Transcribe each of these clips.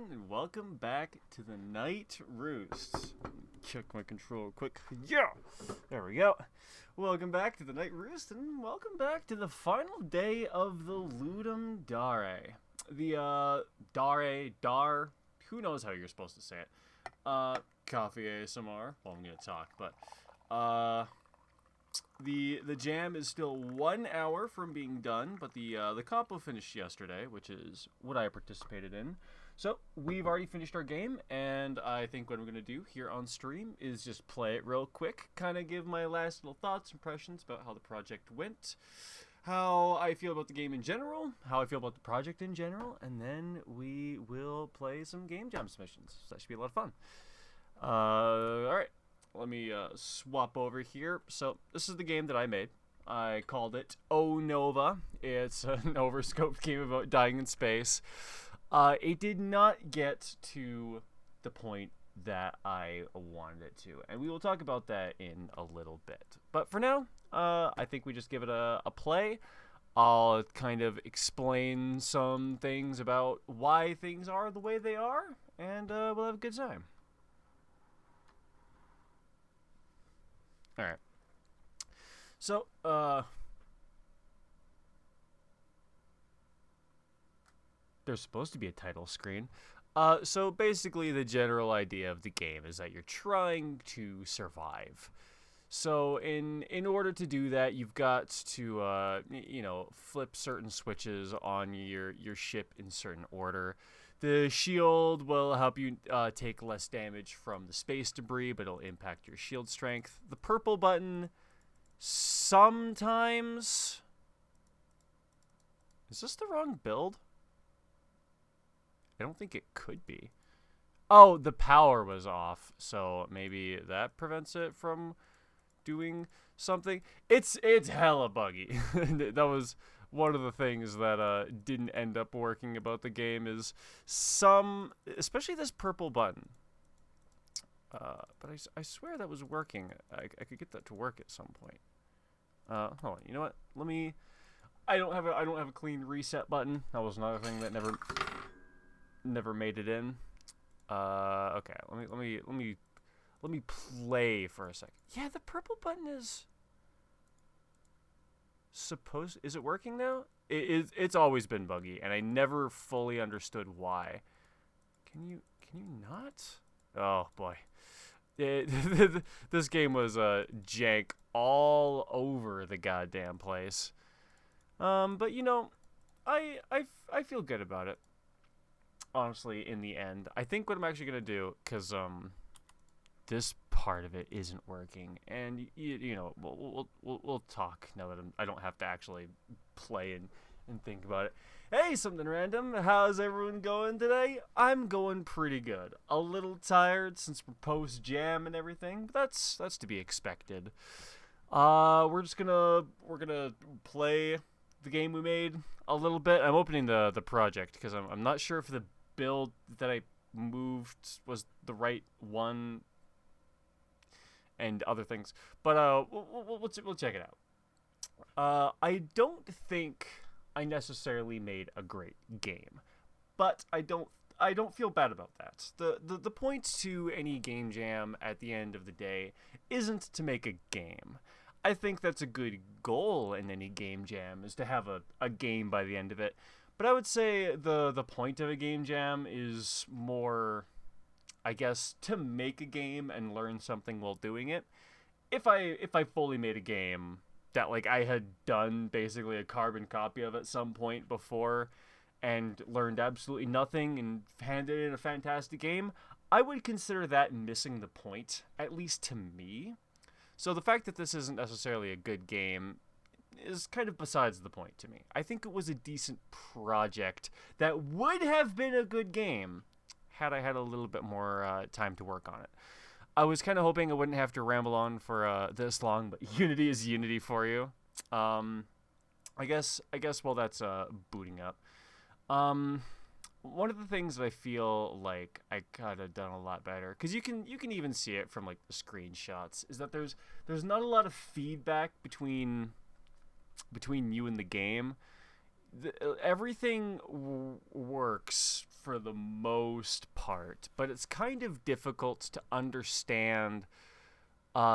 everyone, and welcome back to the Night Roost. Check my control quick. Yeah! There we go. Welcome back to the Night Roost, and welcome back to the final day of the Ludum Dare. The, Dar, who knows how you're supposed to say it. Coffee ASMR. Well, I'm gonna talk, but, The jam is still 1 hour from being done, but the compo finished yesterday, which is what I participated in. So we've already finished our game, and I think what I'm going to do here on stream is just play it real quick, kind of give my last little thoughts, impressions about how the project went, how I feel about the game in general, how I feel about the project in general, and then we will play some game jam submissions. So that should be a lot of fun. Alright. Let me swap over here. So this is the game that I made. I called it O Nova. It's an overscoped game about dying in space. It did not get to the point that I wanted it to, and we will talk about that in a little bit. But for now, I think we just give it a play. I'll kind of explain some things about why things are the way they are, and we'll have a good time. Alright. So, there's supposed to be a title screen. So basically the general idea of the game is that you're trying to survive. So in order to do that, you've got to, flip certain switches on your ship in certain order. The shield will help you take less damage from the space debris, but it'll impact your shield strength. The purple button, sometimes... Is this the wrong build? I don't think it could be. Oh, the power was off, so maybe that prevents it from doing something. It's hella buggy. That was one of the things that didn't end up working about the game is especially this purple button. But I swear that was working. I could get that to work at some point. Hold on. You know what? I don't have a clean reset button. That was another thing that never made it in. Okay. Let me play for a second. Yeah, the purple button is is it working now? It's always been buggy, and I never fully understood why. Can you not? Oh boy, this game was jank all over the goddamn place. But you know, I feel good about it. Honestly, in the end, I think what I'm actually gonna do, cause this part of it isn't working, and you know, we'll talk now that I don't have to actually play and think about it. Hey, something random. How's everyone going today? I'm going pretty good. A little tired since we're post jam and everything, but that's to be expected. We're gonna play the game we made a little bit. I'm opening the project because I'm not sure if the build that I moved was the right one and other things, but we'll check it out. I don't think I necessarily made a great game, but I don't feel bad about that. The point to any game jam at the end of the day isn't to make a game. I think that's a good goal in any game jam, is to have a game by the end of it. But I would say the point of a game jam is more, I guess, to make a game and learn something while doing it. If I fully made a game that, like, I had done basically a carbon copy of at some point before and learned absolutely nothing and handed in a fantastic game, I would consider that missing the point, at least to me. So the fact that this isn't necessarily a good game is kind of besides the point to me. I think it was a decent project that would have been a good game had I had a little bit more time to work on it. I was kind of hoping I wouldn't have to ramble on for this long, but Unity is Unity for you. I guess while that's booting up. One of the things that I feel like I could have done a lot better, because you can even see it from like the screenshots, is that there's not a lot of feedback between you and the game. Everything works for the most part, but it's kind of difficult to understand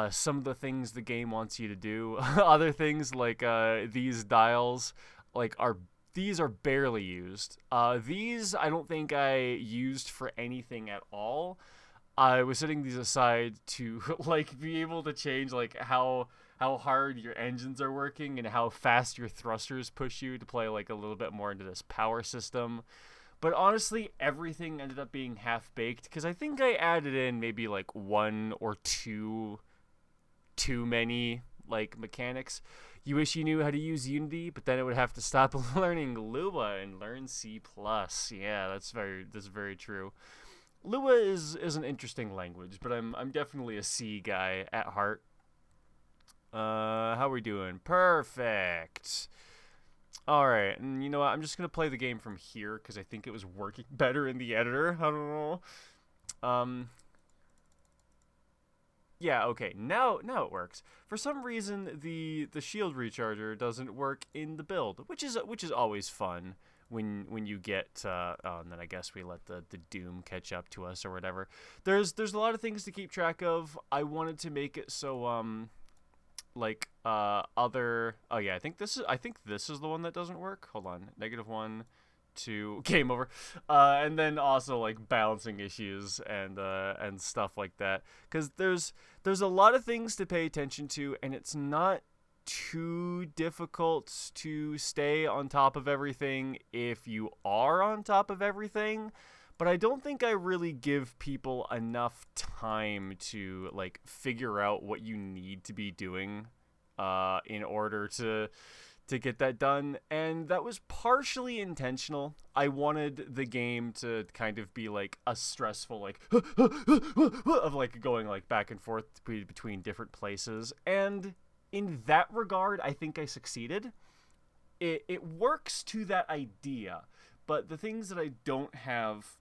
some of the things the game wants you to do. Other things like these dials, like these are barely used. These I don't think I used for anything at all. I was setting these aside to like be able to change like how hard your engines are working and how fast your thrusters push you to play like a little bit more into this power system. But honestly, everything ended up being half baked because I think I added in maybe like one or two too many like mechanics. You wish you knew how to use Unity, but then it would have to stop learning Lua and learn C+. Yeah, that's very true. Lua is an interesting language, but I'm definitely a C guy at heart. How are we doing? Perfect. All right, and you know what? I'm just gonna play the game from here because I think it was working better in the editor. I don't know. Um, yeah, okay. Now it works. For some reason, the shield recharger doesn't work in the build, which is always fun when you get oh, and then I guess we let the doom catch up to us or whatever. There's a lot of things to keep track of. I wanted to make it so like other oh yeah, I think this is the one that doesn't work. Hold on. -1 to game over. And then also like balancing issues and stuff like that, cuz there's a lot of things to pay attention to, and it's not too difficult to stay on top of everything if you are on top of everything. But I don't think I really give people enough time to like figure out what you need to be doing in order to get that done, and that was partially intentional. I wanted the game to kind of be like a stressful like of like going like back and forth between different places, and in that regard I think I succeeded. It works to that idea, but the things that I don't have,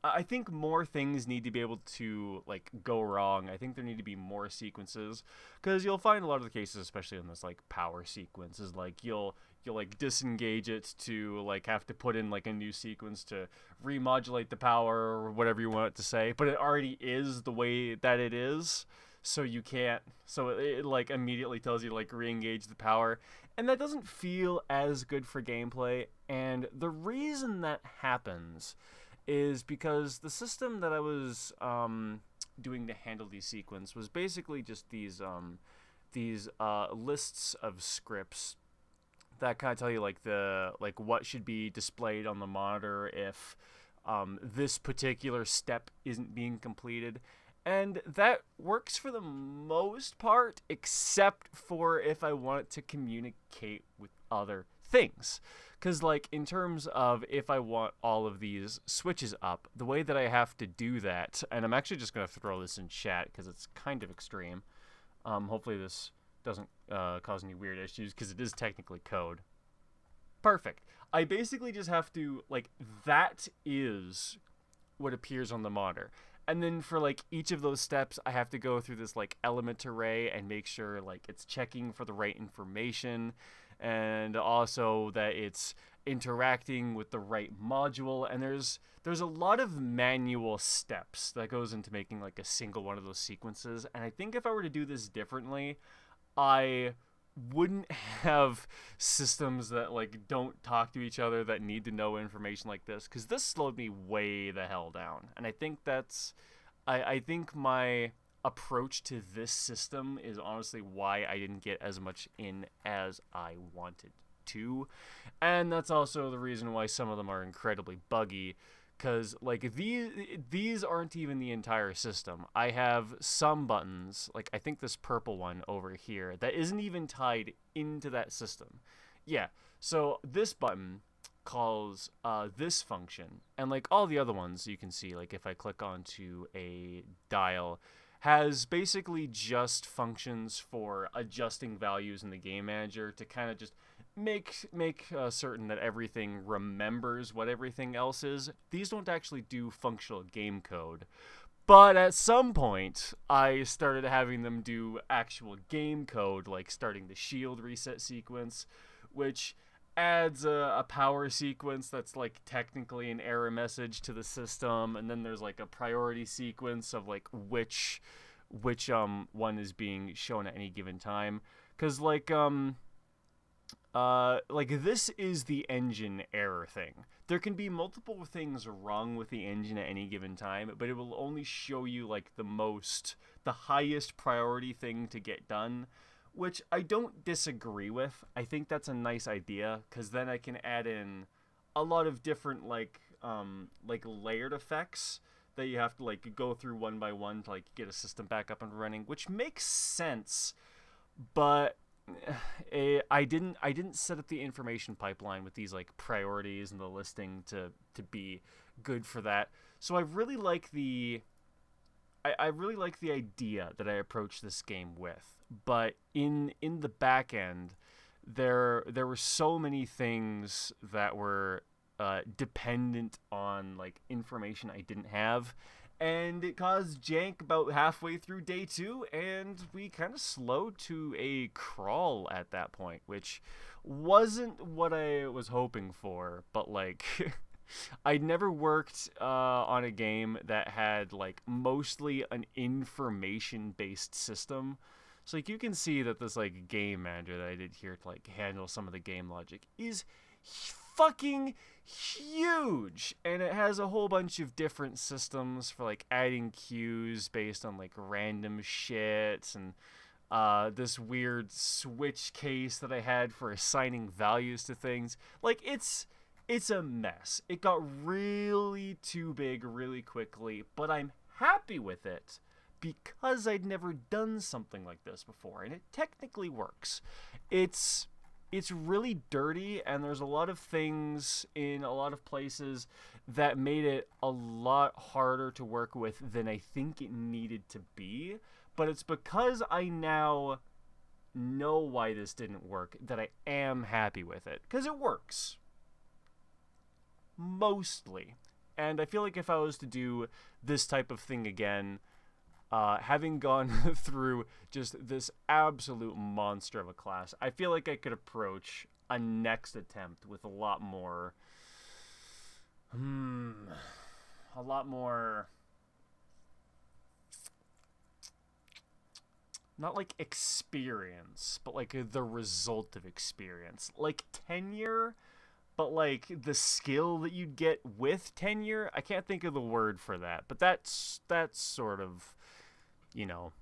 I think more things need to be able to like go wrong. I think there need to be more sequences, because you'll find a lot of the cases, especially in this like power sequence, is like you'll like disengage it to like have to put in like a new sequence to remodulate the power or whatever you want it to say, but it already is the way that it is, so you can't. So it like immediately tells you to like re-engage the power, and that doesn't feel as good for gameplay. And the reason that happens is because the system that I was doing to handle these sequences was basically just these lists of scripts that kind of tell you like what should be displayed on the monitor if this particular step isn't being completed. And that works for the most part, except for if I want it to communicate with other things. Because, like, in terms of if I want all of these switches up, the way that I have to do that, and I'm actually just going to throw this in chat because it's kind of extreme. Hopefully this doesn't cause any weird issues, because it is technically code. Perfect. I basically just have to, like, that is what appears on the monitor. And then for, like, each of those steps, I have to go through this, like, element array and make sure, like, it's checking for the right information, and also that it's interacting with the right module. And there's a lot of manual steps that goes into making, like, a single one of those sequences. And I think if I were to do this differently, I wouldn't have systems that like don't talk to each other, that need to know information like this, because this slowed me way the hell down. And I think that's I think my approach to this system is honestly why I didn't get as much in as I wanted to. And that's also the reason why some of them are incredibly buggy, because like these aren't even the entire system. I have some buttons, like I think this purple one over here, that isn't even tied into that system. Yeah, so this button calls this function, and like all the other ones you can see, like if I click onto a dial, has basically just functions for adjusting values in the game manager to kind of just make certain that everything remembers what everything else is. These don't actually do functional game code. But at some point, I started having them do actual game code, like starting the shield reset sequence, which adds a power sequence that's like technically an error message to the system, and then there's like a priority sequence of like which one is being shown at any given time, because like this is the engine error thing. There can be multiple things wrong with the engine at any given time, but it will only show you like the highest priority thing to get done, which I don't disagree with. I think that's a nice idea, because then I can add in a lot of different like layered effects that you have to like go through one by one to like get a system back up and running, which makes sense. But I didn't set up the information pipeline with these like priorities and the listing to be good for that. So I really like I really like the idea that I approached this game with, but in the back end, there were so many things that were dependent on like information I didn't have, and it caused jank about halfway through day 2, and we kind of slowed to a crawl at that point, which wasn't what I was hoping for, but like I'd never worked on a game that had like mostly an information based system. So like you can see that this like game manager that I did here to like handle some of the game logic is fucking huge, and it has a whole bunch of different systems for like adding queues based on like random shit, and this weird switch case that I had for assigning values to things. Like it's a mess. It got really too big really quickly, but I'm happy with it because I'd never done something like this before, and it technically works. It's really dirty, and there's a lot of things in a lot of places that made it a lot harder to work with than I think it needed to be. But it's because I now know why this didn't work that I am happy with it, because it works. Mostly. And I feel like if I was to do this type of thing again, having gone through just this absolute monster of a class, I feel like I could approach a next attempt with a lot more not like experience, but like the result of experience, like tenure, but like the skill that you'd get with tenure. I can't think of the word for that, but that's sort of, you know,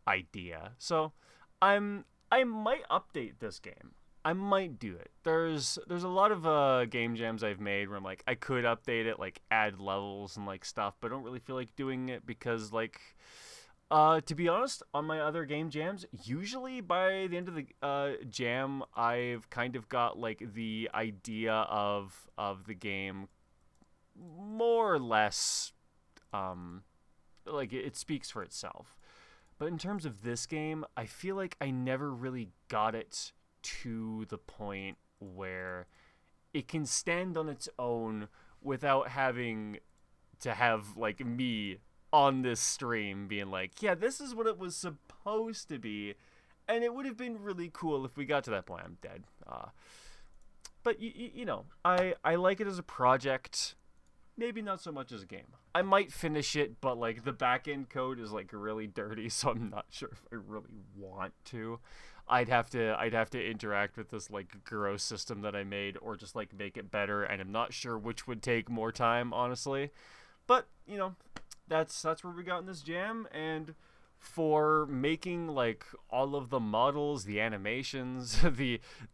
idea. So I might update this game. I might do it. There's a lot of game jams I've made where I'm like, I could update it, like add levels and like stuff, but I don't really feel like doing it because like to be honest, on my other game jams, usually by the end of the jam, I've kind of got like the idea of the game more or less, like it speaks for itself. But in terms of this game, I feel like I never really got it to the point where it can stand on its own without having to have like me on this stream being like, yeah, this is what it was supposed to be, and it would have been really cool if we got to that point. I'm dead. But you know, I like it as a project. Maybe not so much as a game. I might finish it, but like the back end code is like really dirty, so I'm not sure if I really want to. I'd have to interact with this like gross system that I made, or just like make it better, and I'm not sure which would take more time, honestly. But you know, that's where we got in this jam, and for making like all of the models, the animations,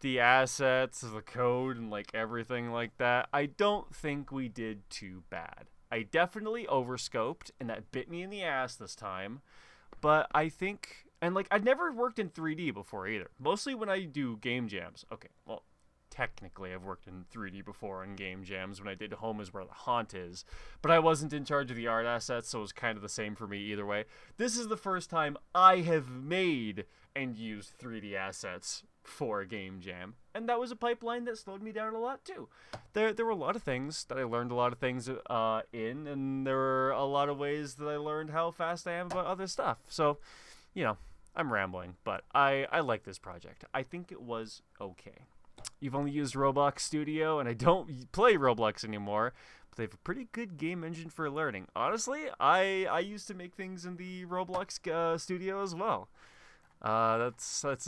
the assets, the code, and like everything like that, I don't think we did too bad. I definitely overscoped, and that bit me in the ass this time, but I think, and like I'd never worked in 3D before either. Mostly when I do game jams. Okay, well, technically I've worked in 3D before on game jams when I did Home is Where the Haunt Is, but I wasn't in charge of the art assets, so it was kind of the same for me either way. This is the first time I have made and used 3D assets for a game jam, and that was a pipeline that slowed me down a lot too. There were a lot of things that I learned a lot of things in, and there were a lot of ways that I learned how fast I am about other stuff. So, you know, I'm rambling, but I like this project. I think it was okay. you've only used Roblox Studio, and I don't play Roblox anymore. But they have a pretty good game engine for learning. Honestly, I used to make things in the Roblox Studio as well. That's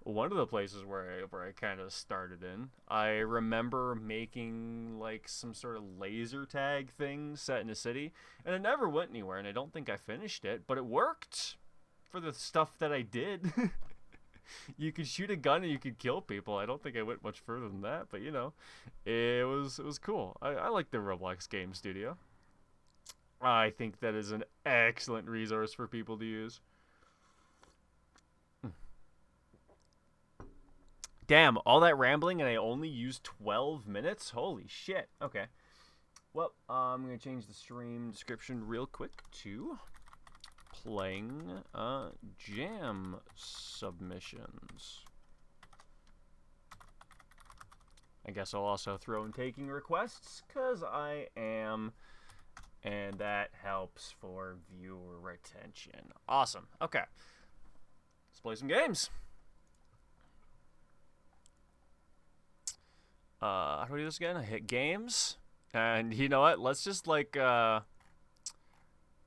one of the places where I kind of started in. I remember making like some sort of laser tag thing set in a city, and it never went anywhere, and I don't think I finished it, but it worked for the stuff that I did. You could shoot a gun and you could kill people. I don't think I went much further than that, but you know, it was cool. I like the Roblox Game Studio. I think that is an excellent resource for people to use. Damn, all that rambling and I only used 12 minutes? Holy shit. Okay. Well, I'm going to change the stream description real quick to playing jam submissions. I guess I'll also throw in taking requests, because I am, and that helps for viewer retention. Awesome. Okay. Let's play some games. How do we do this again? I hit games, and you know what? Let's just like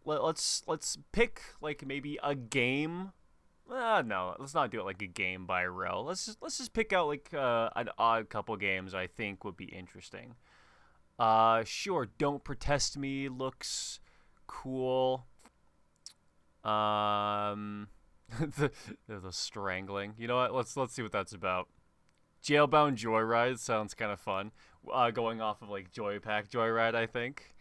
let's pick like maybe a game. No, let's not do it like a game by row. Let's just pick out like an odd couple games I think would be interesting. Sure. Don't Protest Me looks cool. The strangling. You know what? Let's see what that's about. Jailbound Joyride sounds kind of fun. Going off of like Joypack Joyride, I think.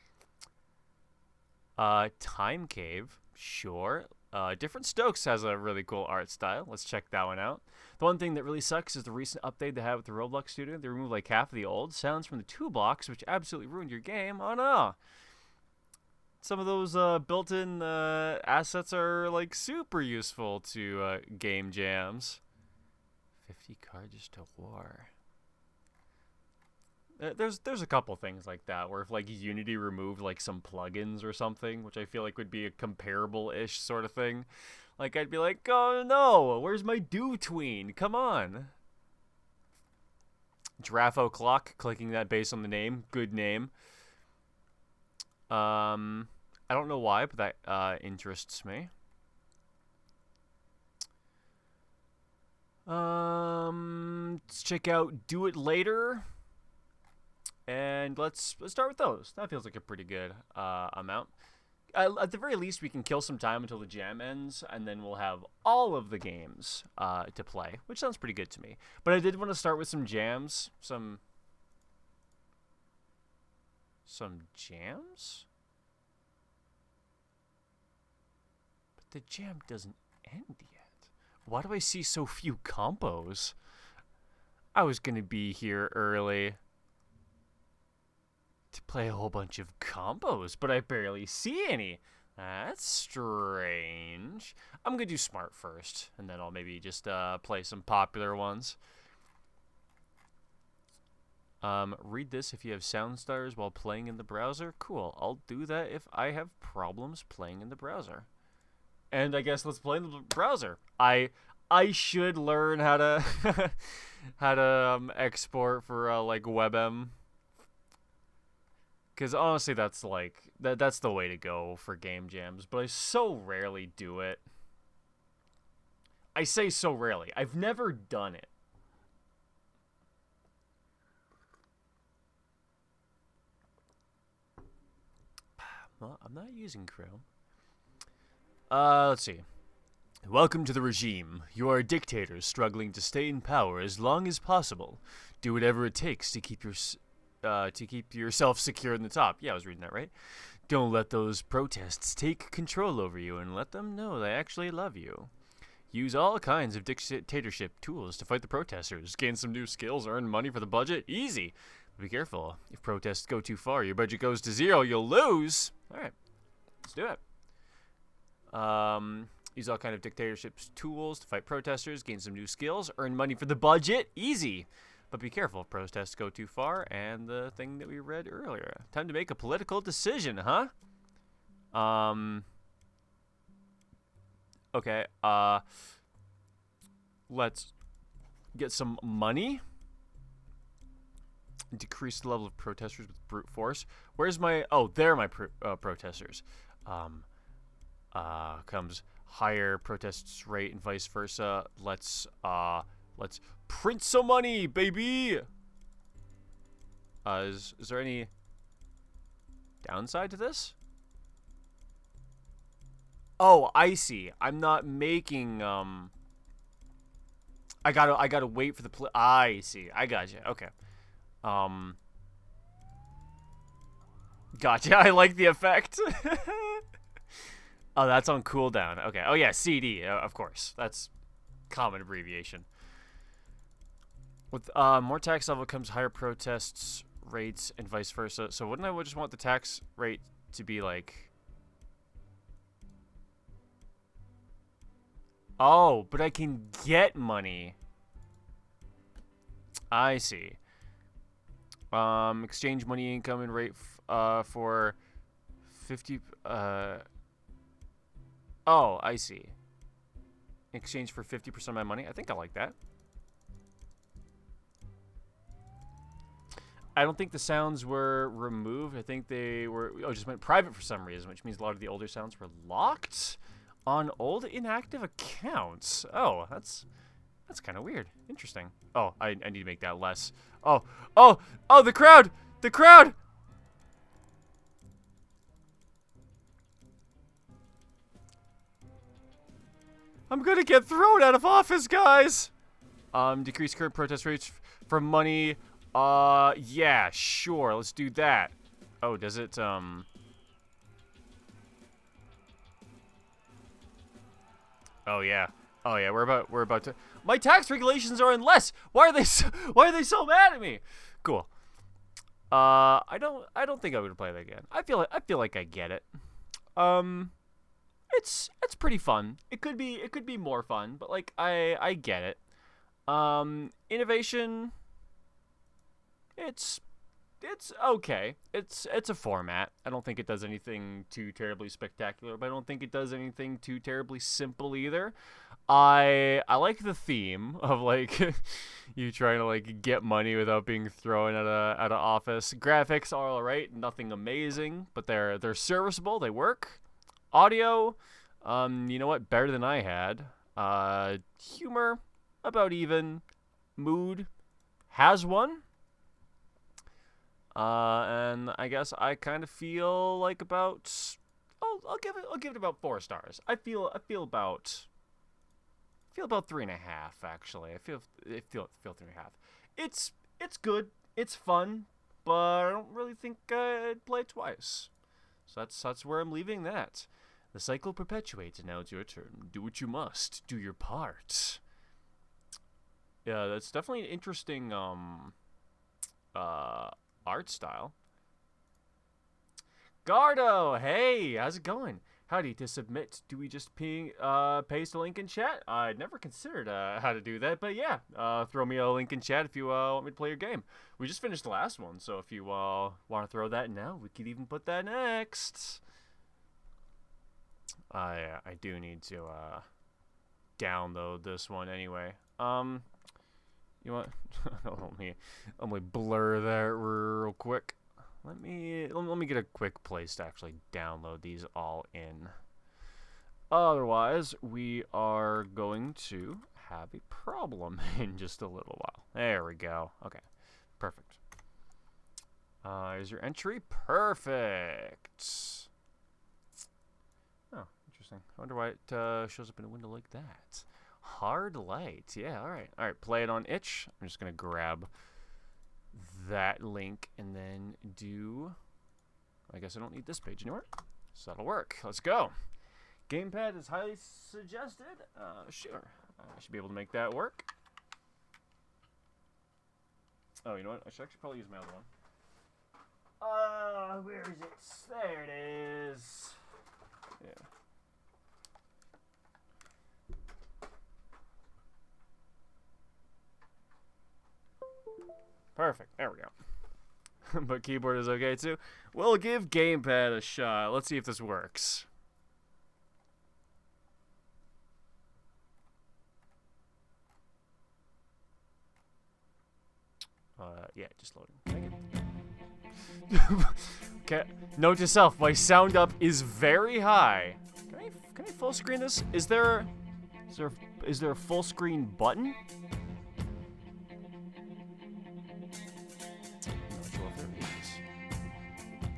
Time Cave, sure. Different Stokes has a really cool art style. Let's check that one out. The one thing that really sucks is the recent update they had with the Roblox Studio. They removed like half of the old sounds from the 2 blocks, which absolutely ruined your game. Oh no! Some of those built-in assets are like super useful to game jams. 50 cards to war. There's a couple things like that where if like Unity removed like some plugins or something, which I feel like would be a comparable-ish sort of thing, like I'd be like, oh no, where's my do tween? Come on. Giraffe O'Clock, clicking that based on the name, good name. I don't know why, but that interests me. Let's check out Do It Later. And let's start with those. That feels like a pretty good amount. At the very least, we can kill some time until the jam ends, and then we'll have all of the games to play, which sounds pretty good to me. But I did want to start with some jams. Some jams? But the jam doesn't end yet. Why do I see so few combos? I was going to be here early to play a whole bunch of combos, but I barely see any. That's strange. I'm going to do smart first, and then I'll maybe just play some popular ones. Read this if you have sound stars while playing in the browser. Cool. I'll do that if I have problems playing in the browser. And I guess let's play in the browser. I should learn how to how to export for like WebM, because honestly that's like that's the way to go for game jams. But I so rarely do it. I say so rarely. I've never done it. Well, I'm not using Chrome. Let's see. Welcome to the regime. You are dictators struggling to stay in power as long as possible. Do whatever it takes to keep yourself secure in the top. Yeah, I was reading that right. Don't let those protests take control over you, and let them know they actually love you. Use all kinds of dictatorship tools to fight the protesters. Gain some new skills, earn money for the budget. Easy. But be careful. If protests go too far, your budget goes to 0, you'll lose. All right. Let's do it. Use all kind of dictatorship tools to fight protesters, gain some new skills, earn money for the budget. Easy. But be careful if protests go too far, and the thing that we read earlier. Time to make a political decision, huh? Okay, let's get some money. Decrease the level of protesters with brute force. Where's my... Oh, there are my protesters. Comes higher protests rate and vice versa. Let's print some money, baby! Is there any downside to this? Oh, I see. I'm not making, I gotta wait for the I see. I gotcha. Okay. Gotcha. I like the effect. Oh, that's on cooldown. Okay. Oh, yeah, CD, of course. That's common abbreviation. With more tax level comes higher protests rates and vice versa. So wouldn't I just want the tax rate to be like... Oh, but I can get money. I see. Exchange money income and rate for 50... Oh, I see. In exchange for 50% of my money? I think I like that. I don't think the sounds were removed. I think they were... Oh, just went private for some reason, which means a lot of the older sounds were locked on old inactive accounts. Oh, that's kind of weird. Interesting. Oh, I need to make that less. Oh, the crowd! The crowd! I'm gonna get thrown out of office, guys! Decrease current protest rates for money. Yeah, sure. Let's do that. Oh, does it, Oh, yeah. Oh, yeah, we're about to... My tax regulations are in less! Why are they so mad at me? Cool. I don't think I'm gonna play that again. I feel like I get it. It's pretty fun. It could be more fun, but like I get it. Innovation, it's okay. It's a format. I don't think it does anything too terribly spectacular, but I don't think it does anything too terribly simple either. I like the theme of like you trying to like get money without being thrown at an office. Graphics are alright, nothing amazing, but they're serviceable. They work. Audio, you know what? Better than I had. Humor, about even. Mood, has one. And I guess I kind of feel like about... I'll give it about 4 stars. I feel about 3.5 actually. I feel 3.5. It's good. It's fun, but I don't really think I'd play it twice. So that's where I'm leaving that. The cycle perpetuates, and now it's your turn. Do what you must. Do your part. Yeah, that's definitely an interesting art style. Gardo, hey, how's it going? Howdy. To submit, do we just paste a link in chat? I'd never considered how to do that, but yeah, throw me a link in chat if you want me to play your game. We just finished the last one, so if you want to throw that now, we could even put that next. I do need to download this one anyway. You want? let me blur that real quick. Let me get a quick place to actually download these all in. Otherwise, we are going to have a problem in just a little while. There we go. Okay, perfect. Is your entry perfect? Oh, interesting. I wonder why it shows up in a window like that. Hard light. Yeah, all right. Play it on itch. I'm just gonna grab that link and then do... I guess I don't need this page anymore, so that'll work. Let's go. Gamepad is highly suggested. Sure. I should be able to make that work. Oh, you know what? I should actually probably use my other one. Where is it? There it is. Yeah. Perfect. There we go. But keyboard is okay too. We'll give gamepad a shot. Let's see if this works. Yeah, just loading. Okay. Note to self: my sound up is very high. Can I full screen this? Is there a full screen button? Not sure if there is.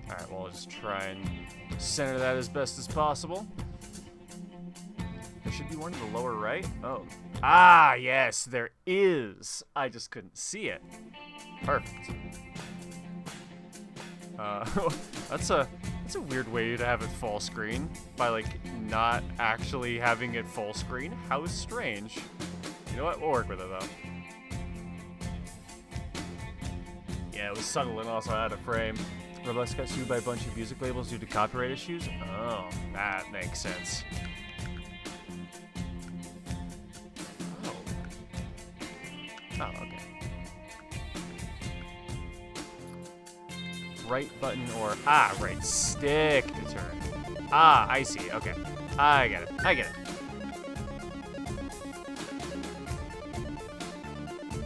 All right. Well, I'll just try and center that as best as possible. There should be one in the lower right. Oh. Ah, yes, there is. I just couldn't see it. Perfect. That's a weird way to have it full screen by like not actually having it full screen. How strange. You know what? We'll work with it though. Yeah, it was subtle and also out of frame. Roblox got sued by a bunch of music labels due to copyright issues. Oh, that makes sense. Oh, okay. Right button or right stick to turn. Ah, I see. Okay, I get it.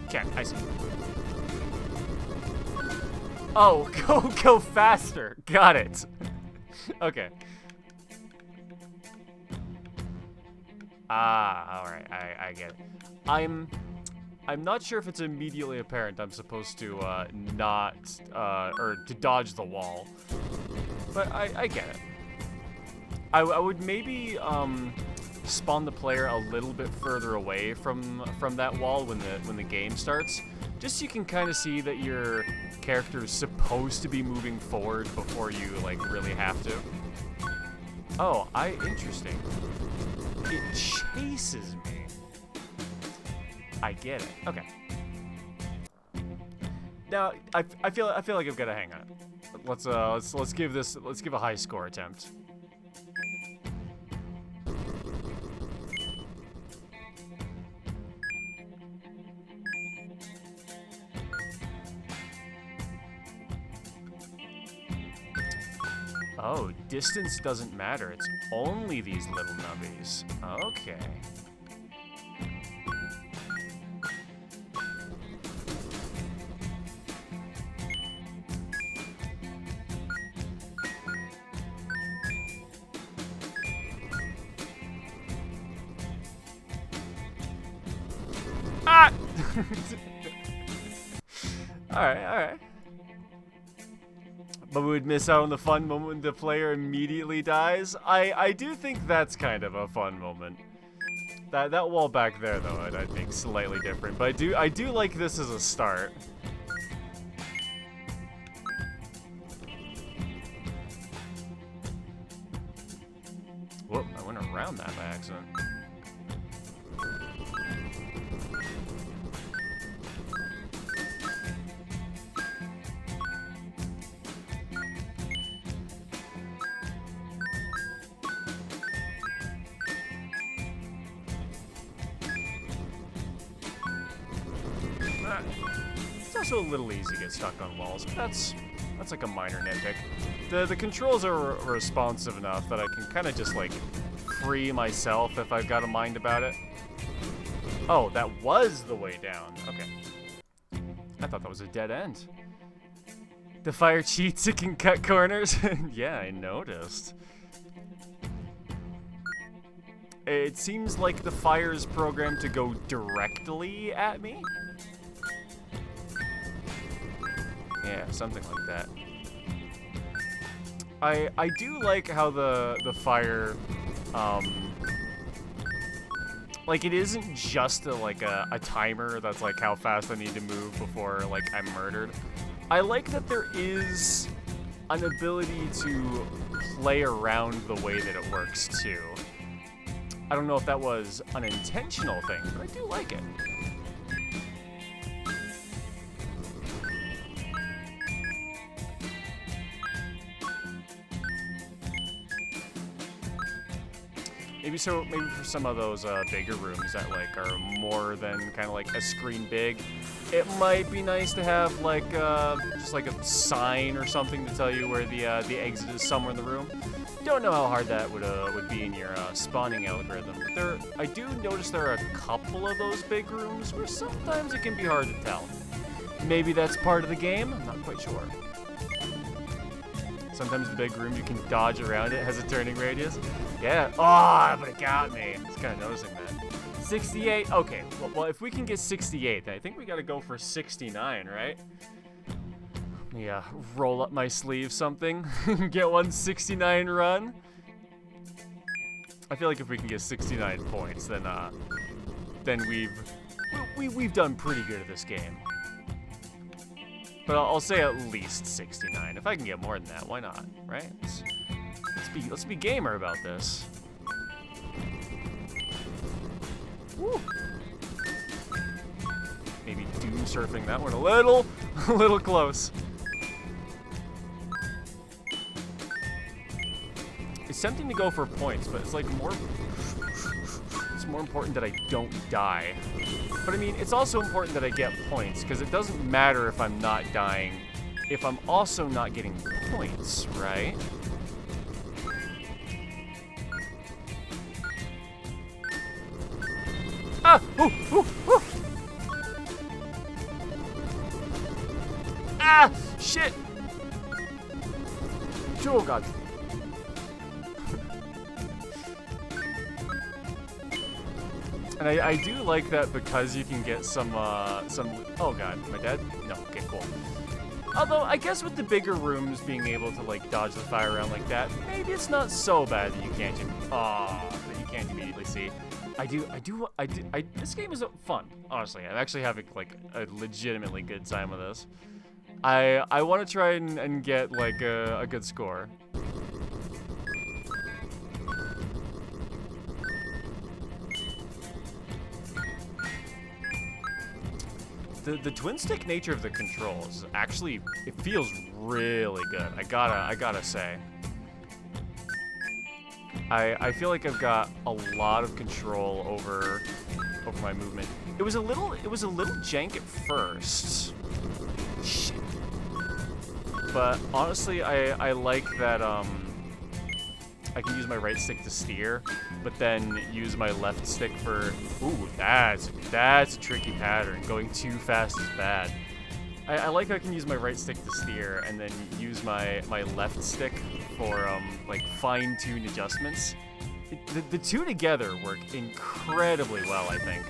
Okay, I see. Oh, go faster. Got it. Okay. Ah, all right. I get it. I'm not sure if it's immediately apparent I'm supposed to not or to dodge the wall, but I get it. I would maybe spawn the player a little bit further away from that wall when the game starts, just so you can kind of see that your character is supposed to be moving forward before you like really have to. Oh, interesting. It chases me. I get it. Okay. Now I feel like I've got to hang on. Let's give a high score attempt. Oh, distance doesn't matter. It's only these little nubbies. Okay. Ah! Alright. But we would miss out on the fun moment when the player immediately dies. I do think that's kind of a fun moment. That wall back there, though, I think slightly different. But I do like this as a start. Whoop, I went around that by accident. It's also a little easy to get stuck on walls, but that's like a minor nitpick. The controls are responsive enough that I can kind of just like free myself if I've got a mind about it. Oh, that was the way down. Okay. I thought that was a dead end. The fire cheats, it can cut corners. Yeah, I noticed. It seems like the fire is programmed to go directly at me. Yeah, something like that. I do like how the fire, like it isn't just a timer that's like how fast I need to move before like I'm murdered. I like that there is an ability to play around the way that it works too. I don't know if that was an intentional thing, but I do like it. Maybe for some of those bigger rooms that like are more than kind of like a screen big, it might be nice to have like just like a sign or something to tell you where the exit is somewhere in the room. Don't know how hard that would be in your spawning algorithm. But I do notice there are a couple of those big rooms where sometimes it can be hard to tell. Maybe that's part of the game? I'm not quite sure. Sometimes the big room, you can dodge around it, has a turning radius. Yeah. Oh, but it got me. I was kind of noticing that. 68. Okay. Well, if we can get 68, then I think we got to go for 69, right? Yeah. Roll up my sleeve something. Get one 69 run. I feel like if we can get 69 points, then we've done pretty good at this game. But I'll say at least 69. If I can get more than that, why not, right? Let's be gamer about this. Woo. Maybe doom surfing that one a little close. It's tempting to go for points, but it's like it's more important that I don't die. But I mean, it's also important that I get points, because it doesn't matter if I'm not dying if I'm also not getting points, right? Ah! Ooh! Ooh! Ooh! Ah! Shit! Oh god. And I do like that because you can get some, oh god, am I dead? No, okay, cool. Although, I guess with the bigger rooms being able to, like, dodge the fire around like that, maybe it's not so bad that you can't, that you can't immediately see. This game is fun, honestly. I'm actually having, like, a legitimately good time with this. I want to try and get, like, a good score. The twin stick nature of the controls actually, it feels really good. I gotta say. I feel like I've got a lot of control over my movement. It was a little jank at first. Shit. But honestly, I like that I can use my right stick to steer, but then use my left stick for... Ooh, that's a tricky pattern. Going too fast is bad. I like how I can use my right stick to steer, and then use my left stick for, like, fine-tuned adjustments. The two together work incredibly well, I think.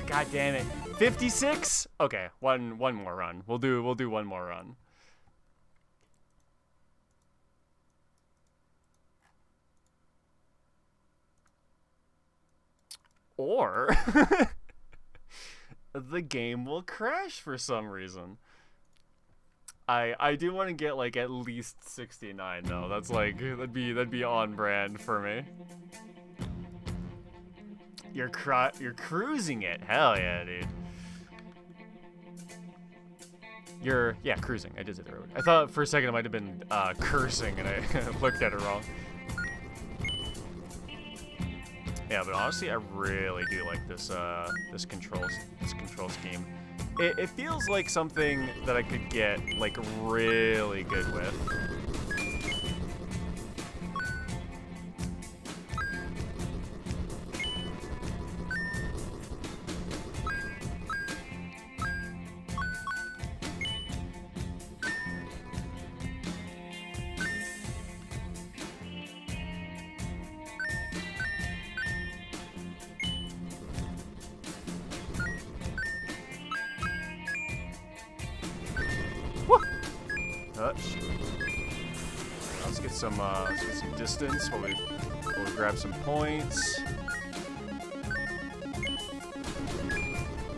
God damn it. 56? Okay, one more run. We'll do one more run. Or the game will crash for some reason. I do want to get, like, at least 69 though. That's like that'd be on brand for me. You're cruising it. Hell yeah, dude. Yeah, cruising. I did say the road. I thought for a second it might have been cursing, and I looked at it wrong. Yeah, but honestly, I really do like this this control scheme. It feels like something that I could get, like, really good with. Let's get some distance while we grab some points.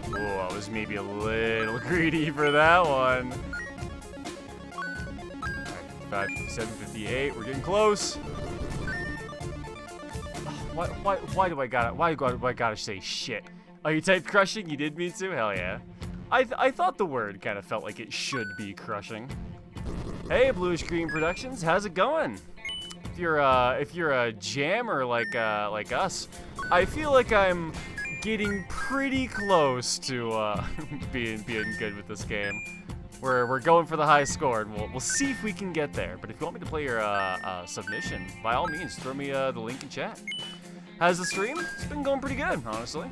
Oh, I was maybe a little greedy for that one. All right, 758. We're getting close. Why do I gotta say shit? Oh, you typed crushing? You did me too? Hell yeah. I thought the word kind of felt like it should be crushing. Hey, Bluish Green Productions, how's it going? If you're a jammer like us, I feel like I'm getting pretty close to being good with this game. We're going for the high score, and we'll see if we can get there. But if you want me to play your submission, by all means, throw me the link in chat. How's the stream? It's been going pretty good, honestly.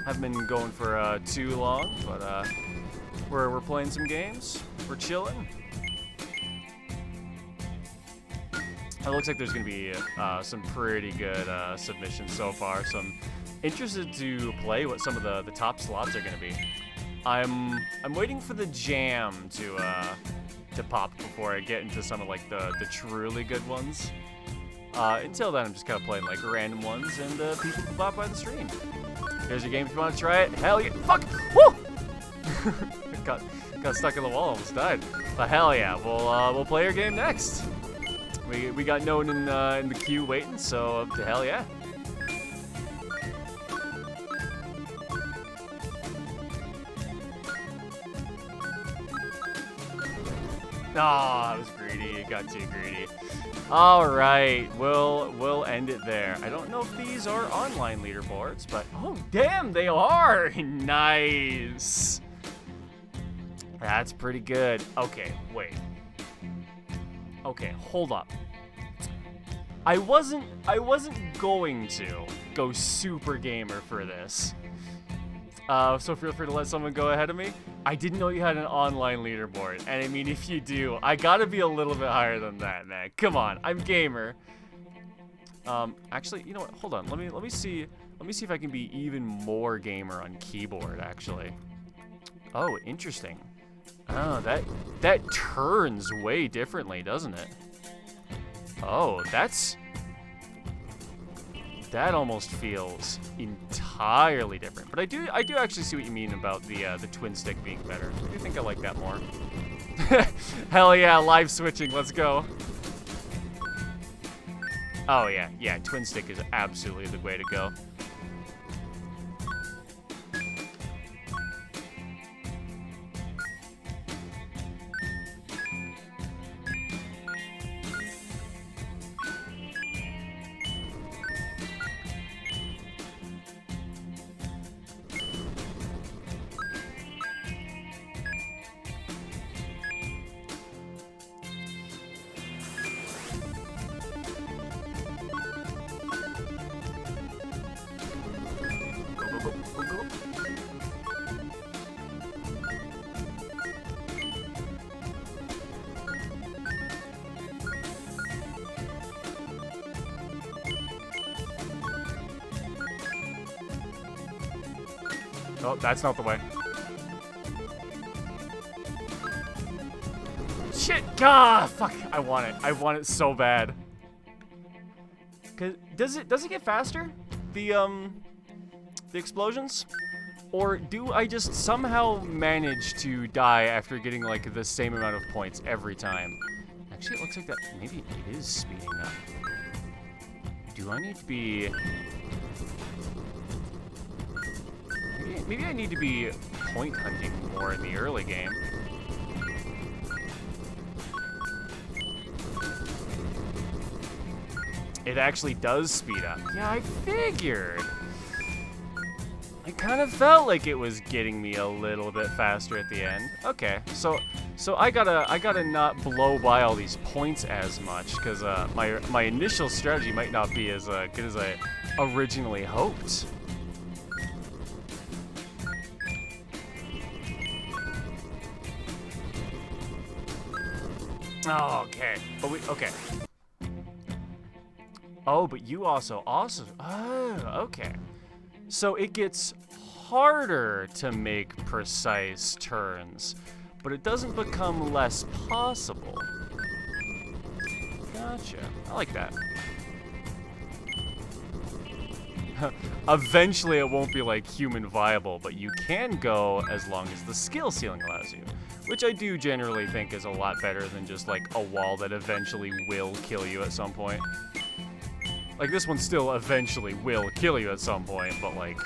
Haven't been going for too long, but we're playing some games. We're chilling. It looks like there's gonna be some pretty good submissions so far. So I'm interested to play what some of the top slots are gonna be. I'm waiting for the jam to pop before I get into some of like the truly good ones. Until then, I'm just kind of playing like random ones and people who pop by the stream. Here's your game if you want to try it. Hell yeah! Fuck! Woo! got stuck in the wall, almost died. But hell yeah, we'll play your game next. We got no one in the queue waiting, so to hell yeah. Ah, I was greedy. Got too greedy. All right, we'll end it there. I don't know if these are online leaderboards, but oh damn, they are. Nice. That's pretty good. Okay, wait. Okay, hold up. I wasn't going to go super gamer for this. So feel free to let someone go ahead of me. I didn't know you had an online leaderboard, and I mean, if you do, I gotta be a little bit higher than that, man. Come on, I'm gamer. Actually, you know what? Hold on. Let me see if I can be even more gamer on keyboard. Actually. Oh, interesting. Oh, that turns way differently, doesn't it? Oh, that almost feels entirely different. But I do actually see what you mean about the twin stick being better. I do think I like that more. Hell yeah, live switching, let's go. Oh yeah, twin stick is absolutely the way to go. Oh, that's not the way. Shit! Ah, fuck! I want it. I want it so bad. Cause does it get faster? The explosions? Or do I just somehow manage to die after getting like the same amount of points every time? Actually, it looks like that maybe it is speeding up. Do I need to be? Maybe I need to be point hunting more in the early game. It actually does speed up. Yeah, I figured. I kind of felt like it was getting me a little bit faster at the end. Okay, so I gotta not blow by all these points as much, because my initial strategy might not be as good as I originally hoped. Oh, okay. But okay. Oh, but you also. Oh, okay. So it gets harder to make precise turns, but it doesn't become less possible. Gotcha. I like that. Eventually it won't be like human viable, but you can go as long as the skill ceiling allows you. Which I do generally think is a lot better than just like a wall that eventually will kill you at some point. Like this one still eventually will kill you at some point, but like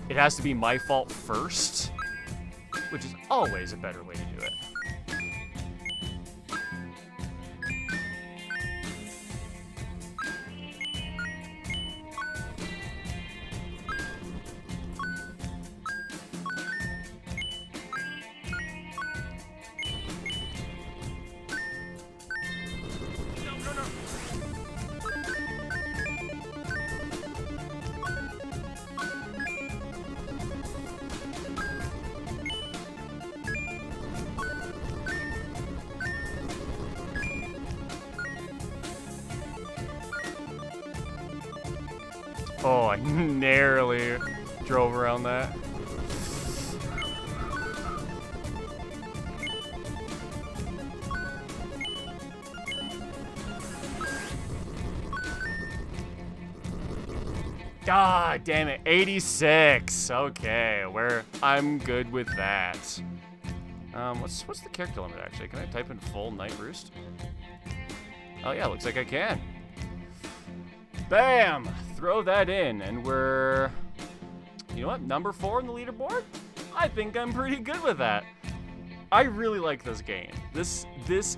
it has to be my fault first, which is always a better way to do it. Oh, I narrowly drove around that. Ah, damn it. 86. Okay, I'm good with that. What's the character limit actually? Can I type in full Night Roost? Oh yeah, looks like I can. Bam! Throw that in, and we're... You know what? Number 4 on the leaderboard? I think I'm pretty good with that. I really like this game. This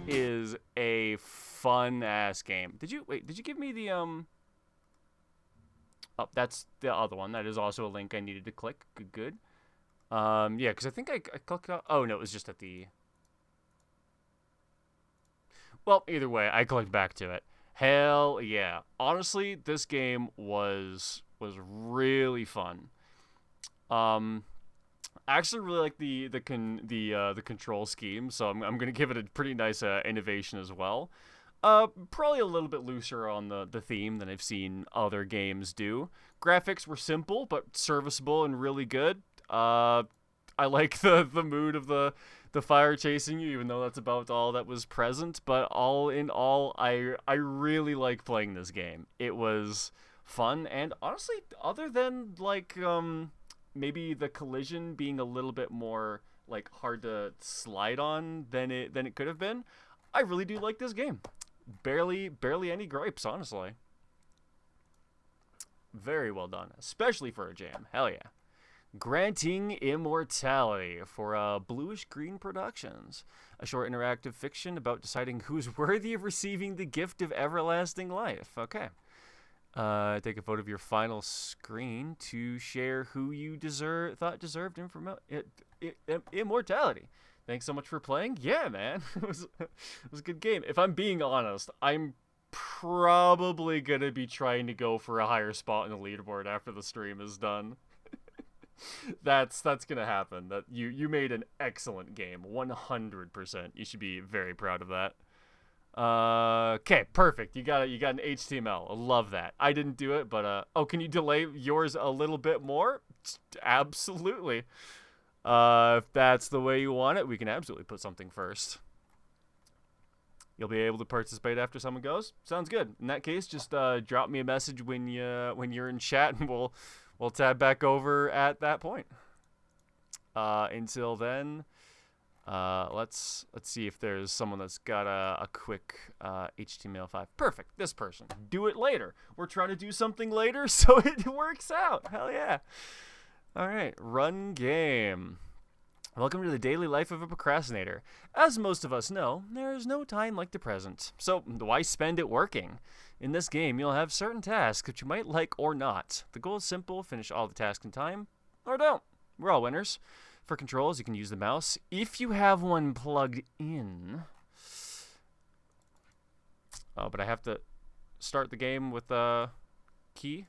is a fun-ass game. Did you give me the, Oh, that's the other one. That is also a link I needed to click. Good. Yeah, because I think I clicked... Oh, no, it was just at the... Well, either way, I clicked back to it. Hell yeah. Honestly, this game was really fun. I actually really like the control scheme, so I'm gonna give it a pretty nice innovation as well. Probably a little bit looser on the theme than I've seen other games do. Graphics were simple but serviceable and really good. I like the mood of the fire chasing you, even though that's about all that was present. But all in all, I really like playing this game. It was fun, and honestly, other than like maybe the collision being a little bit more like hard to slide on than it could have been, I really do like this game. Barely any gripes, honestly. Very well done, especially for a jam. Hell yeah. Granting Immortality for Bluish Green Productions, a short interactive fiction about deciding who's worthy of receiving the gift of everlasting life. Okay. Take a photo of your final screen to share who you thought deserved immortality. Thanks so much for playing. Yeah, man. It was a good game. If I'm being honest, I'm probably going to be trying to go for a higher spot in the leaderboard after the stream is done. That's gonna happen. That you made an excellent game, 100%. You should be very proud of that. Okay, perfect. You got an HTML. I love that. I didn't do it, but oh, can you delay yours a little bit more? Absolutely. If that's the way you want it, we can absolutely put something first. You'll be able to participate after someone goes. Sounds good. In that case, just drop me a message when you're in chat, and we'll tab back over at that point. Until then, let's see if there's someone that's got a quick HTML5. Perfect. This person. Do it later. We're trying to do something later, so it works out. Hell yeah. All right. Run game. Welcome to the daily life of a procrastinator. As most of us know, there is no time like the present. So why spend it working? In this game, you'll have certain tasks that you might like or not. The goal is simple: finish all the tasks in time, or don't. We're all winners. For controls, you can use the mouse if you have one plugged in. Oh, but I have to start the game with a key.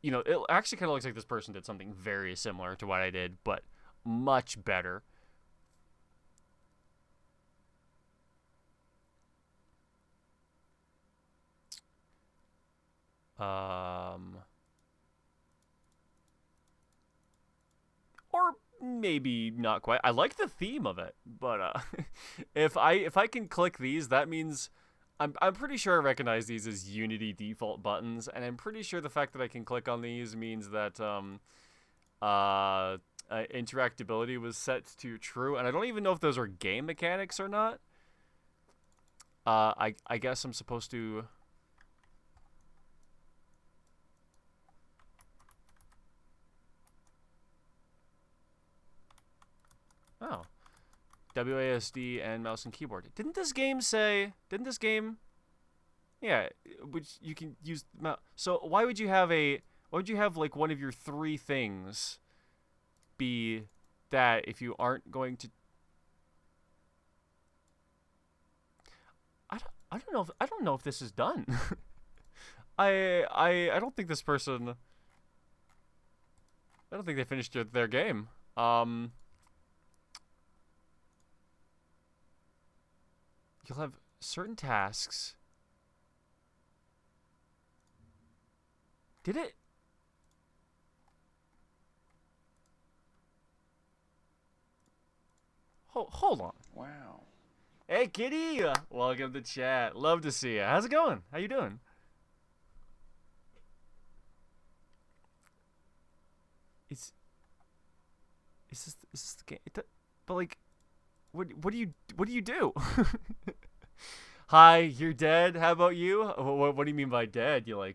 You know, it actually kind of looks like this person did something very similar to what I did, but much better. Or maybe not quite. I like the theme of it, but if I can click these, that means I'm pretty sure I recognize these as Unity default buttons, and I'm pretty sure the fact that I can click on these means that interactability was set to true, and I don't even know if those are game mechanics or not. I guess I'm supposed to. Oh. WASD and mouse and keyboard. Didn't this game... Yeah, which you can use... So why would you have like one of your 3 things be that if you aren't going to... I don't know if this is done. I don't think this person... I don't think they finished their game. You'll have certain tasks. Did it? Hold on. Wow. Hey, kitty! Welcome to chat. Love to see you. How's it going? How you doing? Is this the game? But like, what do you do? Hi, you're dead. How about you? What do you mean by dead? You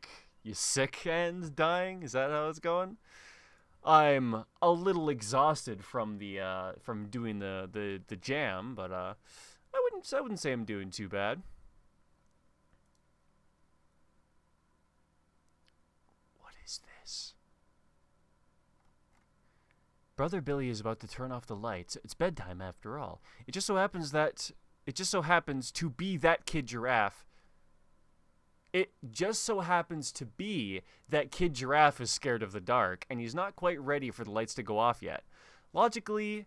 sick and dying? Is that how it's going? I'm a little exhausted from the from doing the jam, but I wouldn't say I'm doing too bad. What is this? Brother Billy is about to turn off the lights. It's bedtime after all. It just so happens to be that Kid Giraffe. It just so happens to be that Kid Giraffe is scared of the dark, and he's not quite ready for the lights to go off yet. Logically,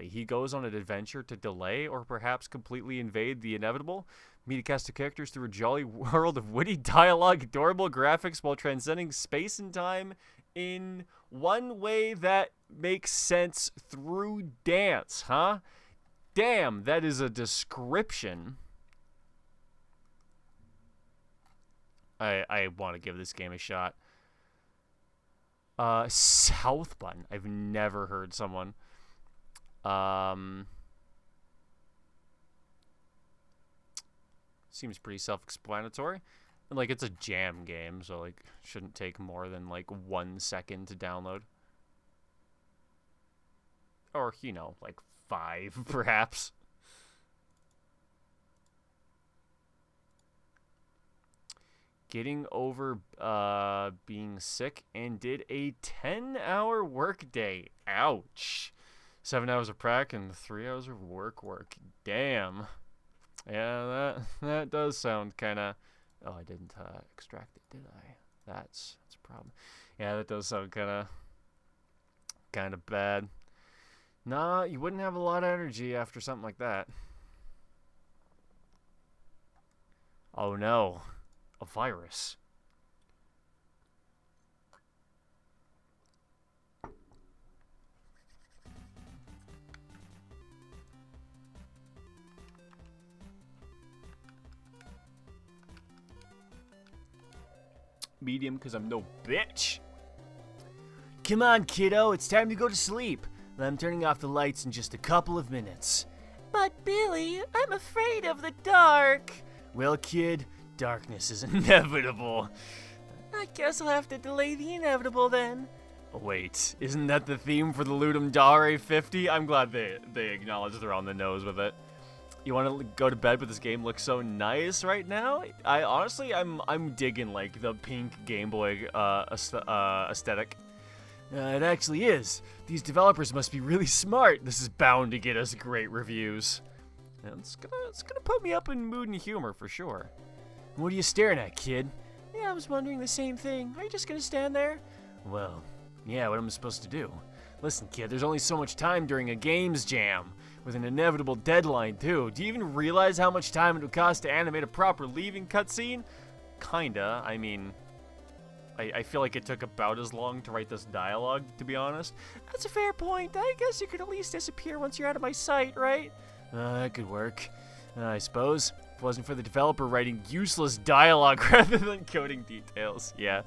he goes on an adventure to delay or perhaps completely invade the inevitable, meet a cast of characters through a jolly world of witty dialogue, adorable graphics, while transcending space and time in one way that makes sense through dance, huh? Damn, that is a description. I want to give this game a shot. South button. I've never heard someone. Seems pretty self-explanatory. And, like, it's a jam game, so, like, shouldn't take more than, like, 1 second to download. Or, you know, like, 5, perhaps. Getting over being sick and did a 10-hour workday. Ouch. 7 hours of prac and 3 hours of work. Damn. Yeah, that does sound kind of... Oh, I didn't extract it, did I? That's a problem. Yeah, that does sound kind of bad. Nah, you wouldn't have a lot of energy after something like that. Oh no. A virus. Medium, because I'm no bitch. Come on, kiddo, it's time to go to sleep. I'm turning off the lights in just a couple of minutes. But Billy, I'm afraid of the dark. Well, kid, darkness is inevitable. I guess I'll have to delay the inevitable then. Wait, isn't that the theme for the Ludum Dare 50? I'm glad they acknowledge they're on the nose with it. You want to go to bed, but this game looks so nice right now? I'm digging, like, the pink Game Boy aesthetic. It actually is. These developers must be really smart. This is bound to get us great reviews. And it's gonna put me up in mood and humor for sure. What are you staring at, kid? Yeah, I was wondering the same thing. Are you just gonna stand there? Well, yeah, what am I supposed to do? Listen, kid, there's only so much time during a games jam, with an inevitable deadline, too. Do you even realize how much time it would cost to animate a proper leaving cutscene? Kinda. I mean, I feel like it took about as long to write this dialogue, to be honest. That's a fair point. I guess you could at least disappear once you're out of my sight, right? That could work. I suppose. If it wasn't for the developer writing useless dialogue rather than coding details. Yeah.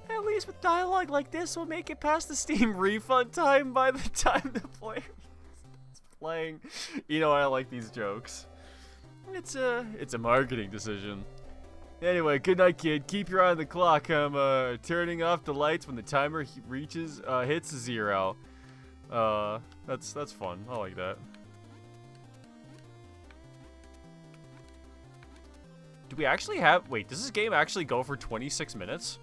At least with dialogue like this, we'll make it past the Steam refund time by the time the player is playing. You know, I like these jokes. It's a marketing decision. Anyway, good night, kid. Keep your eye on the clock. I'm turning off the lights when the timer hits 0. That's fun. I like that. Do we actually have... Wait, does this game actually go for 26 minutes?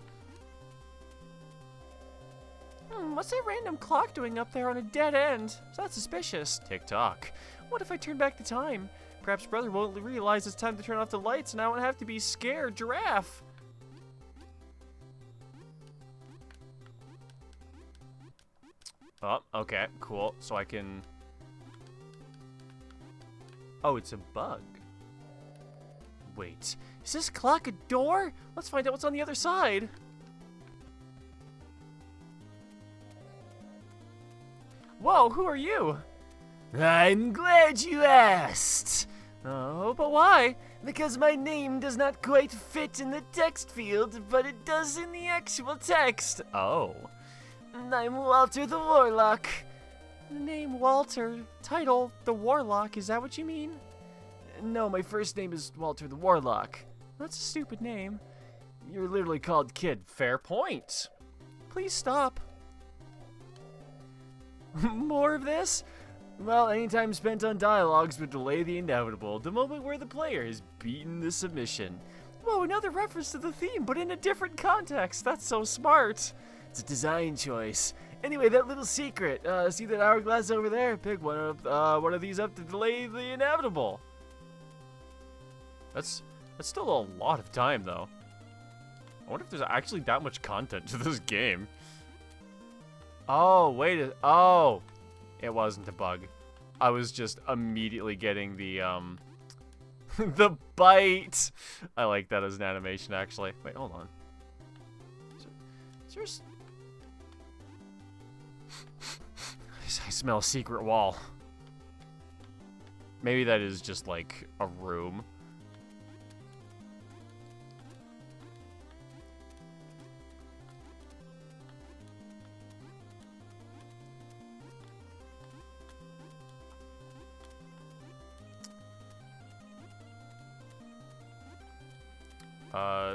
What's that random clock doing up there on a dead end? That's suspicious. Tick-tock. What if I turn back the time? Perhaps brother won't realize it's time to turn off the lights and I won't have to be scared. Giraffe! Oh, okay, cool. So I can... Oh, it's a bug. Wait, is this clock a door? Let's find out what's on the other side. Whoa, who are you? I'm glad you asked. Oh, but why? Because my name does not quite fit in the text field, but it does in the actual text. Oh. I'm Walter the Warlock. The name Walter, title the Warlock, is that what you mean? No, my first name is Walter the Warlock. That's a stupid name. You're literally called Kid. Fair point. Please stop. More of this? Well, any time spent on dialogues would delay the inevitable, the moment where the player has beaten the submission. Whoa, another reference to the theme, but in a different context. That's so smart. It's a design choice. Anyway, that little secret. See that hourglass over there? Pick one of these up to delay the inevitable. That's still a lot of time, though. I wonder if there's actually that much content to this game. Oh, wait. Oh, it wasn't a bug. I was just immediately getting the, the bite. I like that as an animation, actually. Wait, hold on. Is there I smell a secret wall. Maybe that is just, like, a room.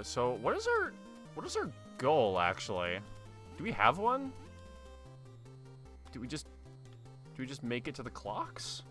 So what is our goal, actually? Do we have one? Do we just make it to the clocks?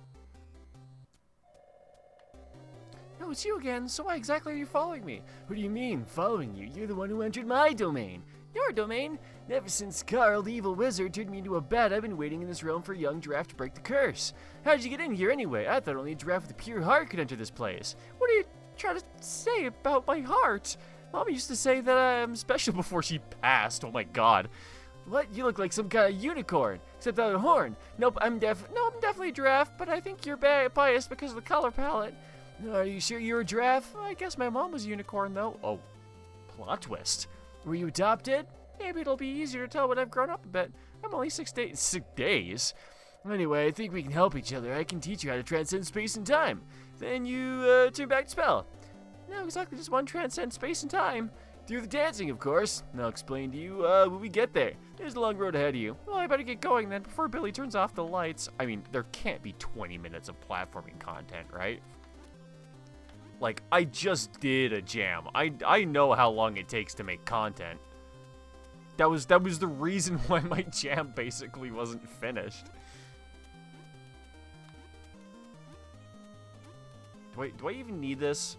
No, it's you again. So why exactly are you following me? What do you mean, following you? You're the one who entered my domain. Your domain? Ever since Carl, the evil wizard, turned me into a bat, I've been waiting in this realm for a young giraffe to break the curse. How did you get in here anyway? I thought only a giraffe with a pure heart could enter this place. What are you trying to say about my heart? Mom used to say that I'm special before she passed. Oh my god. What? You look like some kind of unicorn, except without a horn. Nope, I'm definitely a giraffe, but I think you're biased because of the color palette. Are you sure you're a giraffe? I guess my mom was a unicorn, though. Oh, plot twist. Were you adopted? Maybe it'll be easier to tell when I've grown up a bit. I'm only 6 days. 6 days? Anyway, I think we can help each other. I can teach you how to transcend space and time. Then you turn back to spell. No, exactly, just one transcend space and time. Through the dancing, of course. And I'll explain to you when we get there. There's a long road ahead of you. Well, I better get going then before Billy turns off the lights. I mean, there can't be 20 minutes of platforming content, right? Like, I just did a jam. I know how long it takes to make content. That was the reason why my jam basically wasn't finished. Do I even need this?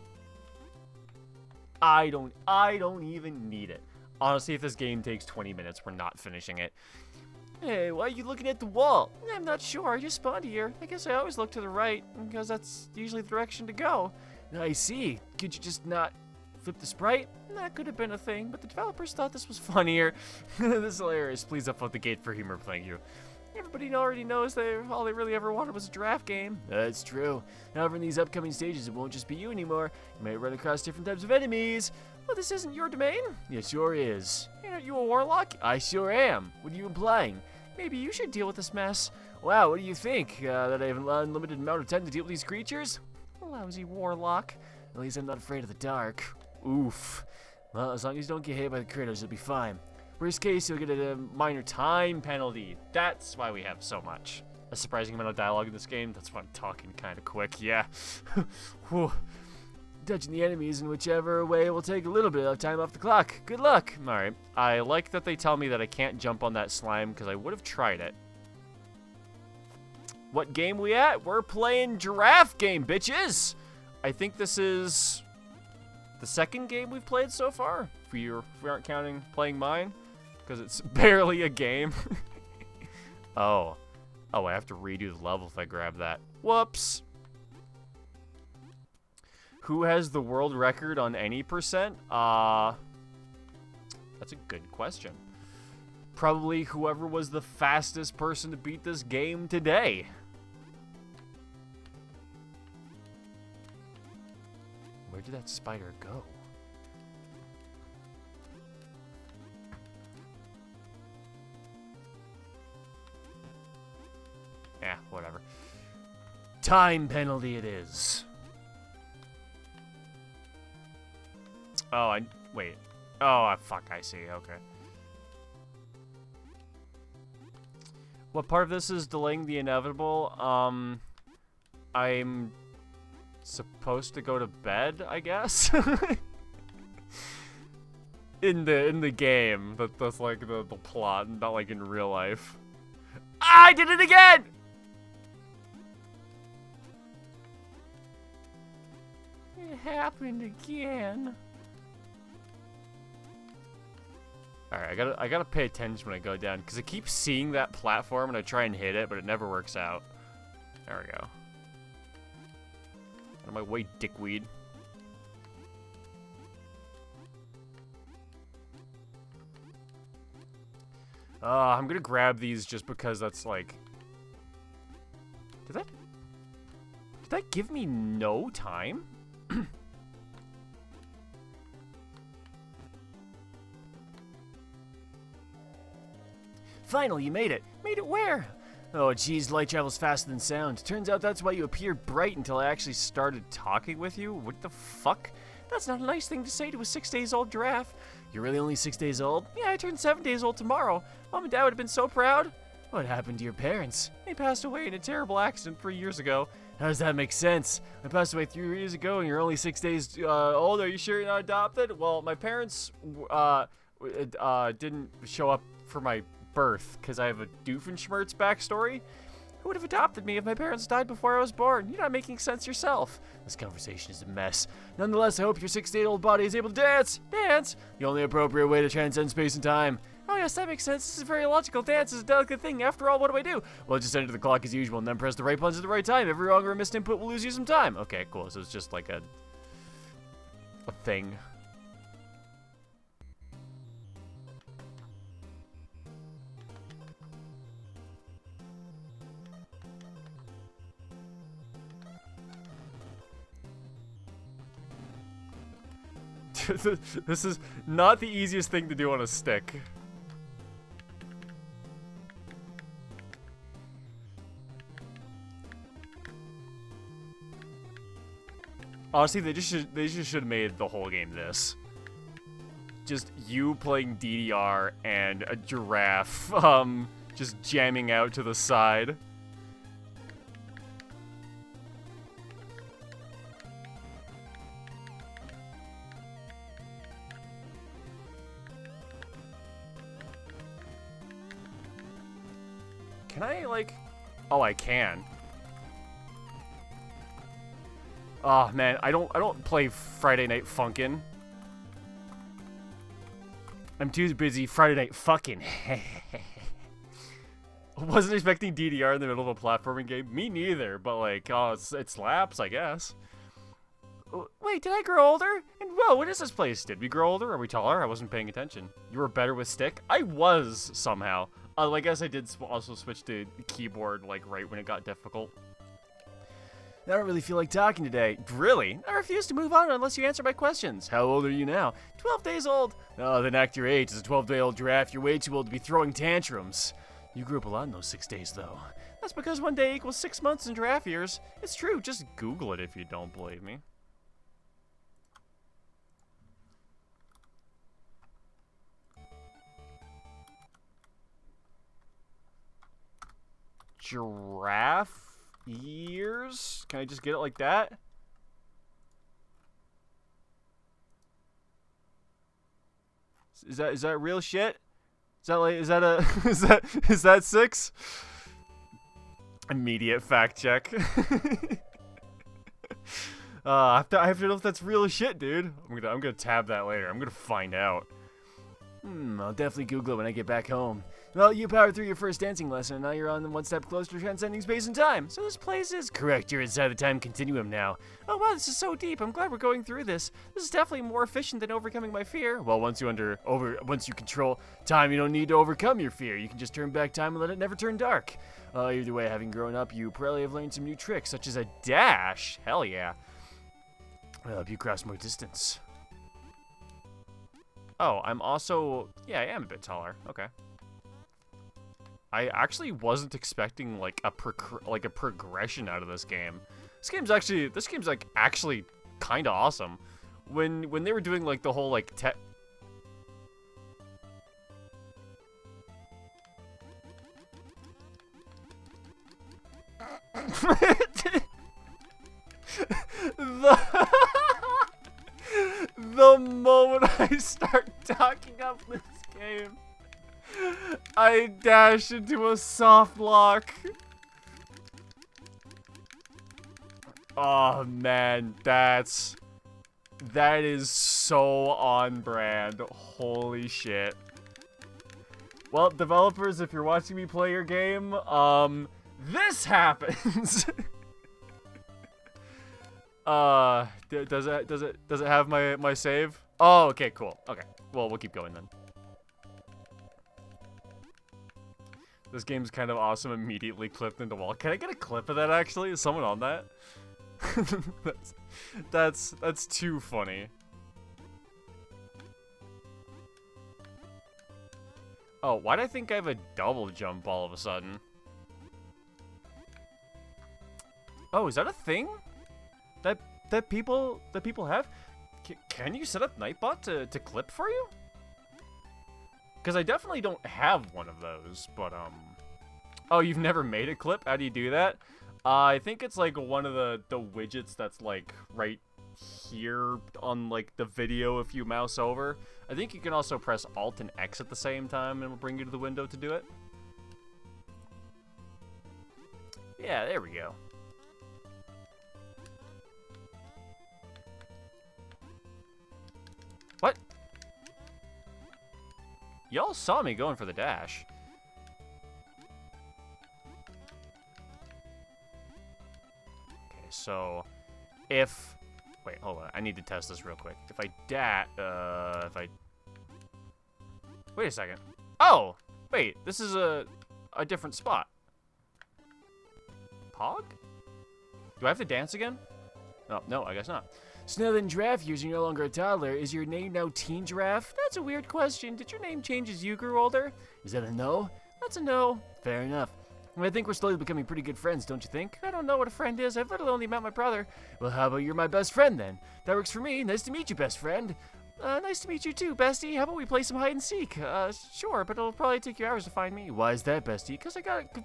I don't even need it. Honestly, if this game takes 20 minutes, we're not finishing it. Hey, why are you looking at the wall? I'm not sure. I just spawned here. I guess I always look to the right, because that's usually the direction to go. I see. Could you just not flip the sprite? That could have been a thing, but the developers thought this was funnier. This is hilarious. Please upload the gate for humor, thank you. Everybody already knows all they really ever wanted was a draft game. That's true. However, in these upcoming stages, it won't just be you anymore. You might run across different types of enemies. Well, this isn't your domain. It sure is. Aren't you a warlock? I sure am. What are you implying? Maybe you should deal with this mess. Wow, what do you think? That I have an unlimited amount of time to deal with these creatures? Lousy warlock. At least I'm not afraid of the dark. Oof. Well, as long as you don't get hit by the critters, you'll be fine. Worst case, you'll get a minor time penalty. That's why we have so much. A surprising amount of dialogue in this game. That's why I'm talking kind of quick. Yeah. Touching the enemies in whichever way will take a little bit of time off the clock. Good luck. Alright. I like that they tell me that I can't jump on that slime because I would have tried it. What game we at? We're playing Giraffe Game, bitches! I think this is the second game we've played so far. If we aren't counting playing mine. Because it's barely a game. Oh, I have to redo the level if I grab that. Whoops. Who has the world record on any percent? That's a good question. Probably whoever was the fastest person to beat this game today. Where did that spider go? Yeah, whatever. Time penalty it is. Oh, wait. Oh, fuck, I see, okay. What part of this is delaying the inevitable? I'm supposed to go to bed, I guess? in the game. That's like the plot, not like in real life. I did it again! It happened again. Alright, I gotta pay attention when I go down, because I keep seeing that platform and I try and hit it, but it never works out. There we go. Out of my way, dickweed. I'm gonna grab these just because that's like... Did that give me no time? Finally, you made it. Made it where? Oh, geez, light travels faster than sound. Turns out that's why you appeared bright until I actually started talking with you. What the fuck? That's not a nice thing to say to a 6 days old giraffe. You're really only 6 days old? Yeah, I turned 7 days old tomorrow. Mom and Dad would have been so proud. What happened to your parents? They passed away in a terrible accident 3 years ago. How does that make sense? I passed away 3 years ago and you're only 6 days old. Are you sure you're not adopted? Well, my parents didn't show up for my birth because I have a Doofenshmirtz backstory. Who would have adopted me if my parents died before I was born? You're not making sense yourself. This conversation is a mess. Nonetheless, I hope your 6-day-old body is able to dance. Dance! The only appropriate way to transcend space and time. Oh yes, that makes sense. This is very logical. Dance is a delicate thing. After all, what do I do? Well, just enter the clock as usual and then press the right buttons at the right time. Every wrong or missed input will lose you some time. Okay, cool. So it's just like a thing. This is not the easiest thing to do on a stick. Honestly, they just should have made the whole game this. Just you playing DDR and a giraffe, just jamming out to the side. Can I, like... Oh, I can. Oh, man, I don't play Friday Night Funkin'. I'm too busy Friday Night Fucking. I wasn't expecting DDR in the middle of a platforming game. Me neither, but, like, oh, it slaps, I guess. Wait, did I grow older? And, whoa, what is this place? Did we grow older? Are we taller? I wasn't paying attention. You were better with stick? I was, somehow. I guess I did also switch to keyboard, like, right when it got difficult. I don't really feel like talking today. Really? I refuse to move on unless you answer my questions. How old are you now? 12 days old. Oh, then act your age. As a 12-day-old giraffe, you're way too old to be throwing tantrums. You grew up a lot in those 6 days, though. That's because 1 day equals 6 months in giraffe years. It's true. Just Google it if you don't believe me. Giraffe years? Can I just get it like that? Is that real shit? Is that like, is that a is that 6? Immediate fact check. I have to know if that's real shit, dude. I'm gonna tab that later. I'm gonna find out. I'll definitely Google it when I get back home. Well, you powered through your first dancing lesson, and now you're on one step closer to transcending space and time. So this place is correct. You're inside the time continuum now. Oh wow, this is so deep. I'm glad we're going through this. This is definitely more efficient than overcoming my fear. Well, once you control time, you don't need to overcome your fear. You can just turn back time and let it never turn dark. Either way, having grown up, you probably have learned some new tricks, such as a dash. Hell yeah. Well, help you cross more distance. Oh, I'm also... Yeah, I am a bit taller. Okay. I actually wasn't expecting like a progression out of this game. This game's like actually kind of awesome. When they were doing like the whole like the the moment I start talking up this game, I dash into a soft lock. Oh man, that is so on brand. Holy shit. Well, developers, if you're watching me play your game, this happens. Does it have my save? Oh, okay, cool. Okay. Well, we'll keep going then. This game's kind of awesome. Immediately clipped into wall. Can I get a clip of that actually? Is someone on that? that's too funny. Oh, why'd I think I have a double jump all of a sudden? Oh, is that a thing? That people have? Can you set up Nightbot to clip for you? Because I definitely don't have one of those, but oh, you've never made a clip? How do you do that? I think it's like one of the widgets that's like right here on like the video if you mouse over. I think you can also press Alt and X at the same time and it'll bring you to the window to do it. Yeah, there we go. What? Y'all saw me going for the dash. Okay, so if... Wait, hold on. I need to test this real quick. If I Wait a second. Oh! Wait, this is a different spot. Pog? Do I have to dance again? Oh, no, I guess not. So now then, Giraffe years, you're no longer a toddler. Is your name now Teen Giraffe? That's a weird question. Did your name change as you grew older? Is that a no? That's a no. Fair enough. I think we're slowly becoming pretty good friends, don't you think? I don't know what a friend is. I've literally only met my brother. Well, how about you're my best friend, then? That works for me. Nice to meet you, best friend. Nice to meet you, too, bestie. How about we play some hide and seek? Sure, but it'll probably take you hours to find me. Why is that, bestie?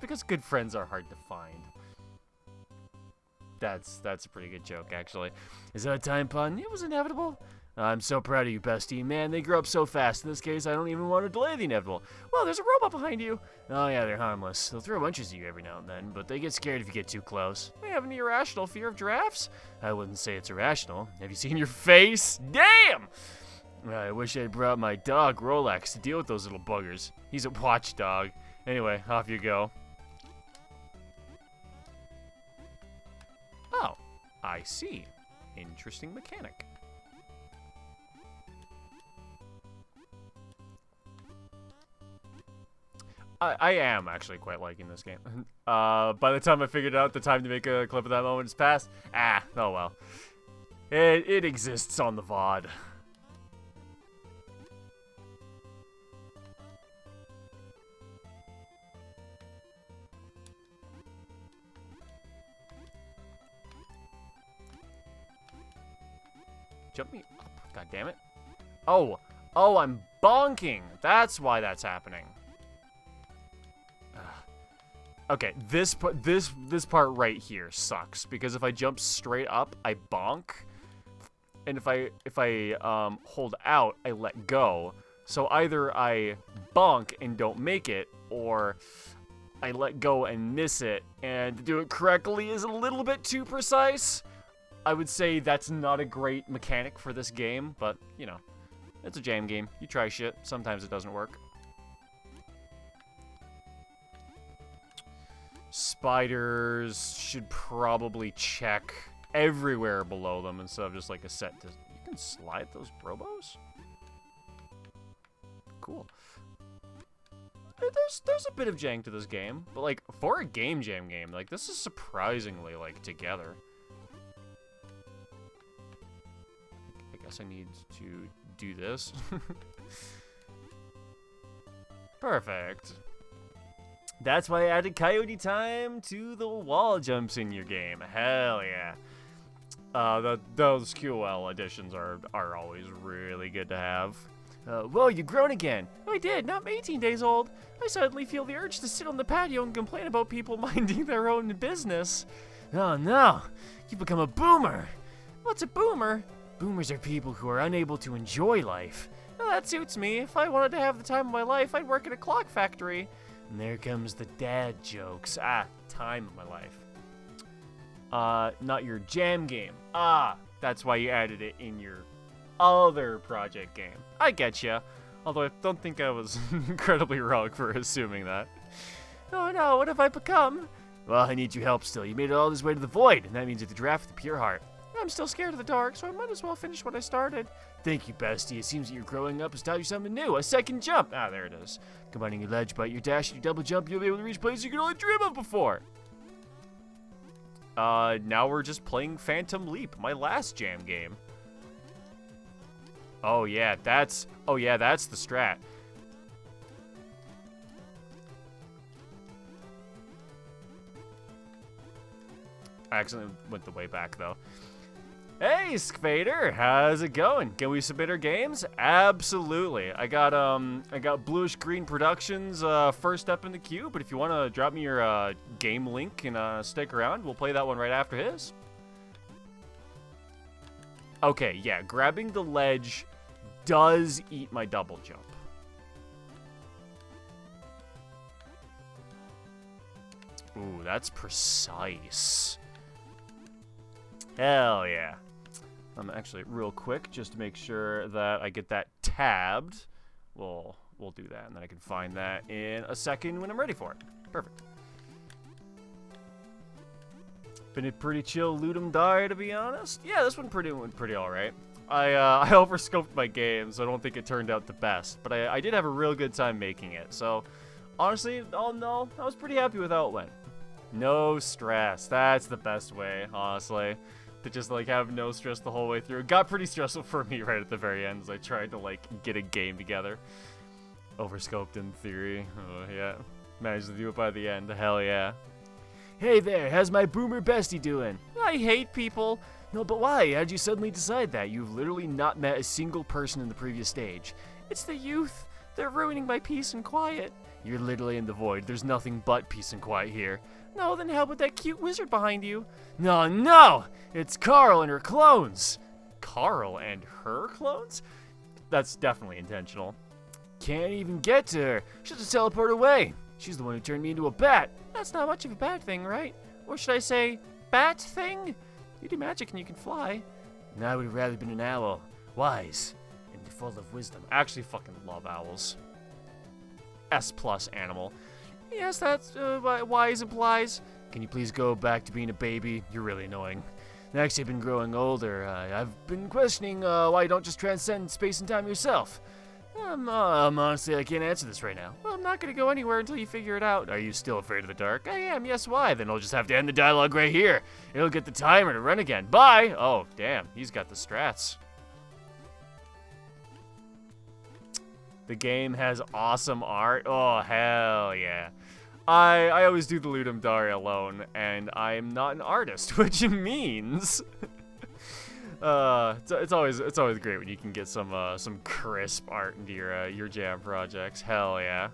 Because good friends are hard to find. That's a pretty good joke, actually. Is that a time pun? It was inevitable. I'm so proud of you, bestie. Man, they grow up so fast. In this case, I don't even want to delay the inevitable. Well, there's a robot behind you. Oh, yeah, they're harmless. They'll throw punches at you every now and then, but they get scared if you get too close. They have an irrational fear of giraffes? I wouldn't say it's irrational. Have you seen your face? Damn! I wish I'd brought my dog, Rolex, to deal with those little buggers. He's a watchdog. Anyway, off you go. Oh, I see. Interesting mechanic. I am actually quite liking this game. By the time I figured out the time to make a clip of that moment has passed, oh well. It exists on the VOD. Jump me up, god damn it. Oh, I'm bonking. That's why that's happening. Okay, this part right here sucks because if I jump straight up, I bonk, and if I hold out, I let go. So either I bonk and don't make it, or I let go and miss it. And to do it correctly is a little bit too precise. I would say that's not a great mechanic for this game, but you know, it's a jam game. You try shit. Sometimes it doesn't work. Spiders should probably check everywhere below them instead of just like a set. You can slide those robos? Cool. There's a bit of jank to this game, but like for a game jam game, like this is surprisingly like together. I guess I need to do this. Perfect. That's why I added coyote time to the wall jumps in your game. Hell yeah. Those QL additions are always really good to have. Whoa, you've grown again. I did, not 18 days old. I suddenly feel the urge to sit on the patio and complain about people minding their own business. Oh no, you've become a boomer. What's a boomer? Boomers are people who are unable to enjoy life. Well, that suits me. If I wanted to have the time of my life, I'd work at a clock factory. And there comes the dad jokes. Time of my life. Not your jam game. That's why you added it in your other project game. I get ya. Although I don't think I was incredibly wrong for assuming that. Oh no, what have I become? Well, I need your help still. You made it all this way to the void, and that means you have to draft with the pure heart. I'm still scared of the dark, so I might as well finish what I started. Thank you, bestie. It seems that you're growing up has taught you something new. A second jump. There it is. Combining your ledge bite, your dash, and your double jump, you'll be able to reach places you could only dream of before. Now we're just playing Phantom Leap, my last jam game. Oh yeah, that's the strat. I accidentally went the way back though. Hey, Skvader, how's it going? Can we submit our games? Absolutely. I got Bluish Green Productions first up in the queue, but if you want to drop me your game link and stick around, we'll play that one right after his. Okay, yeah, grabbing the ledge does eat my double jump. Ooh, that's precise. Hell yeah. Actually, real quick, just to make sure that I get that tabbed, we'll do that, and then I can find that in a second when I'm ready for it. Perfect. Been a pretty chill Ludum Dare, to be honest. Yeah, this one went pretty all right. I overscoped my game, so I don't think it turned out the best, but I did have a real good time making it. So, honestly, all in all, I was pretty happy with how it went. No stress. That's the best way, honestly. To just, like, have no stress the whole way through. It got pretty stressful for me right at the very end as I tried to, like, get a game together. Overscoped in theory. Oh, yeah. Managed to do it by the end. Hell yeah. Hey there, how's my boomer bestie doing? I hate people. No, but why? How'd you suddenly decide that? You've literally not met a single person in the previous stage. It's the youth. They're ruining my peace and quiet. You're literally in the void. There's nothing but peace and quiet here. No, then how about that cute wizard behind you? No! It's Carl and her clones! Carl and her clones? That's definitely intentional. Can't even get to her. She'll just teleport away. She's the one who turned me into a bat. That's not much of a bad thing, right? Or should I say, bat thing? You do magic and you can fly. And I would have rather been an owl. Wise and full of wisdom. I actually fucking love owls. S+ animal. Yes, that's what wise implies. Can you please go back to being a baby? You're really annoying. Next, you've been growing older. I've been questioning why you don't just transcend space and time yourself. Honestly, I can't answer this right now. Well, I'm not going to go anywhere until you figure it out. Are you still afraid of the dark? I am, yes, why? Then I'll just have to end the dialogue right here. It'll get the timer to run again. Bye! Oh, damn, he's got the strats. The game has awesome art. Oh, hell yeah. I always do the Ludum Dare alone, and I'm not an artist, which means it's always great when you can get some crisp art into your jam projects. Hell yeah.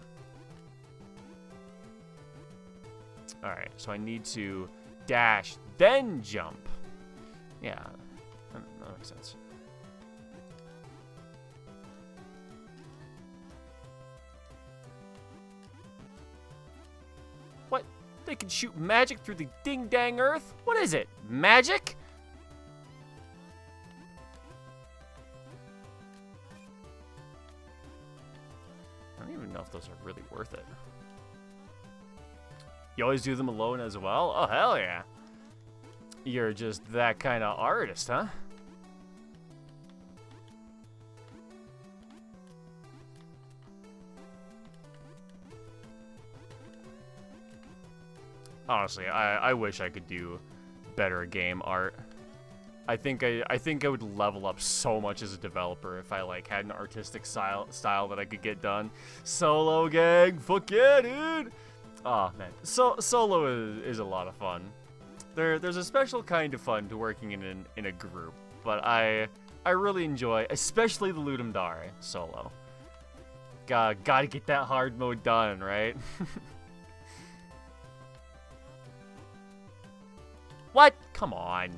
All right, so I need to dash then jump. Yeah, that makes sense. What? They can shoot magic through the ding-dang earth? What is it? Magic? I don't even know if those are really worth it. You always do them alone as well? Oh, hell yeah. You're just that kind of artist, huh? Honestly, I wish I could do better game art. I think I would level up so much as a developer if I like had an artistic style that I could get done. Solo gang, fuck yeah, dude. Oh man, solo is a lot of fun. There's a special kind of fun to working in a group, but I really enjoy, especially the Ludum Dare solo. Gotta get that hard mode done, right? What? Come on.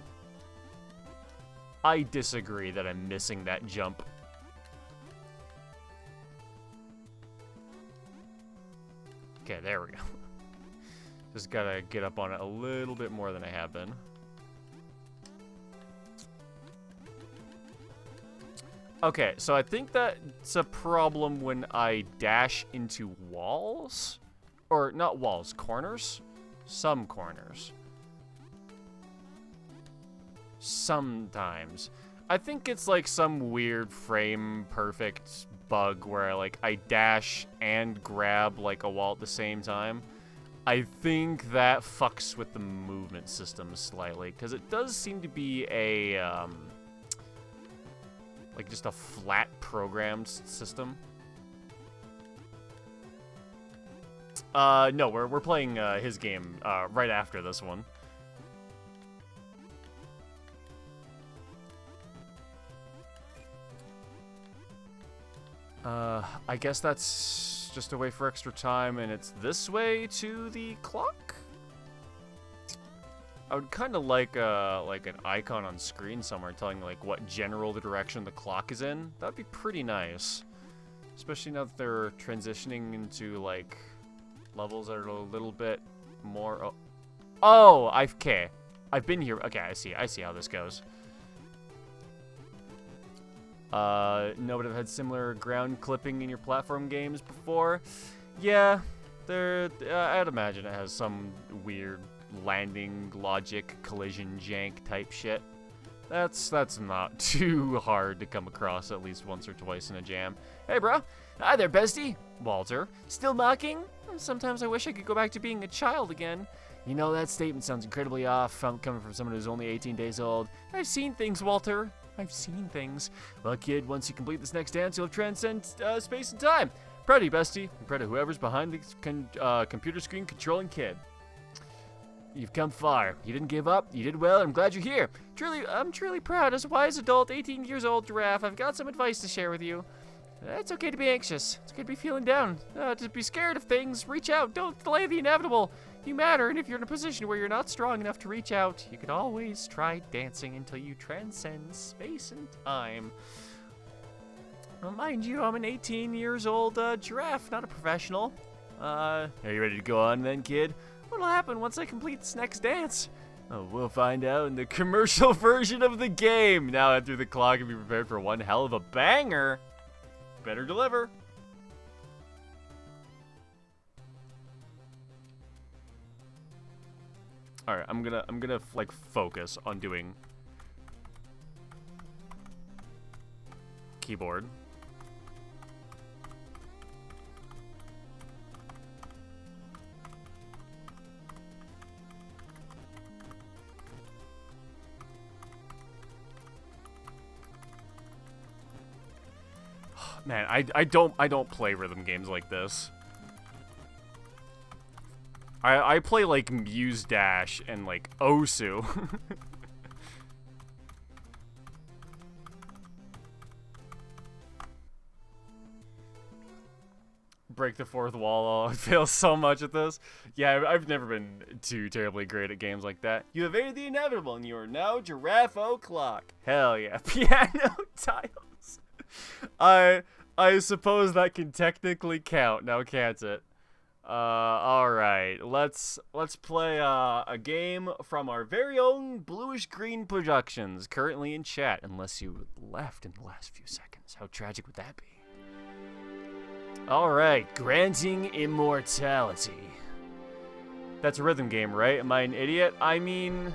I disagree that I'm missing that jump. Okay, there we go. Just gotta get up on it a little bit more than I have been. Okay, so I think that's a problem when I dash into walls. Or, not walls, corners? Some corners. Sometimes. I think it's like some weird frame perfect bug where like I dash and grab like a wall at the same time. I think that fucks with the movement system slightly, because it does seem to be a like just a flat programmed system. No, we're playing his game right after this one. I guess that's just a way for extra time, and it's this way to the clock? I would kind of like an icon on screen somewhere telling like what general direction the clock is in. That'd be pretty nice. Especially now that they're transitioning into like levels that are a little bit more... Oh, okay. I've been here. Okay, I see how this goes. No, but I've had similar ground clipping in your platform games before. Yeah, I'd imagine it has some weird landing logic, collision jank type shit. That's not too hard to come across at least once or twice in a jam. Hey, bro. Hi there, bestie. Walter. Still mocking? Sometimes I wish I could go back to being a child again. You know, that statement sounds incredibly off coming from someone who's only 18 days old. I've seen things, Walter. I've seen things. Well, kid, once you complete this next dance, you'll transcend space and time. Proud of you, bestie. I'm proud of whoever's behind the computer screen controlling kid. You've come far. You didn't give up. You did well. I'm glad you're here. I'm truly proud. As a wise adult, 18 years old giraffe, I've got some advice to share with you. It's okay to be anxious. It's okay to be feeling down. To be scared of things. Reach out. Don't delay the inevitable. You matter, and if you're in a position where you're not strong enough to reach out, you can always try dancing until you transcend space and time. Well, mind you, I'm an 18 years old giraffe, not a professional. Are you ready to go on then, kid? What'll happen once I complete this next dance? Oh, we'll find out in the commercial version of the game. Now enter the clock and be prepared for one hell of a banger. Better deliver. All right, I'm gonna like focus on doing keyboard. Man, I don't play rhythm games like this. I play like Muse Dash and like Osu. Break the fourth wall. I fail so much at this. Yeah, I've never been too terribly great at games like that. You evaded the inevitable and you are now Giraffe O'Clock. Hell yeah. Piano tiles. I suppose that can technically count, now can't it? Alright, let's play a game from our very own Bluish Green Productions, currently in chat, unless you left in the last few seconds. How tragic would that be? Alright, Granting Immortality. That's a rhythm game, right? Am I an idiot? I mean,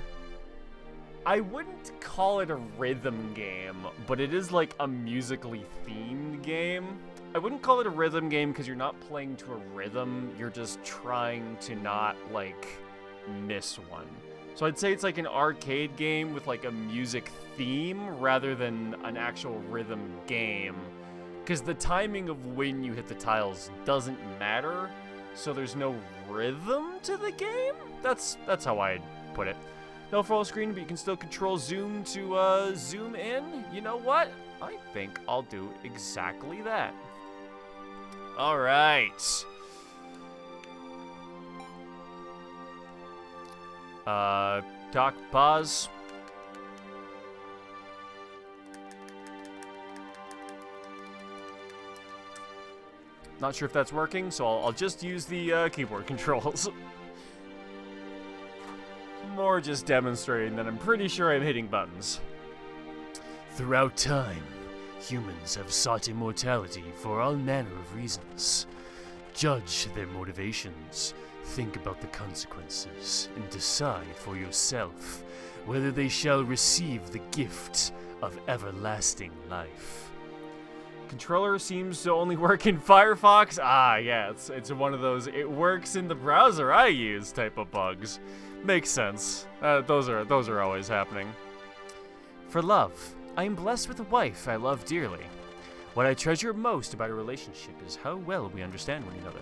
I wouldn't call it a rhythm game, but it is like a musically themed game. I wouldn't call it a rhythm game because you're not playing to a rhythm, you're just trying to not, like, miss one. So I'd say it's like an arcade game with, like, a music theme rather than an actual rhythm game. Because the timing of when you hit the tiles doesn't matter, so there's no rhythm to the game? That's how I'd put it. No full screen, but you can still control zoom to zoom in. You know what? I think I'll do exactly that. All right. Doc, pause. Not sure if that's working, so I'll just use the keyboard controls. More just demonstrating that I'm pretty sure I'm hitting buttons. Throughout time, humans have sought immortality for all manner of reasons. Judge their motivations, think about the consequences, and decide for yourself whether they shall receive the gift of everlasting life. Controller seems to only work in Firefox. Ah, yeah, it's one of those it works in the browser I use type of bugs. Makes sense. Those are always happening. For love, I am blessed with a wife I love dearly. What I treasure most about a relationship is how well we understand one another.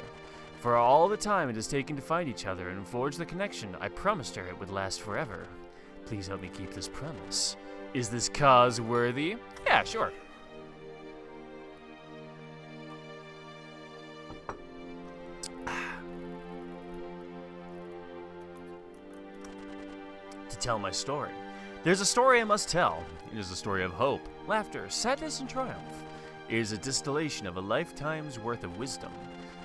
For all the time it has taken to find each other and forge the connection, I promised her it would last forever. Please help me keep this promise. Is this cause worthy? Yeah, sure. To tell my story. There's a story I must tell. It is a story of hope, laughter, sadness, and triumph. It is a distillation of a lifetime's worth of wisdom,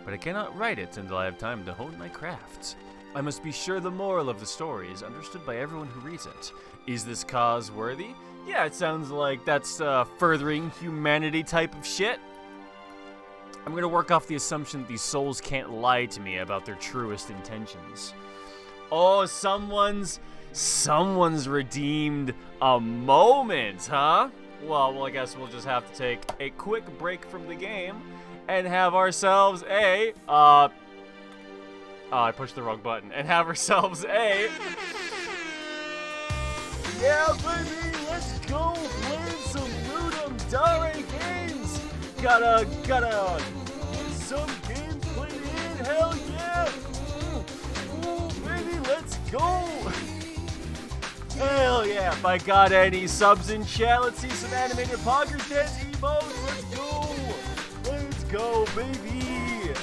but I cannot write it until I have time to hone my craft. I must be sure the moral of the story is understood by everyone who reads it. Is this cause worthy? Yeah, it sounds like that's furthering humanity type of shit. I'm gonna work off the assumption that these souls can't lie to me about their truest intentions. Oh, someone's redeemed a moment, huh? Well, I guess we'll just have to take a quick break from the game and have ourselves a, I pushed the wrong button, and have ourselves a, yeah, baby, let's go play some Ludum Dare games. Gotta get some games played in, hell yeah. Ooh, baby, let's go. Hell yeah, if I got any subs in chat, let's see some animated Poggers Dance emotes. Let's go, baby.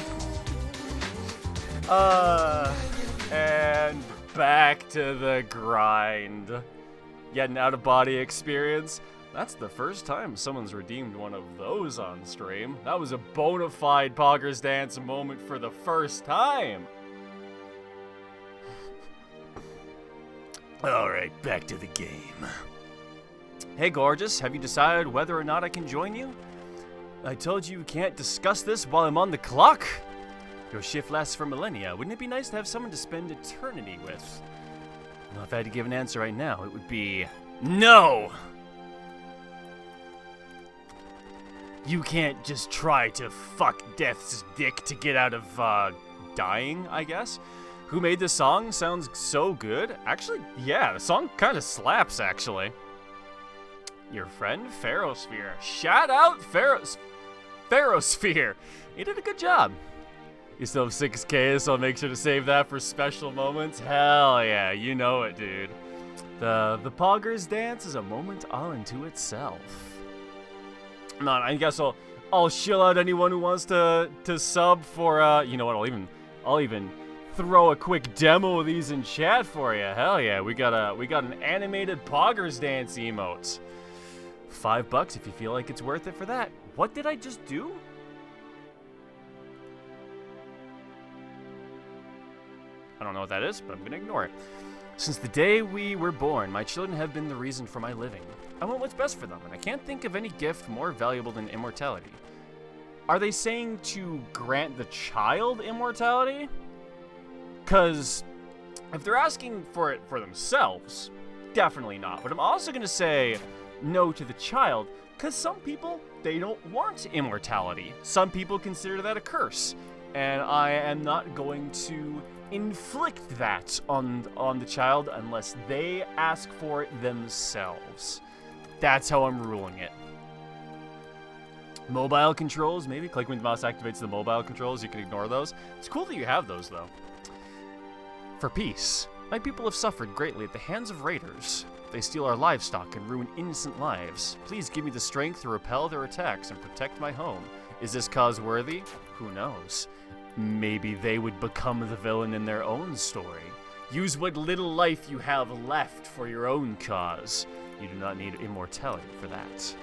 And back to the grind. Yet an out-of-body experience. That's the first time someone's redeemed one of those on stream. That was a bona fide Poggers Dance moment for the first time. Alright, back to the game. Hey gorgeous, have you decided whether or not I can join you? I told you can't discuss this while I'm on the clock. Your shift lasts for millennia. Wouldn't it be nice to have someone to spend eternity with? Well, if I had to give an answer right now, it would be no! You can't just try to fuck Death's dick to get out of, dying, I guess? Who made this song? Sounds so good. Actually, yeah, the song kind of slaps, actually. Your friend, Pharosphere. Shout out, Pharosphere. He did a good job. You still have 6K, so I'll make sure to save that for special moments. Hell yeah, you know it, dude. The Poggers Dance is a moment all into itself. Man, I guess I'll shill out anyone who wants to sub for, you know what, I'll even throw a quick demo of these in chat for you. Hell yeah, we got an animated Poggers Dance emote. $5 if you feel like it's worth it for that. What did I just do? I don't know what that is, but I'm gonna ignore it. Since the day we were born, my children have been the reason for my living. I want what's best for them, and I can't think of any gift more valuable than immortality. Are they saying to grant the child immortality? Because if they're asking for it for themselves, definitely not. But I'm also going to say no to the child, because some people, they don't want immortality. Some people consider that a curse, and I am not going to inflict that on the child unless they ask for it themselves. That's how I'm ruling it. Mobile controls, maybe? Like when the mouse activates the mobile controls, you can ignore those. It's cool that you have those, though. For peace. My people have suffered greatly at the hands of raiders. They steal our livestock and ruin innocent lives. Please give me the strength to repel their attacks and protect my home. Is this cause worthy? Who knows? Maybe they would become the villain in their own story. Use what little life you have left for your own cause. You do not need immortality for that.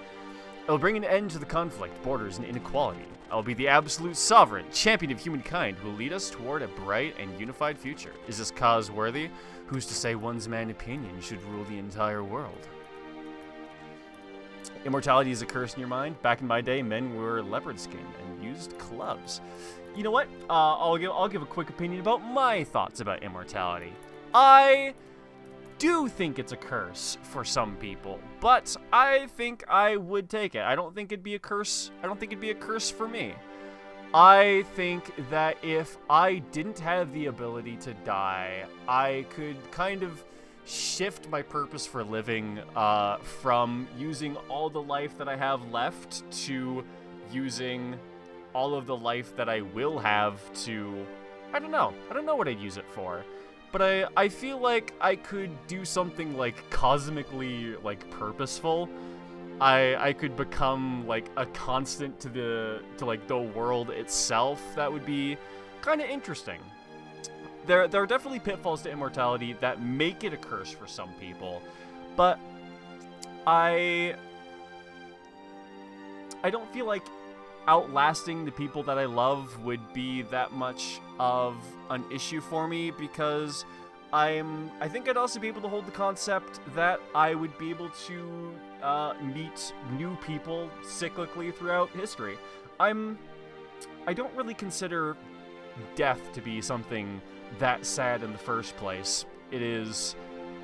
I will bring an end to the conflict, borders, and inequality. I will be the absolute sovereign, champion of humankind who will lead us toward a bright and unified future. Is this cause worthy? Who's to say one's man opinion should rule the entire world? Immortality is a curse in your mind. Back in my day, men wore leopard skin and used clubs. You know what? I'll give a quick opinion about my thoughts about immortality. I do think it's a curse for some people, but I think I would take it. I don't think it'd be a curse. I don't think it'd be a curse for me. I think that if I didn't have the ability to die, I could kind of shift my purpose for living from using all the life that I have left to using all of the life that I will have to... I don't know what I'd use it for. But I feel like I could do something, like, cosmically, like, purposeful. I could become, like, a constant to the world itself. That would be kind of interesting. There are definitely pitfalls to immortality that make it a curse for some people, but I don't feel like outlasting the people that I love would be that much of an issue for me, because I think I'd also be able to hold the concept that I would be able to meet new people cyclically throughout history. I don't really consider death to be something that sad in the first place. It is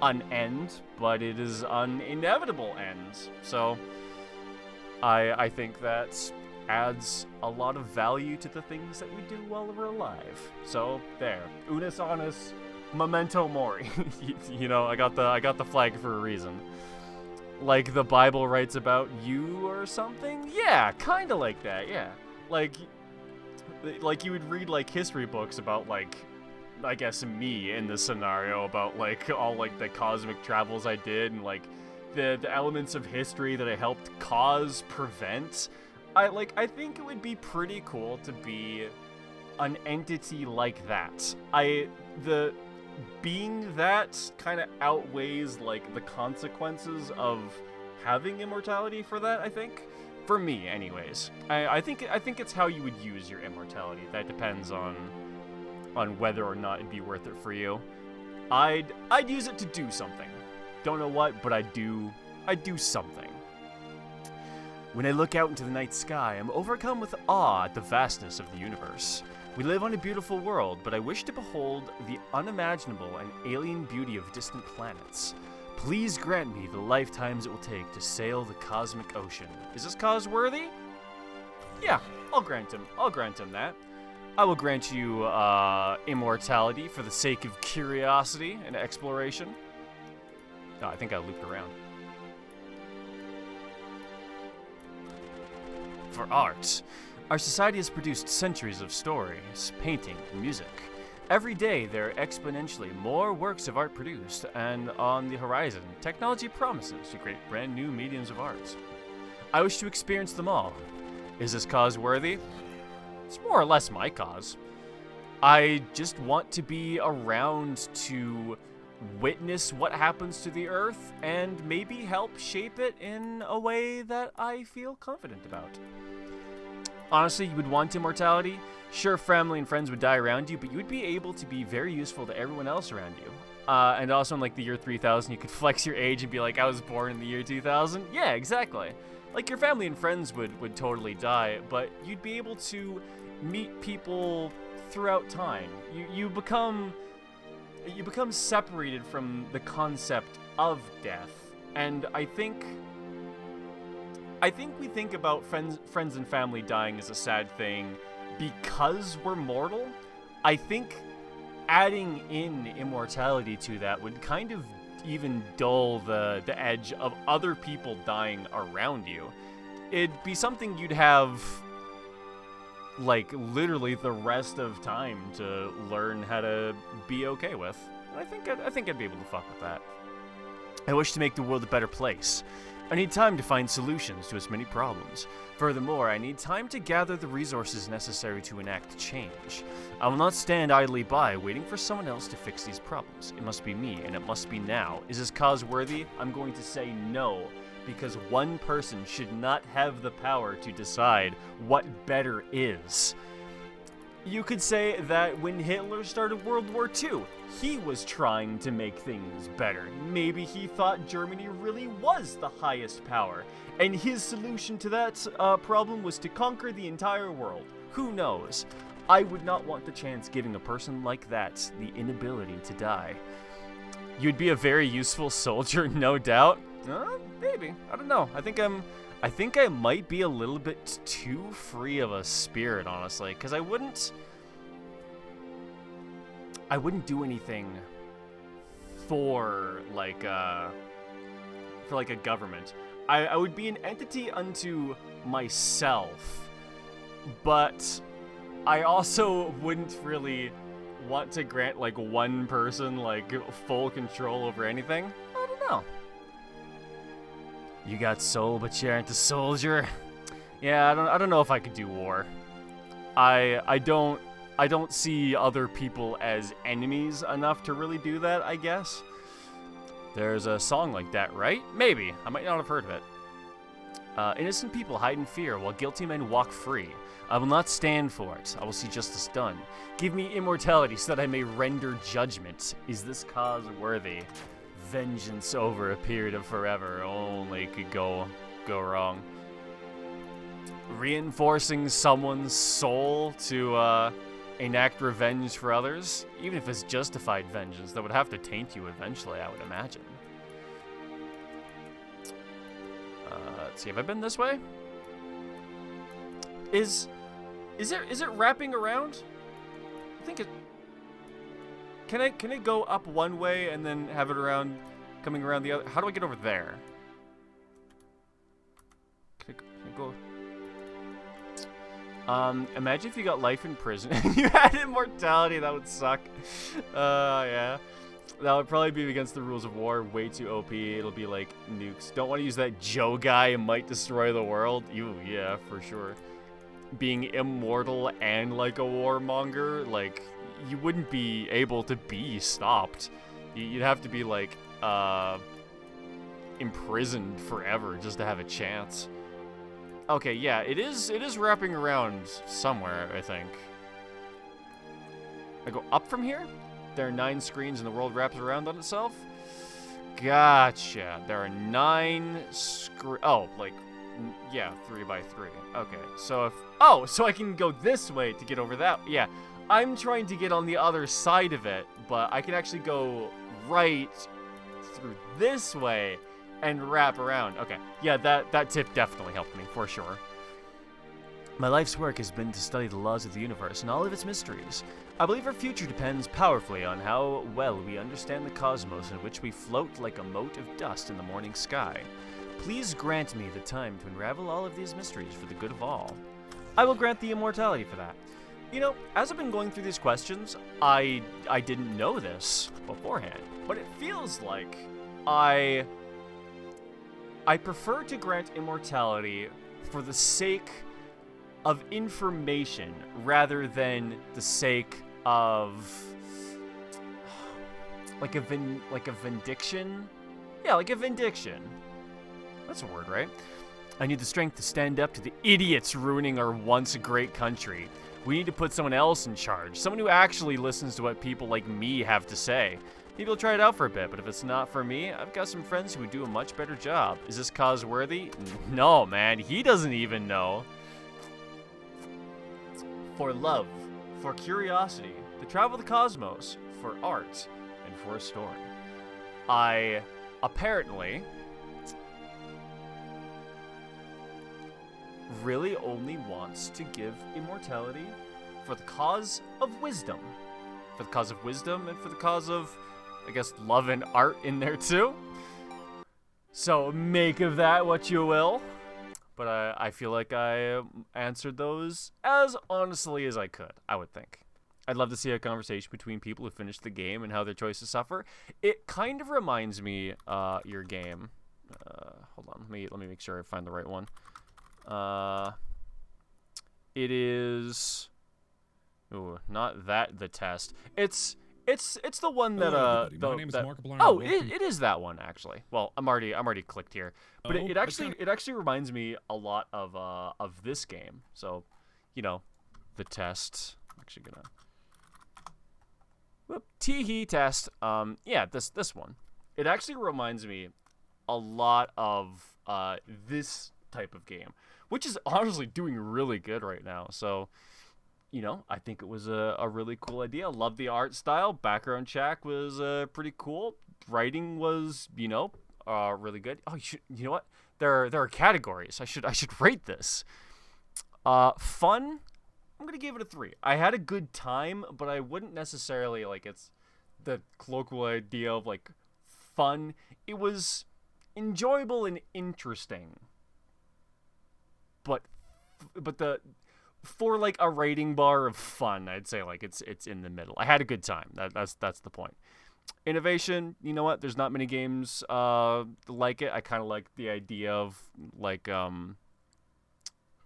an end, but it is an inevitable end. So I think that adds a lot of value to the things that we do while we're alive. So there, unus annus, memento mori. You know, I got the flag for a reason. Like the Bible writes about you or something. Yeah, kind of like that. Yeah, like you would read like history books about, like, I guess me in this scenario, about like all like the cosmic travels I did and like the elements of history that I helped prevent. I think it would be pretty cool to be an entity like that. Being that kind of outweighs like the consequences of having immortality for that, I think. For me, anyways. I think it's how you would use your immortality. That depends on whether or not it'd be worth it for you. I'd use it to do something. Don't know what, but I'd do something. When I look out into the night sky, I'm overcome with awe at the vastness of the universe. We live on a beautiful world, but I wish to behold the unimaginable and alien beauty of distant planets. Please grant me the lifetimes it will take to sail the cosmic ocean. Is this cause worthy? Yeah, I'll grant him that. I will grant you immortality for the sake of curiosity and exploration. Oh, I think I looped around. For art. Our society has produced centuries of stories, painting, and music. Every day, there are exponentially more works of art produced, and on the horizon, technology promises to create brand new mediums of art. I wish to experience them all. Is this cause worthy? It's more or less my cause. I just want to be around to witness what happens to the Earth and maybe help shape it in a way that I feel confident about. Honestly, you would want immortality. Sure, family and friends would die around you, but you would be able to be very useful to everyone else around you. And also in like the year 3000, you could flex your age and be like, I was born in the year 2000. Yeah, exactly. Like your family and friends would totally die, but you'd be able to meet people throughout time. You become separated from the concept of death. And I think we think about friends and family dying as a sad thing because we're mortal. I think adding in immortality to that would kind of even dull the edge of other people dying around you. it'd be something you'd have, like, literally the rest of time to learn how to be okay with. And I think I'd be able to fuck with that. I wish to make the world a better place. I need time to find solutions to as many problems. Furthermore, I need time to gather the resources necessary to enact change. I will not stand idly by waiting for someone else to fix these problems. It must be me, and it must be now. Is this cause worthy? I'm going to say no, because one person should not have the power to decide what better is. You could say that when Hitler started World War II, he was trying to make things better. Maybe he thought Germany really was the highest power, and his solution to that problem was to conquer the entire world. Who knows? I would not want the chance giving a person like that the inability to die. You'd be a very useful soldier, no doubt. Maybe. I don't know. I think I might be a little bit too free of a spirit, honestly, because I wouldn't do anything for like a government. I would be an entity unto myself, but I also wouldn't really want to grant like one person like full control over anything. I don't know. You got soul, but you aren't a soldier. Yeah, I don't know if I could do war. I don't see other people as enemies enough to really do that, I guess. There's a song like that, right? Maybe. I might not have heard of it. Innocent people hide in fear while guilty men walk free. I will not stand for it. I will see justice done. Give me immortality so that I may render judgment. Is this cause worthy? Vengeance over a period of forever only could go wrong. Reinforcing someone's soul to enact revenge for others, even if it's justified vengeance, that would have to taint you eventually, I would imagine. Let's see, have I been this way? Is it wrapping around? I think it. Can it go up one way and then have it coming around the other? How do I get over there? Can I go? Imagine if you got life in prison and you had immortality. That would suck. Yeah. That would probably be against the rules of war. Way too OP. It'll be like nukes. Don't want to use that Joe guy. It might destroy the world. Yeah, for sure. Being immortal and like a warmonger, like, you wouldn't be able to be stopped. You'd have to be like imprisoned forever just to have a chance. Okay, yeah, it is wrapping around somewhere, I think. I go up from here? There are 9 screens and the world wraps around on itself? Gotcha. There are 9 oh, like, yeah, 3 by 3. Okay, so if... Oh, so I can go this way to get over that. Yeah, I'm trying to get on the other side of it, but I can actually go right through this way and wrap around. Okay, yeah, that tip definitely helped me, for sure. My life's work has been to study the laws of the universe and all of its mysteries. I believe our future depends powerfully on how well we understand the cosmos in which we float like a mote of dust in the morning sky. Please grant me the time to unravel all of these mysteries for the good of all. I will grant the immortality for that. You know, as I've been going through these questions, I didn't know this beforehand, but it feels like I prefer to grant immortality for the sake of information rather than the sake of like a vindication. Yeah, like a vindication. That's a word, right? I need the strength to stand up to the idiots ruining our once great country. We need to put someone else in charge, someone who actually listens to what people like me have to say. Maybe I'll try it out for a bit, but if it's not for me, I've got some friends who would do a much better job. Is this cause worthy? No, man, he doesn't even know. For love, for curiosity, to travel the cosmos, for art, and for a story. I apparently really only wants to give immortality for the cause of wisdom. For the cause of wisdom and for the cause of, I guess, love and art in there too. So make of that what you will. but I feel like I answered those as honestly as I could, I would think. I'd love to see a conversation between people who finished the game and how their choices suffer. It kind of reminds me, your game. Hold on, let me make sure I find the right one. It is, ooh, not that the test. It's the one that Hello, everybody. My name is Markiplier. oh, it is that one actually. Well, I'm already clicked here, but Oh, it actually reminds me a lot of this game. So, you know, the test. I'm actually gonna. Whoop, tee test. Yeah, this one. It actually reminds me a lot of this type of game, which is honestly doing really good right now. So, you know, I think it was a really cool idea. Love the art style. Background track was pretty cool. Writing was, you know, really good. Oh, you know what? There are categories. I should rate this. Fun. I'm gonna give it a 3. I had a good time, but I wouldn't necessarily like it's the colloquial idea of like fun. It was enjoyable and interesting, but the for like a rating bar of fun, I'd say like it's in the middle. I had a good time. That's the point. Innovation, you know what? There's not many games like it. I kind of like the idea of like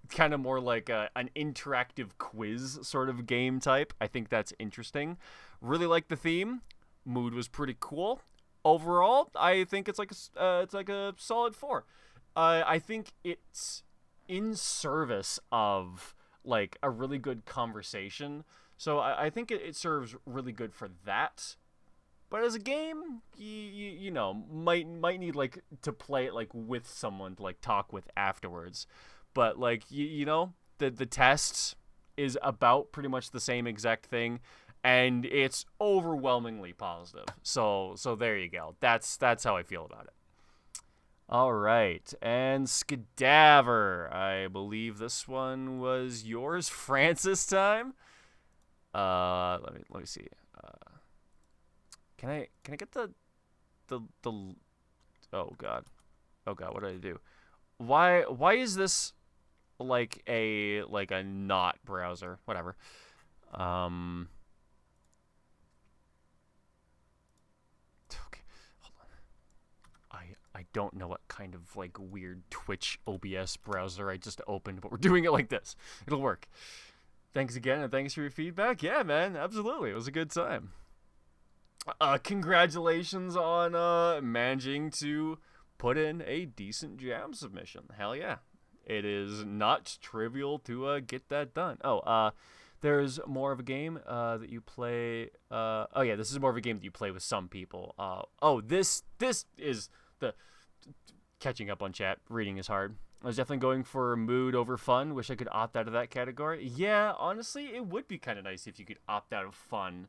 kind of more like an interactive quiz sort of game type. I think that's interesting. Really like the theme. Mood was pretty cool. Overall, I think it's like a solid 4. I think it's in service of like a really good conversation. So I think it serves really good for that. But as a game, you know, might need like to play it like with someone to like talk with afterwards. But like you know, the test is about pretty much the same exact thing, and it's overwhelmingly positive. So there you go. That's how I feel about it. All right, and Skedaver. I believe this one was yours, Francis time. Let me see. Can I get the oh god, what did I do? Why is this like a not browser? Whatever. Okay, hold on. I don't know what kind of like weird Twitch OBS browser I just opened, but we're doing it like this. It'll work. Thanks again, and thanks for your feedback. Yeah, man, absolutely. It was a good time. Congratulations on managing to put in a decent jam submission. Hell yeah. It is not trivial to get that done. Oh, there's more of a game that you play. Oh yeah, this is more of a game that you play with some people. Oh, this is the catching up on chat. Reading is hard. I was definitely going for mood over fun. Wish I could opt out of that category. Yeah, honestly, it would be kind of nice if you could opt out of fun,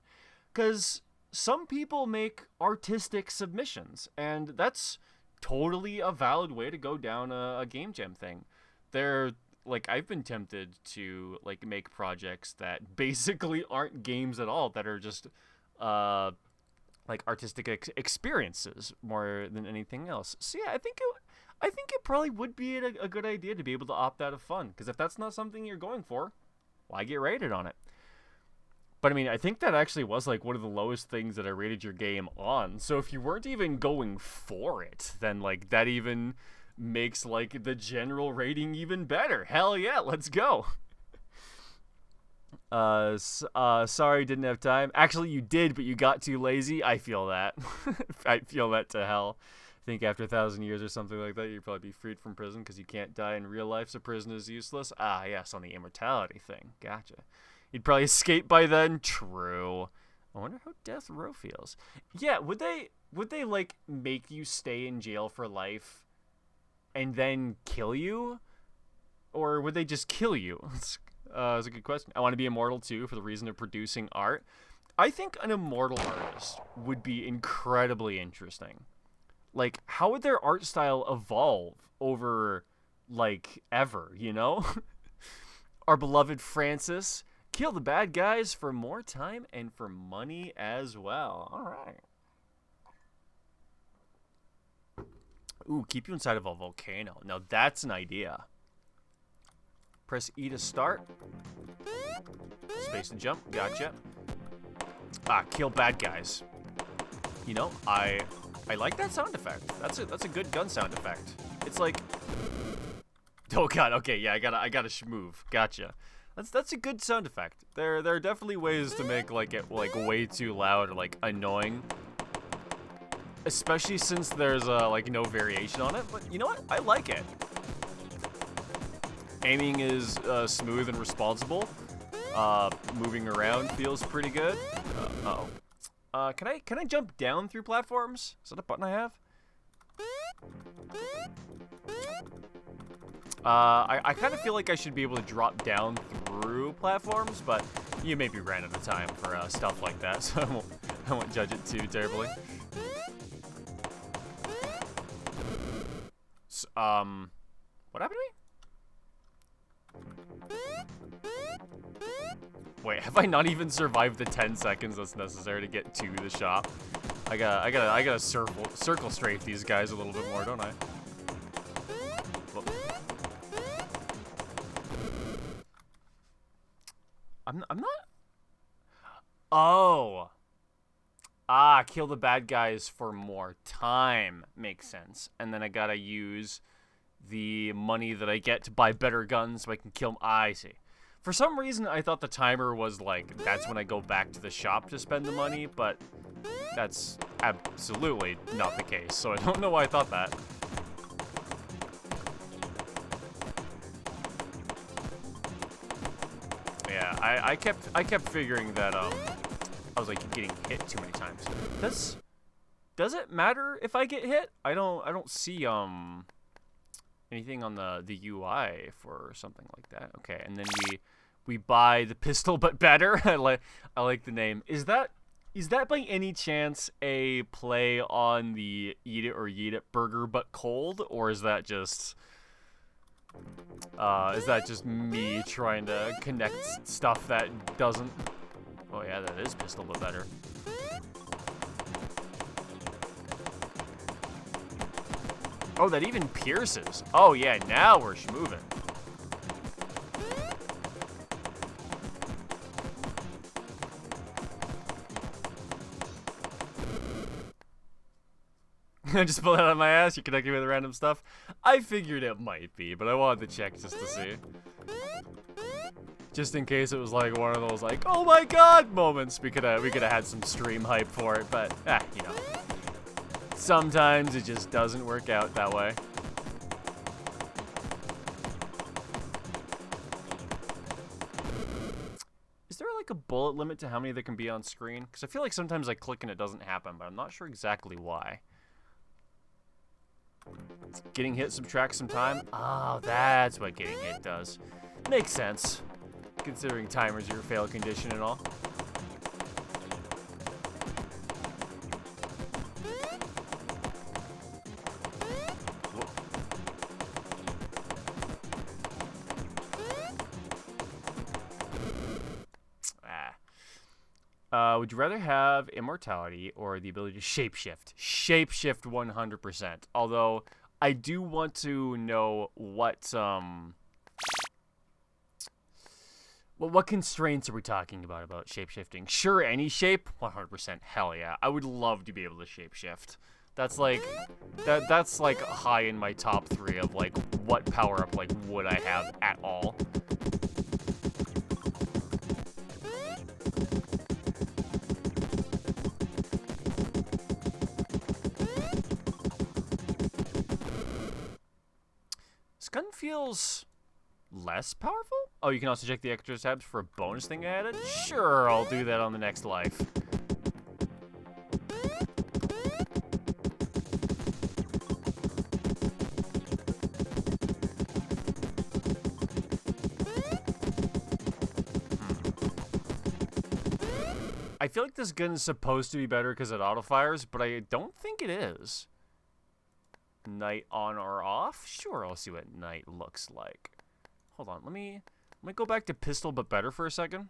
because some people make artistic submissions, and that's totally a valid way to go down a game jam thing. They're like, I've been tempted to like make projects that basically aren't games at all, that are just like artistic experiences more than anything else. So yeah, I think it probably would be a good idea to be able to opt out of fun, because if that's not something you're going for, why get rated on it? But I mean, I think that actually was like one of the lowest things that I rated your game on. So if you weren't even going for it, then like that even makes like the general rating even better. Hell yeah, let's go. Sorry, didn't have time. Actually, you did, but you got too lazy. I feel that. I feel that to hell. I think after 1,000 years or something like that, you'd probably be freed from prison because you can't die in real life, so prison is useless. Ah, yes, on the immortality thing. Gotcha. You'd probably escape by then. True. I wonder how death row feels. Yeah, would they like make you stay in jail for life and then kill you, or would they just kill you? That's a good question. I want to be immortal too for the reason of producing art. I think an immortal artist would be incredibly interesting. Like, how would their art style evolve over like ever? You know, our beloved Francis. Kill the bad guys for more time and for money as well. All right. Ooh, keep you inside of a volcano. Now that's an idea. Press E to start. Space to jump. Gotcha. Kill bad guys. You know, I like that sound effect. That's a good gun sound effect. It's like, oh god, okay, yeah, I gotta move. Gotcha. That's a good sound effect. There are definitely ways to make like it like way too loud or like annoying. Especially since there's like no variation on it, but you know what? I like it. Aiming is smooth and responsible. Moving around feels pretty good. Can I jump down through platforms? Is that a button I have? I kind of feel like I should be able to drop down through platforms, but you maybe ran out of time for stuff like that, so I won't judge it too terribly. So, what happened to me? Wait, have I not even survived the 10 seconds that's necessary to get to the shop? I gotta circle strafe these guys a little bit more, don't I? Whoop. I'm not. Oh. Kill the bad guys for more time. Makes sense. And then I gotta use the money that I get to buy better guns so I can kill them. I see. For some reason, I thought the timer was like, that's when I go back to the shop to spend the money, but that's absolutely not the case, so I don't know why I thought that. Yeah, I kept figuring that, I was like getting hit too many times. Does it matter if I get hit? I don't see, anything on the UI for something like that. Okay, and then we buy the pistol but better. I like the name. Is that by any chance a play on the eat it or yeet it burger but cold, or is that just me trying to connect stuff that doesn't? Oh yeah, that is pistol but better. Oh, that even pierces. Oh yeah, now we're schmoving. I just pulled it out of my ass. You're connecting with random stuff. I figured it might be, but I wanted to check just to see. Just in case it was like one of those like, oh my god moments. We could have had some stream hype for it, but you know. Sometimes it just doesn't work out that way. Is there like a bullet limit to how many there can be on screen? Because I feel like sometimes I click and it doesn't happen, but I'm not sure exactly why. Getting hit subtracts some time? Oh, that's what getting hit does. Makes sense, considering timers are your fail condition and all. Would you rather have immortality or the ability to shapeshift? Shapeshift 100%. Although I do want to know what constraints are we talking about shapeshifting? Sure, any shape, 100%. Hell yeah, I would love to be able to shapeshift. That's like that's like high in my top 3 of like what power up like would I have at all. Gun feels less powerful? Oh, you can also check the extra tabs for a bonus thing I added? Sure, I'll do that on the next life. I feel like this gun is supposed to be better because it auto-fires, but I don't think it is. Night on or off? Sure, I'll see what night looks like. Hold on, let me go back to pistol but better for a second.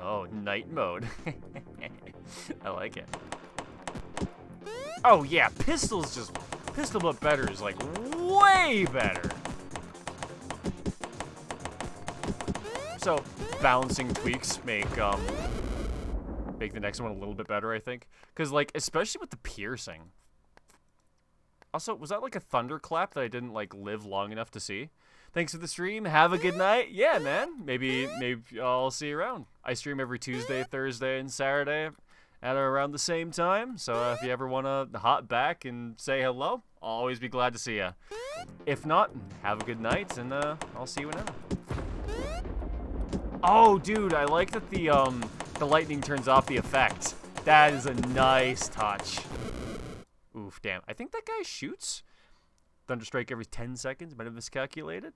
Oh, night mode. I like it. Oh yeah, pistol but better is like way better. So balancing tweaks make the next one a little bit better, I think. Because, like, especially with the piercing. Also, was that like a thunderclap that I didn't, like, live long enough to see? Thanks for the stream. Have a good night. Yeah, man. Maybe I'll see you around. I stream every Tuesday, Thursday, and Saturday at around the same time. So if you ever want to hop back and say hello, I'll always be glad to see you. If not, have a good night, and I'll see you whenever. Oh, dude, I like that the lightning turns off the effect. That is a nice touch. Oof, damn. I think that guy shoots Thunderstrike every 10 seconds. Might have miscalculated.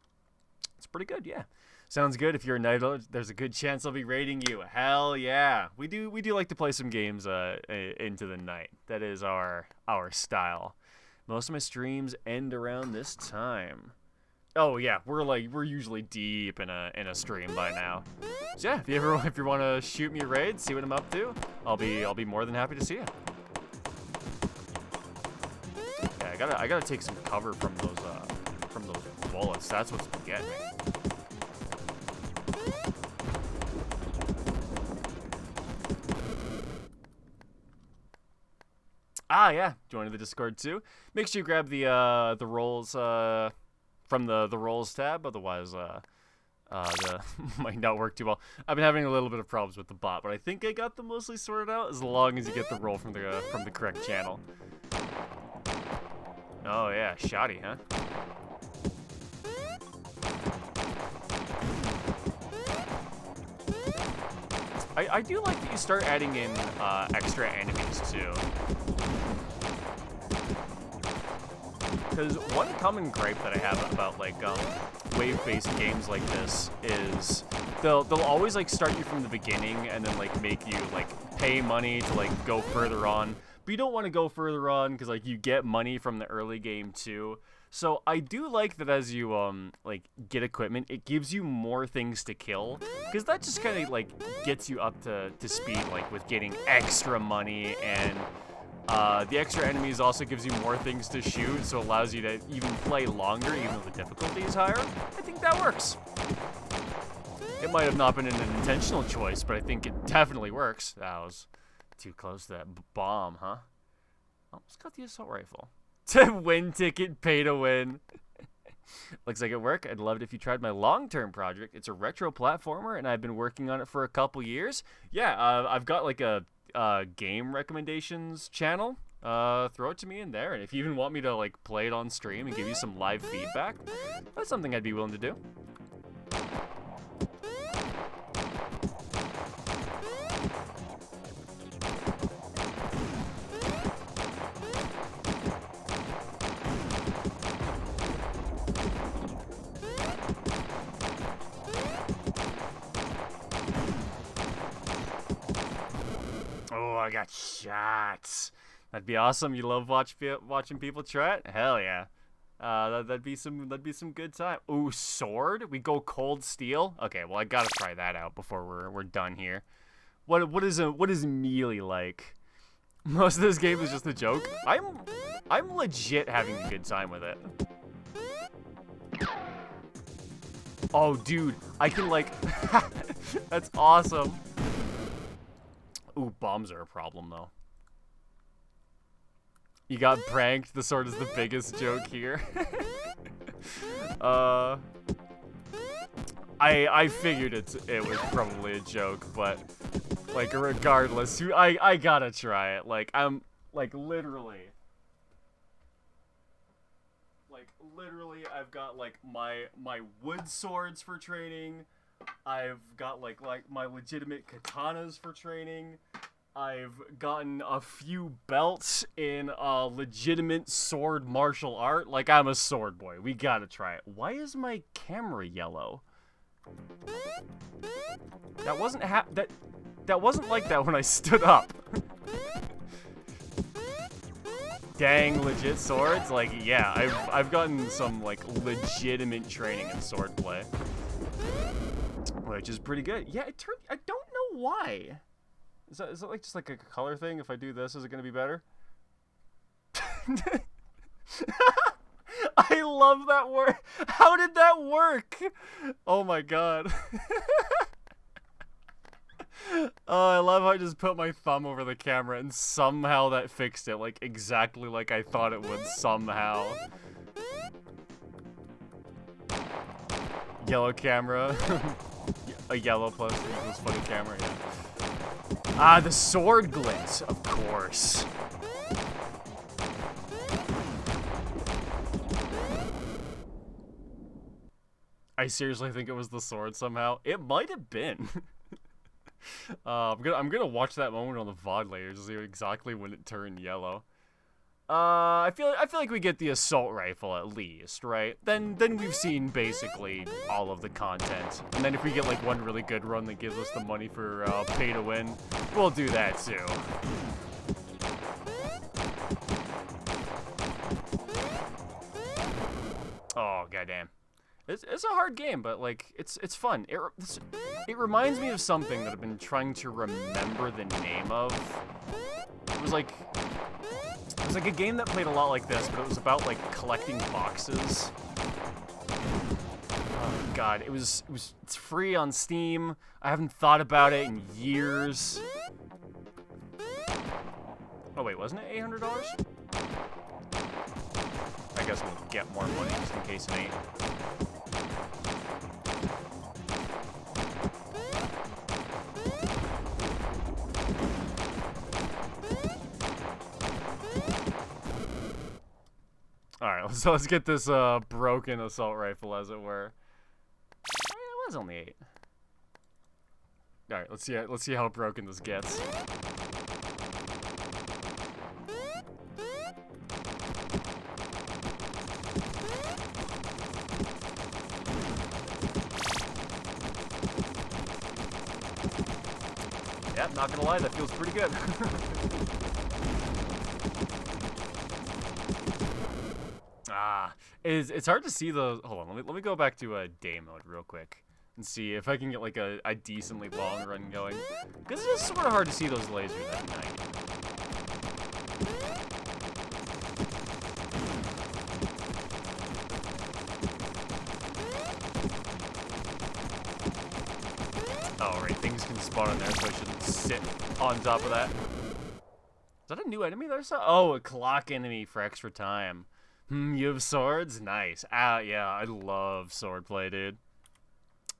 It's pretty good, yeah. Sounds good. If you're a Night Owl, there's a good chance I'll be raiding you. Hell yeah. We do like to play some games into the night. That is our style. Most of my streams end around this time. Oh yeah, we're usually deep in a stream by now. So yeah, if you want to shoot me a raid, see what I'm up to, I'll be more than happy to see you. Yeah, I gotta take some cover from those bullets. That's what's been getting me. Ah yeah, joining the Discord too. Make sure you grab the roles from the roles tab, otherwise might not work too well. I've been having a little bit of problems with the bot, but I think I got them mostly sorted out as long as you get the role from the correct channel. Oh yeah, shoddy, huh? I do like that you start adding in extra enemies too. Because one common gripe that I have about like wave-based games like this is they'll always like start you from the beginning and then like make you like pay money to like go further on. But you don't want to go further on because like you get money from the early game too. So I do like that as you like get equipment, it gives you more things to kill, because that just kind of like gets you up to speed like with getting extra money, and the extra enemies also gives you more things to shoot, so it allows you to even play longer even though the difficulty is higher. I think that works. It might have not been an intentional choice, but I think it definitely works. That was too close to that bomb, huh? Almost got the assault rifle. To win ticket, pay to win. Looks like it worked. I'd love it if you tried my long-term project. It's a retro platformer, and I've been working on it for a couple years. Yeah, I've got like a game recommendations channel. Throw it to me in there, and if you even want me to like play it on stream and give you some live feedback, that's something I'd be willing to do. I got shots. That'd be awesome. You love watching people try it? Hell yeah. That'd be some good time. Ooh, sword? We go cold steel? Okay, well I gotta try that out before we're done here. What is melee like? Most of this game is just a joke. I'm legit having a good time with it. Oh dude, I can like that's awesome. Ooh, bombs are a problem, though. You got pranked. The sword is the biggest joke here. I figured it was probably a joke, but like regardless, I gotta try it. Like I'm literally, I've got like my wood swords for training. I've got like my legitimate katanas for training. I've gotten a few belts in legitimate sword martial art. Like I'm a sword boy. We gotta try it. Why is my camera yellow? That wasn't that wasn't like that when I stood up. Dang, legit swords. Like yeah, I've gotten some like legitimate training in swordplay. Which is pretty good. Yeah, I don't know why. Is that like just like a color thing? If I do this, is it gonna be better? I love that word. How did that work? Oh my god. Oh, I love how I just put my thumb over the camera and somehow that fixed it, like exactly like I thought it would somehow. Yellow camera. A yellow plus equals funny camera, yeah. Ah, the sword glint, of course. I seriously think it was the sword somehow. It might have been. I'm gonna watch that moment on the VOD later to see exactly when it turned yellow. I feel like we get the assault rifle at least, right? Then we've seen basically all of the content. And then if we get like one really good run that gives us the money for pay to win, we'll do that too. Oh goddamn. It's a hard game, but like it's fun. It reminds me of something that I've been trying to remember the name of. It was like a game that played a lot like this, but it was about like collecting boxes. Oh god, it's free on Steam. I haven't thought about it in years. Oh wait, wasn't it $800? I guess we'll get more money just in case it ain't. Alright, so let's get this broken assault rifle, as it were. I mean, it was only 8. Alright, let's see how broken this gets. Yeah, not gonna lie, that feels pretty good. It's hard to see the. Hold on, let me go back to day mode real quick and see if I can get like a decently long run going. Because it's sort of hard to see those lasers at night. Oh right, things can spawn in there, so I shouldn't sit on top of that. Is that a new enemy there? Oh, a clock enemy for extra time. You have swords? Nice. Yeah, I love swordplay, dude.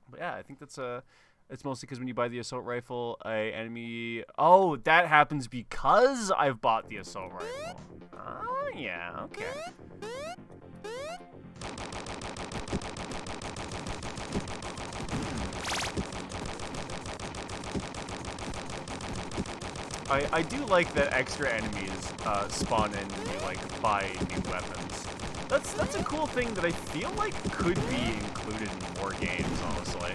But yeah, I think that's it's mostly because when you buy the assault rifle, a enemy. Oh, that happens because I've bought the assault rifle. Oh yeah, okay. I do like that extra enemies spawn in when you like buy new weapons. That's a cool thing that I feel like could be included in more games, honestly.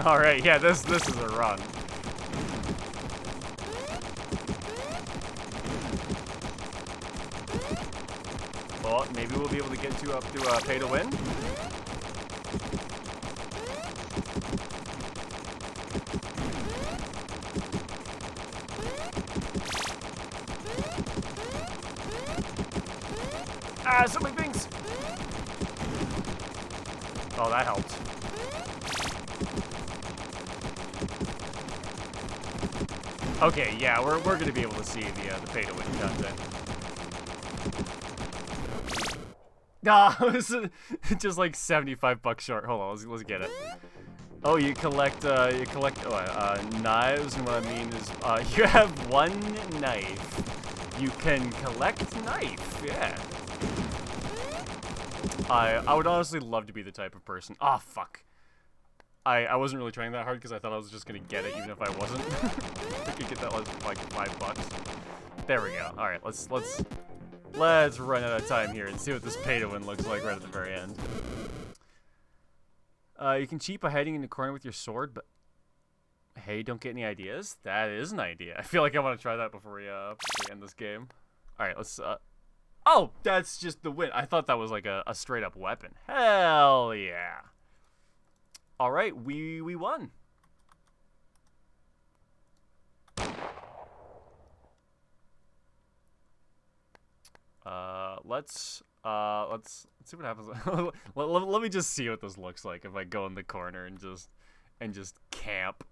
Alright, yeah, this is a run. Well, maybe we'll be able to get up to pay to win. Ah, so many things! Oh, that helped. Okay, yeah, we're gonna be able to see the pay to win content. Nah, it was just like $75 short. Hold on, let's get it. Oh, you collect knives, and what I mean is you have one knife. You can collect knife, yeah. I would honestly love to be the type of person. Oh fuck. I wasn't really trying that hard because I thought I was just gonna get it even if I wasn't. I could get that like $5. There we go. All right, let's run out of time here and see what this pay to win looks like right at the very end. You can cheat by hiding in the corner with your sword, but hey, don't get any ideas? That is an idea. I feel like I want to try that before we end this game. All right, let's. Oh, that's just the win. I thought that was like a straight up weapon. Hell yeah. All right, we won. Let's see what happens. Let me just see what this looks like if I go in the corner and just camp.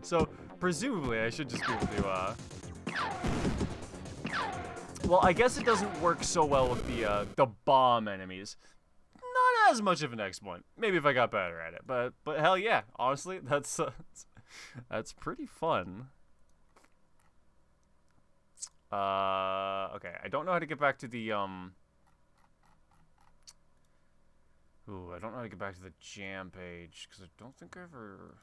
So presumably I should just be able to well, I guess it doesn't work so well with the bomb enemies. Not as much of an exploit. Maybe if I got better at it, but hell yeah, honestly, that's pretty fun. Okay, I don't know how to get back to the Ooh, I don't know how to get back to the jam page because I don't think I ever.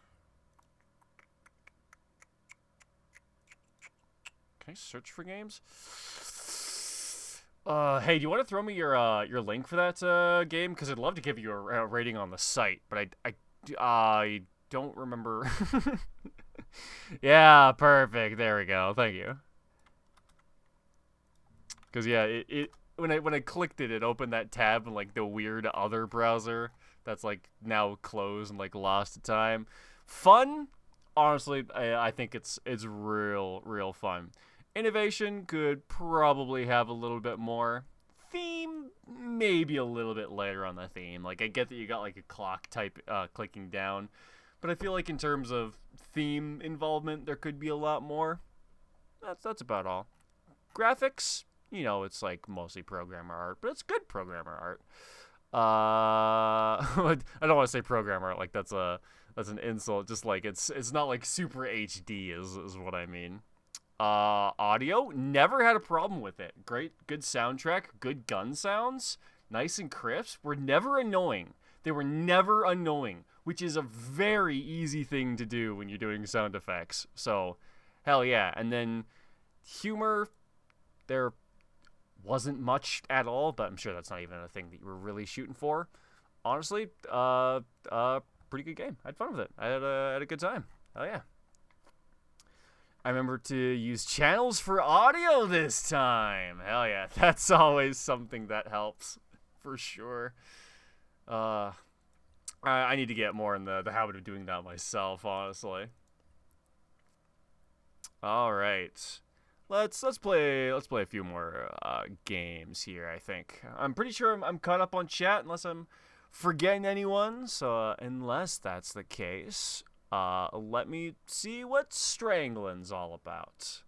Can I search for games? Hey, do you want to throw me your link for that game? Because I'd love to give you a rating on the site, but I don't remember. Yeah, perfect. There we go. Thank you. Because yeah, when I clicked it, it opened that tab in like the weird other browser that's like now closed and like lost to time. Fun, honestly, I think it's real fun. Innovation could probably have a little bit more. Theme, maybe a little bit later on the theme. Like I get that you got like a clock type clicking down, but I feel like in terms of theme involvement, there could be a lot more. That's about all. Graphics, you know, it's like mostly programmer art, but it's good programmer art. I don't want to say programmer art like that's an insult. Just like it's not like super HD is what I mean. Audio, never had a problem with it. Great, good soundtrack, good gun sounds, nice and crisp. Were never annoying. They were never annoying, which is a very easy thing to do when you're doing sound effects. So, hell yeah. And then humor, there wasn't much at all, but I'm sure that's not even a thing that you were really shooting for. Honestly, pretty good game. I had fun with it. I had a good time. Hell yeah. I remember to use channels for audio this time. Hell yeah. That's always something that helps for sure. I need to get more in the habit of doing that myself, honestly. All right. Let's play a few more games here, I think. I'm pretty sure I'm caught up on chat unless I'm forgetting anyone. So unless that's the case, let me see what Strangling's all about.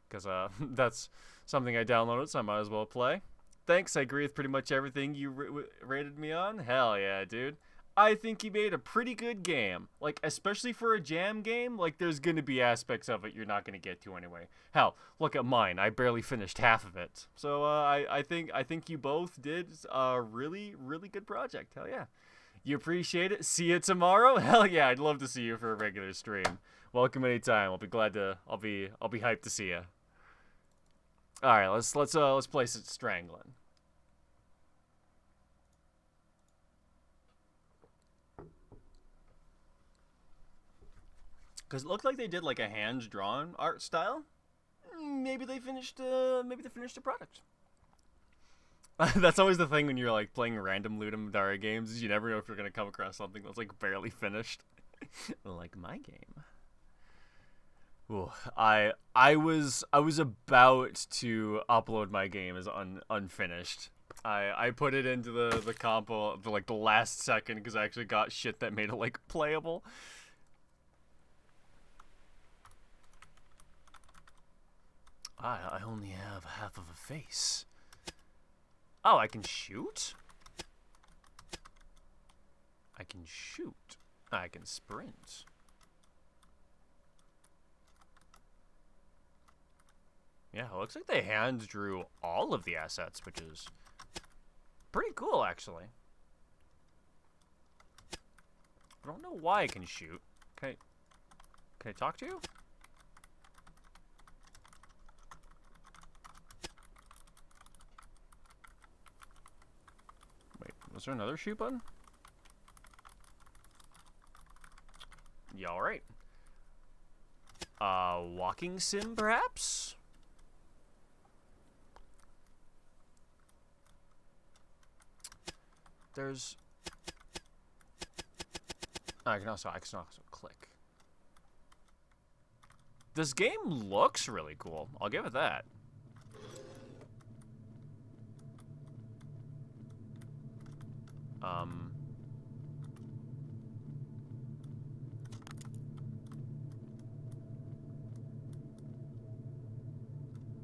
Because that's something I downloaded, so I might as well play. Thanks, I agree with pretty much everything you rated me on. Hell yeah, dude. I think he made a pretty good game. Like, especially for a jam game, like, there's gonna be aspects of it you're not gonna get to anyway. Hell, look at mine. I barely finished half of it. So, I think you both did a really good project. Hell yeah. You appreciate it? See you tomorrow? Hell yeah, I'd love to see you for a regular stream. Welcome anytime. I'll be glad to. I'll be hyped to see you. All right, let's play Strangling. Because it looked like they did like a hand-drawn art style. Maybe they finished a product. That's always the thing when you're like playing random Ludum Dare games, is you never know if you're gonna come across something that's like barely finished. Like my game. Ooh, I was about to upload my game as unfinished. I put it into the compo for like the last second because I actually got shit that made it like playable. I only have half of a face. Oh, I can shoot? I can shoot. I can sprint. Yeah, it looks like they hand drew all of the assets, which is pretty cool, actually. I don't know why I can shoot. Can I talk to you? Wait, was there another shoot button? Yeah, alright. Walking sim, perhaps? There's... I can also click. This game looks really cool. I'll give it that.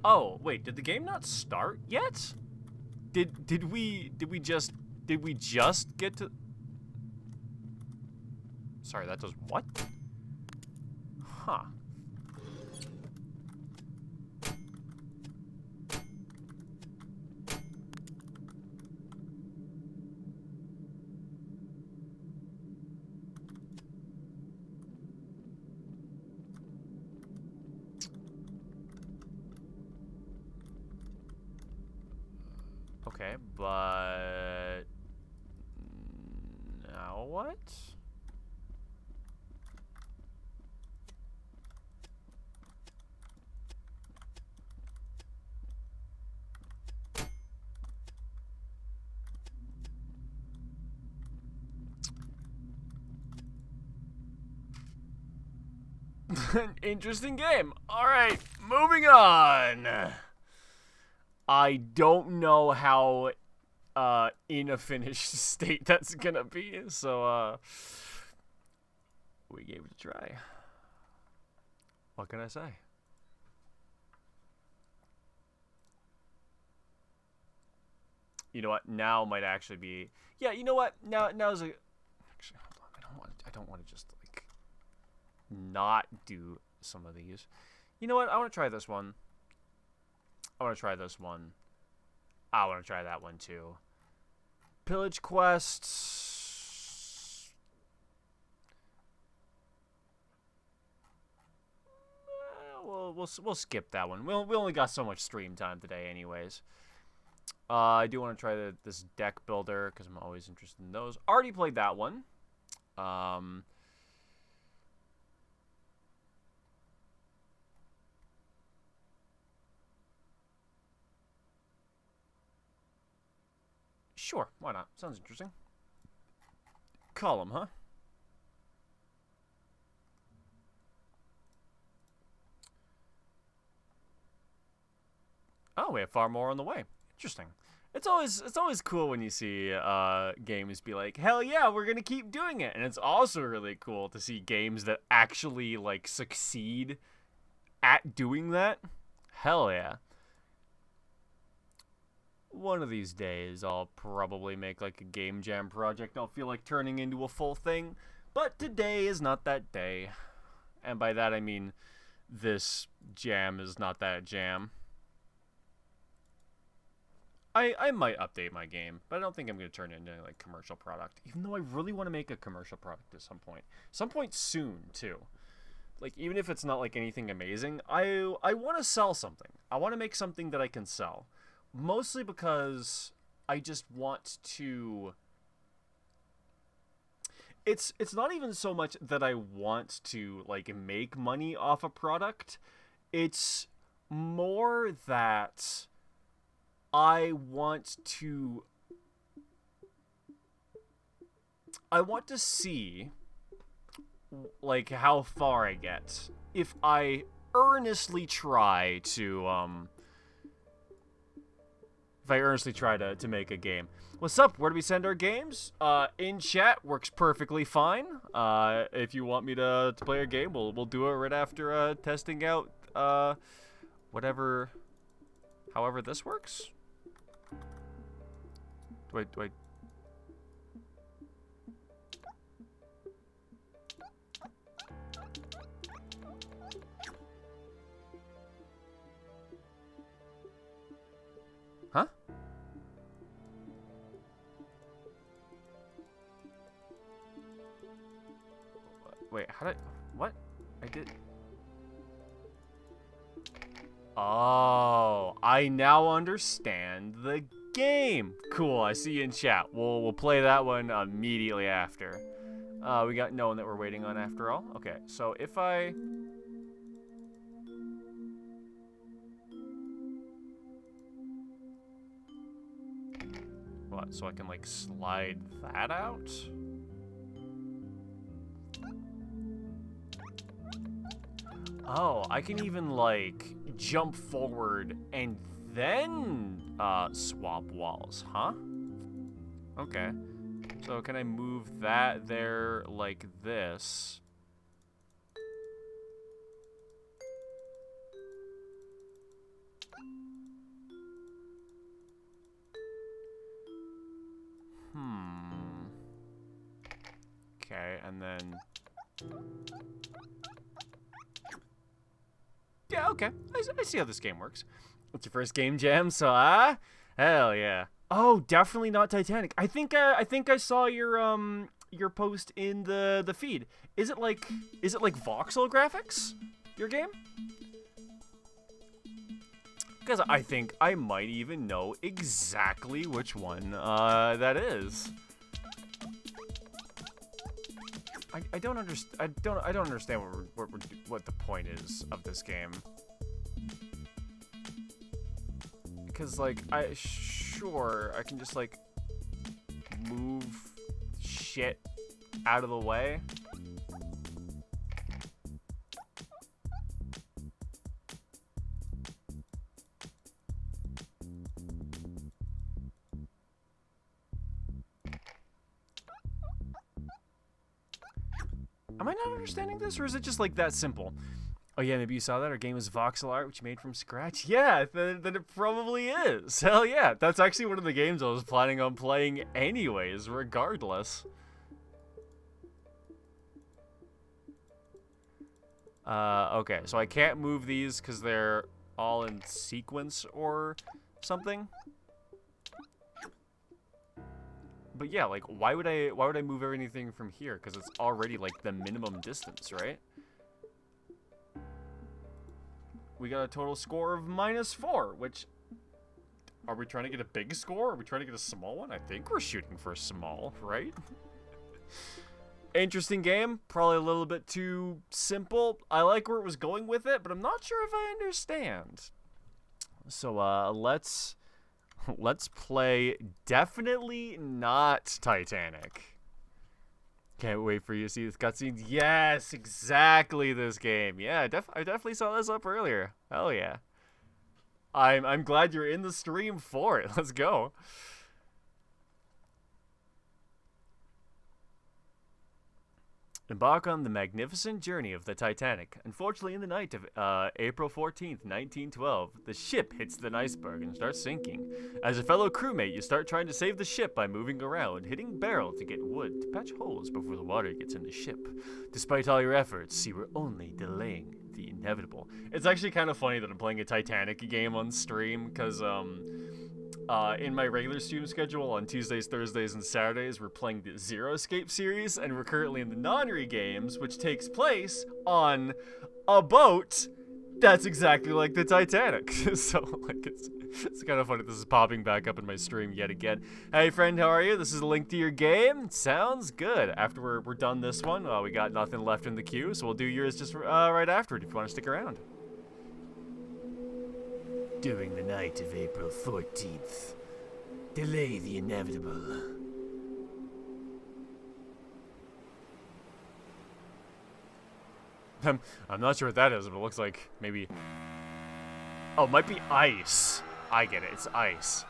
Oh, wait, did the game not start yet? Did we just get to... Sorry, that does what? Huh. Okay, but... Now what? An interesting game. Alright, moving on. I don't know how in a finished state that's gonna be, so we gave it a try. What can I say? You know what? Now might actually be... Yeah, you know what? Now's a... Actually, hold on. I don't want to just, like, not do some of these. You know what? I want to try this one. I want to try this one. I want to try that one, too. Pillage quests... We'll skip that one. We only got so much stream time today anyways. I do want to try this deck builder because I'm always interested in those. Already played that one. Sure, why not? Sounds interesting. Column, huh? Oh, we have far more on the way. Interesting. It's always cool when you see games be like, hell yeah, we're gonna keep doing it. And it's also really cool to see games that actually like succeed at doing that. Hell yeah. One of these days I'll probably make like a game jam project I'll feel like turning into a full thing. But today is not that day. And by that I mean this jam is not that jam. I might update my game, but I don't think I'm going to turn it into like commercial product. Even though I really want to make a commercial product at some point. Some point soon, too. Like, even if it's not like anything amazing, I want to sell something. I want to make something that I can sell. Mostly because I just want to... It's not even so much that I want to like make money off a product. It's more that I want to see like how far I get if I earnestly try to make a game. What's up? Where do we send our games? In chat works perfectly fine. If you want me to play a game, we'll do it right after testing out however this works. Do I I did. Oh, I now understand the game. Cool, I see you in chat. We'll play that one immediately after. We got no one that we're waiting on after all. Okay, so if I... What, so I can, like, slide that out? Oh, I can even, like, jump forward and then swap walls, huh? Okay. So can I move that there like this? Okay, and then... Yeah, okay. I see how this game works. It's your first game jam, so hell yeah. Oh, definitely not Titanic. I think I saw your post in the feed. Is it like voxel graphics? Your game? Because I think I might even know exactly which one that is. I don't understand. I don't understand what the point is of this game. Because like sure I can just like move shit out of the way. Am I not understanding this, or is it just like that simple? Oh yeah, maybe you saw that our game is voxel art, which you made from scratch. Yeah, then it probably is. Hell yeah, that's actually one of the games I was planning on playing anyways, regardless. Okay, so I can't move these because they're all in sequence or something. But yeah, like why would I move anything from here? Because it's already like the minimum distance, right? We got a total score of -4, which... Are we trying to get a big score? Are we trying to get a small one? I think we're shooting for a small, right? Interesting game. Probably a little bit too simple. I like where it was going with it, but I'm not sure if I understand. So, let's play definitely not Titanic. Can't wait for you to see this cutscene. Yes, exactly this game. Yeah, I definitely saw this up earlier. Hell yeah. I'm glad you're in the stream for it. Let's go. Embark on the magnificent journey of the Titanic. Unfortunately, in the night of April 14th, 1912, the ship hits an iceberg and starts sinking. As a fellow crewmate, you start trying to save the ship by moving around, hitting barrels to get wood to patch holes before the water gets in the ship. Despite all your efforts, you were only delaying the inevitable. It's actually kind of funny that I'm playing a Titanic game on stream, because in my regular stream schedule on Tuesdays, Thursdays, and Saturdays, we're playing the Zero Escape series, and we're currently in the Nonary games, which takes place on a boat that's exactly like the Titanic. So, like, it's kind of funny this is popping back up in my stream yet again. Hey, friend, how are you? This is a link to your game. Sounds good. After we're done this one, we got nothing left in the queue, so we'll do yours just right after it if you want to stick around. During the night of April 14th, delay the inevitable. I'm not sure what that is, but it looks like maybe... Oh, it might be ice. I get it, it's ice.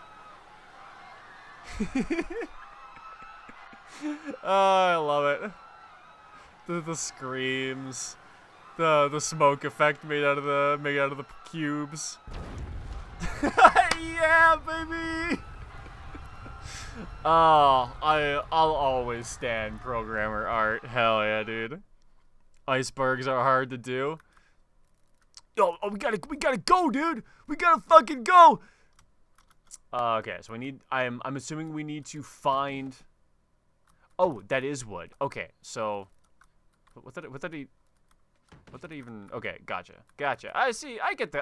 Oh, I love it. The screams. The smoke effect made out of the cubes. Yeah, baby! Oh, I'll always stand programmer art. Hell yeah, dude. Icebergs are hard to do. Oh, we gotta go, dude! We gotta fucking go! Okay, so I'm assuming we need to find... Oh, that is wood. Okay, so... What did What did I even... Okay, gotcha. I see. I get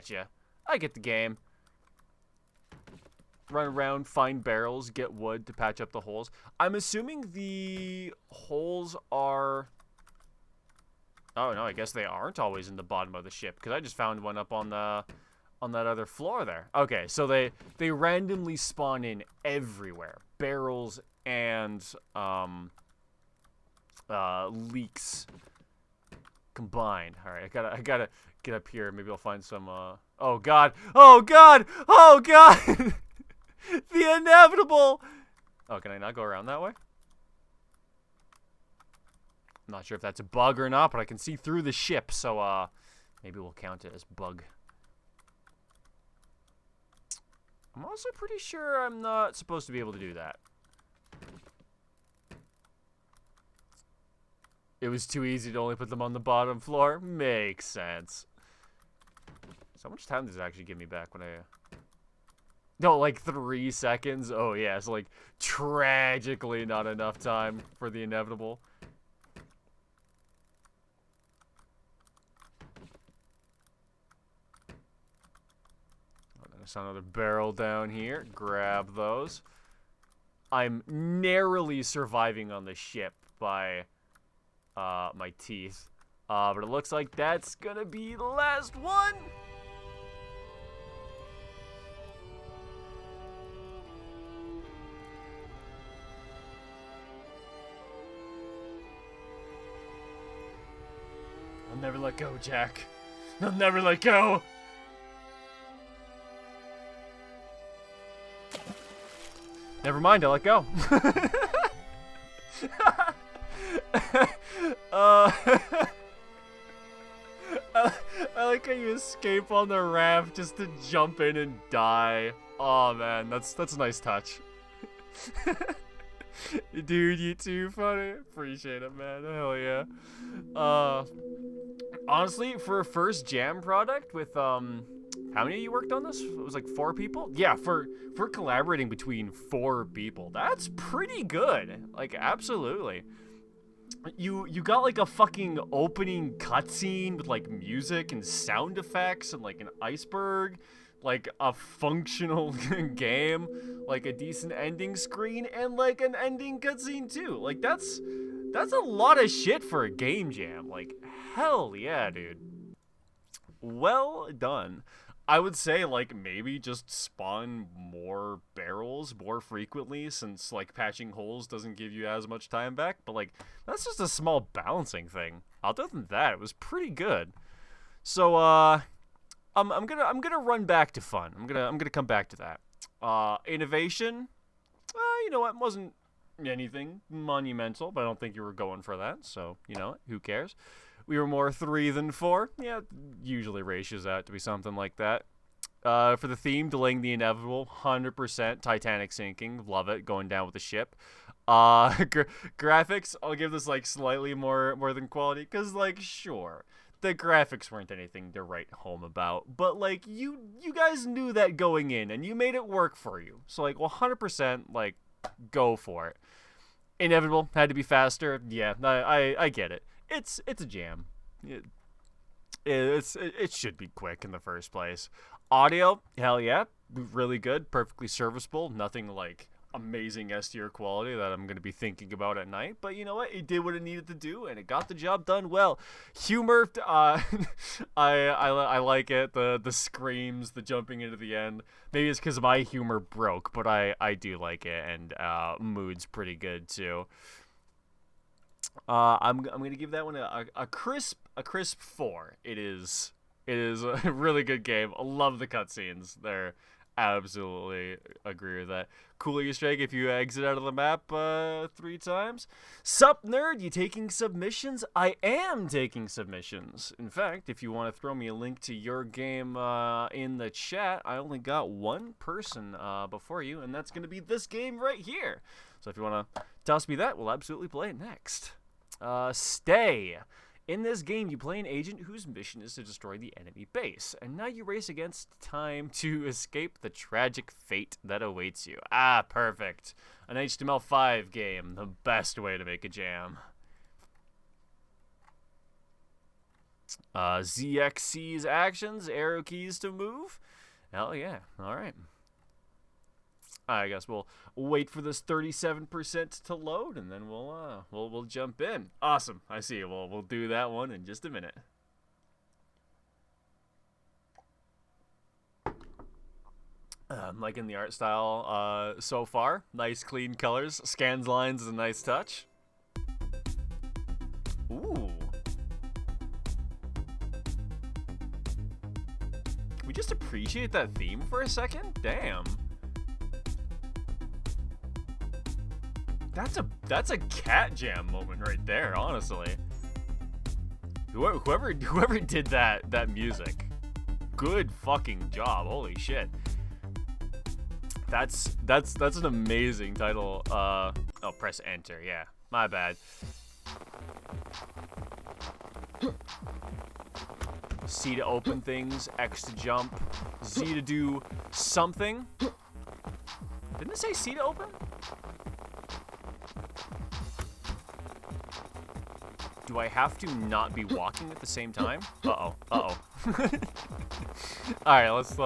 you. I get the game. Run around, find barrels, get wood to patch up the holes. I'm assuming the holes are... Oh, no, I guess they aren't always in the bottom of the ship, because I just found one up on that other floor there. Okay, so they randomly spawn in everywhere. Barrels and leaks combined. All right, I gotta get up here. Maybe I'll find some. Oh god! Oh god! Oh god! The inevitable. Oh, can I not go around that way? I'm not sure if that's a bug or not, but I can see through the ship, so maybe we'll count it as bug. I'm also pretty sure I'm not supposed to be able to do that. It was too easy to only put them on the bottom floor. Makes sense. So how much time does it actually give me back when I... No, like 3 seconds? Oh, yeah. It's like tragically not enough time for the inevitable. Oh, there's another barrel down here. Grab those. I'm narrowly surviving on the ship by... my teeth. But it looks like that's gonna be the last one! I'll never let go, Jack. I'll never let go! Never mind, I let go. I like how you escape on the raft just to jump in and die. Oh man, that's a nice touch. Dude, you too funny. Appreciate it, man. Hell yeah. Honestly, for a first jam product with how many of you worked on this? It was like 4 people? Yeah, for collaborating between 4 people. That's pretty good. Like, absolutely. You got like a fucking opening cutscene with like music and sound effects and like an iceberg, like a functional game, like a decent ending screen and like an ending cutscene too. Like that's a lot of shit for a game jam. Like hell yeah, dude. Well done. I would say, like, maybe just spawn more barrels more frequently since, like, patching holes doesn't give you as much time back. But, like, that's just a small balancing thing. Other than that, it was pretty good. So, I'm gonna run back to fun. I'm gonna come back to that. Innovation, you know what, wasn't anything monumental, but I don't think you were going for that. So, you know, who cares? We were more 3 than 4. Yeah, usually ratios out to be something like that. For the theme, delaying the inevitable, 100% Titanic sinking. Love it, going down with the ship. Graphics, I'll give this like slightly more than quality, because like sure, the graphics weren't anything to write home about, but like you guys knew that going in, and you made it work for you. So like 100%, like go for it. Inevitable, had to be faster. Yeah, I get it. It's a jam. It should be quick in the first place. Audio, hell yeah, really good, perfectly serviceable. Nothing like amazing S-tier quality that I'm gonna be thinking about at night. But you know what? It did what it needed to do, and it got the job done well. Humor, I like it. The screams, the jumping into the end. Maybe it's because my humor broke, but I do like it, and mood's pretty good too. I'm gonna give that one a crisp 4. It is a really good game. I love the cutscenes. They're absolutely agree with that. Cool Easter egg if you exit out of the map 3 times. Sup nerd, you taking submissions? I am taking submissions. In fact, if you want to throw me a link to your game in the chat, I only got 1 person before you, and that's gonna be this game right here. So if you want to toss me that, we'll absolutely play it next. Stay. In this game, you play an agent whose mission is to destroy the enemy base, and now you race against time to escape the tragic fate that awaits you. Ah, perfect. An HTML5 game, the best way to make a jam. ZXC's actions, arrow keys to move. Hell yeah. All right. I guess we'll wait for this 37% to load, and then we'll jump in. Awesome. I see. We'll do that one in just a minute. I'm liking the art style so far. Nice clean colors. Scans lines is a nice touch. Ooh. Can we just appreciate that theme for a second? Damn. That's a cat jam moment right there, honestly. Whoever did that music, good fucking job. Holy shit. That's an amazing title. Oh, press enter. Yeah, my bad. C to open things, X to jump, Z to do something. Didn't it say C to open? Do I have to not be walking at the same time? Uh-oh. Uh-oh. Alright, let's,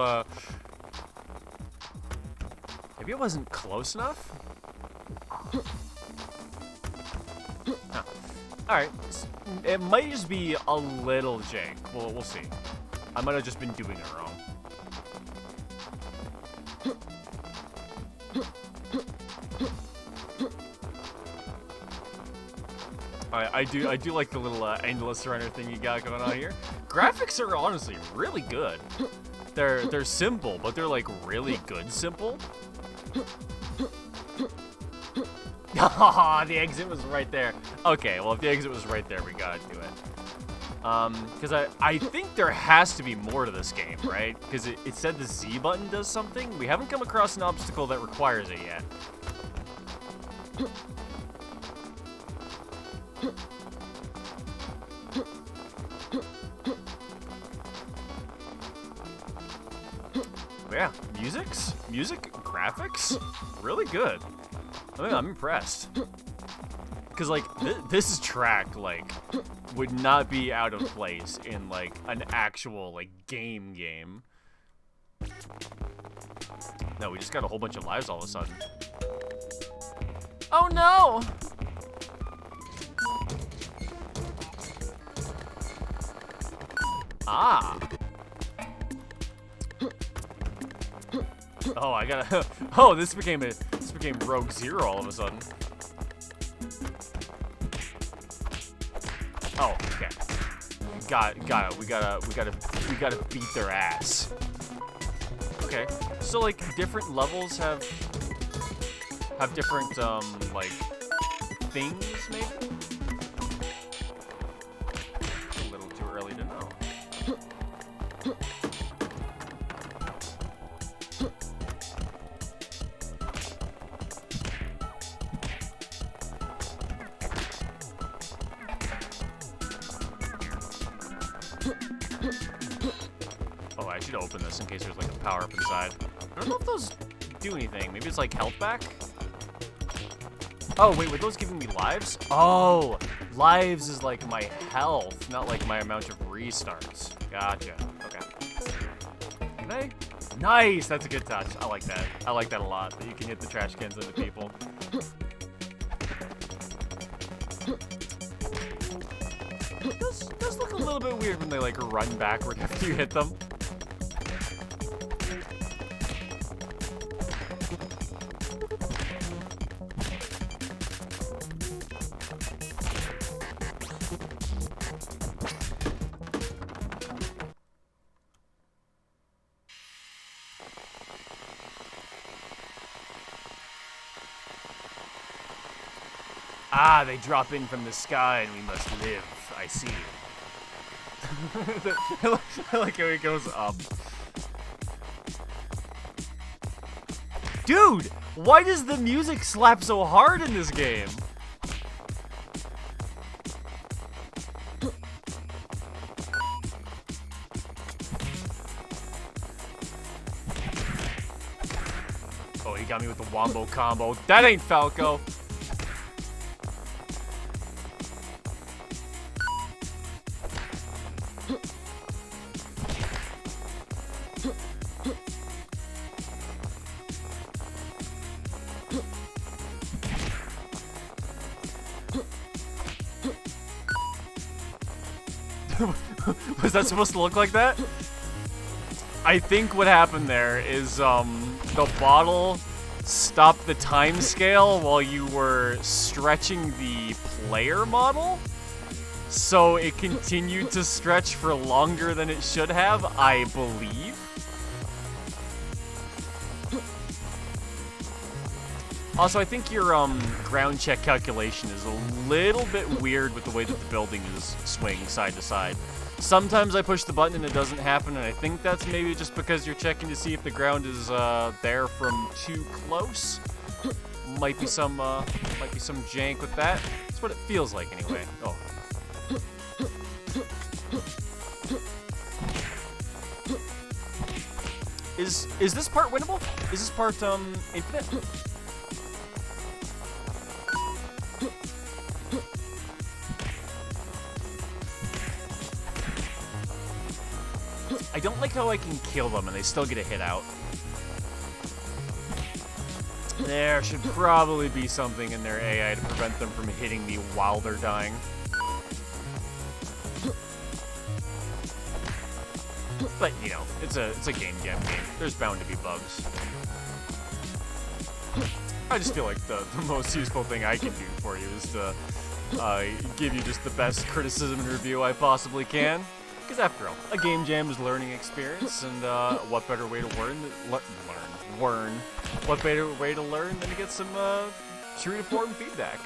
maybe it wasn't close enough? Huh. Alright. It might just be a little jank. We'll see. I might have just been doing it wrong. I do like the little endless runner thing you got going on here. Graphics are honestly really good. They're simple, but they're like really good simple. The exit was right there. Okay, well if the exit was right there, we gotta do it. Because I think there has to be more to this game, right? Because it said the Z button does something. We haven't come across an obstacle that requires it yet. But yeah, music, graphics, really good. I mean, I'm impressed. Cause like this track like would not be out of place in like an actual like game. No, we just got a whole bunch of lives all of a sudden. Oh no! Ah. Oh, I gotta. Oh, this became Rogue Zero all of a sudden. Oh, okay. Got it. We gotta beat their ass. Okay. So like different levels have different like things maybe. A little too early to know. Oh, I should open this in case there's like a power up inside. I don't know if those do anything. Maybe it's like health back. Oh wait, were those giving me lives? Oh, lives is like my health, not like my amount of restarts. Gotcha. Okay. Can I? Nice. That's a good touch. I like that. I like that a lot. That you can hit the trash cans into people. It does look a little bit weird when they like run backward after you hit them. Ah, they drop in from the sky and we must live. I see. I like how he goes up. Dude, why does the music slap so hard in this game? Oh, he got me with the wombo combo. That ain't Falco. Was that supposed to look like that? I think what happened there is the bottle stopped the time scale while you were stretching the player model. So it continued to stretch for longer than it should have, I believe. Also, I think your ground check calculation is a little bit weird with the way that the building is swinging side to side. Sometimes I push the button and it doesn't happen, and I think that's maybe just because you're checking to see if the ground is there from too close. Might be some jank with that. That's what it feels like anyway. Oh. Is this part winnable? Is this part infinite? I don't like how I can kill them and they still get a hit out. There should probably be something in their AI to prevent them from hitting me while they're dying. But, you know, it's a game jam game. There's bound to be bugs. I just feel like the most useful thing I can do for you is to give you just the best criticism and review I possibly can. Because after all, a game jam is a learning experience, and what better way to learn? What better way to learn than to get some true to form feedback?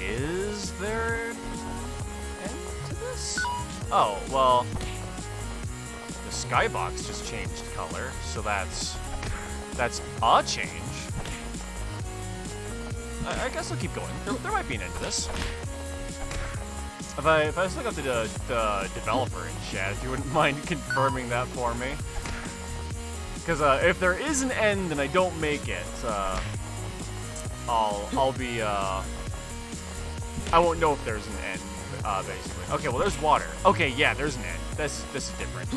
Is there an end to this? Oh, well, the skybox just changed color, so that's a change. I guess I'll keep going. There might be an end to this. If I just look up the developer in chat, if you wouldn't mind confirming that for me. Because if there is an end and I don't make it, I'll be I won't know if there's an end, basically. Okay, well there's water. Okay, yeah, there's an end. This is different.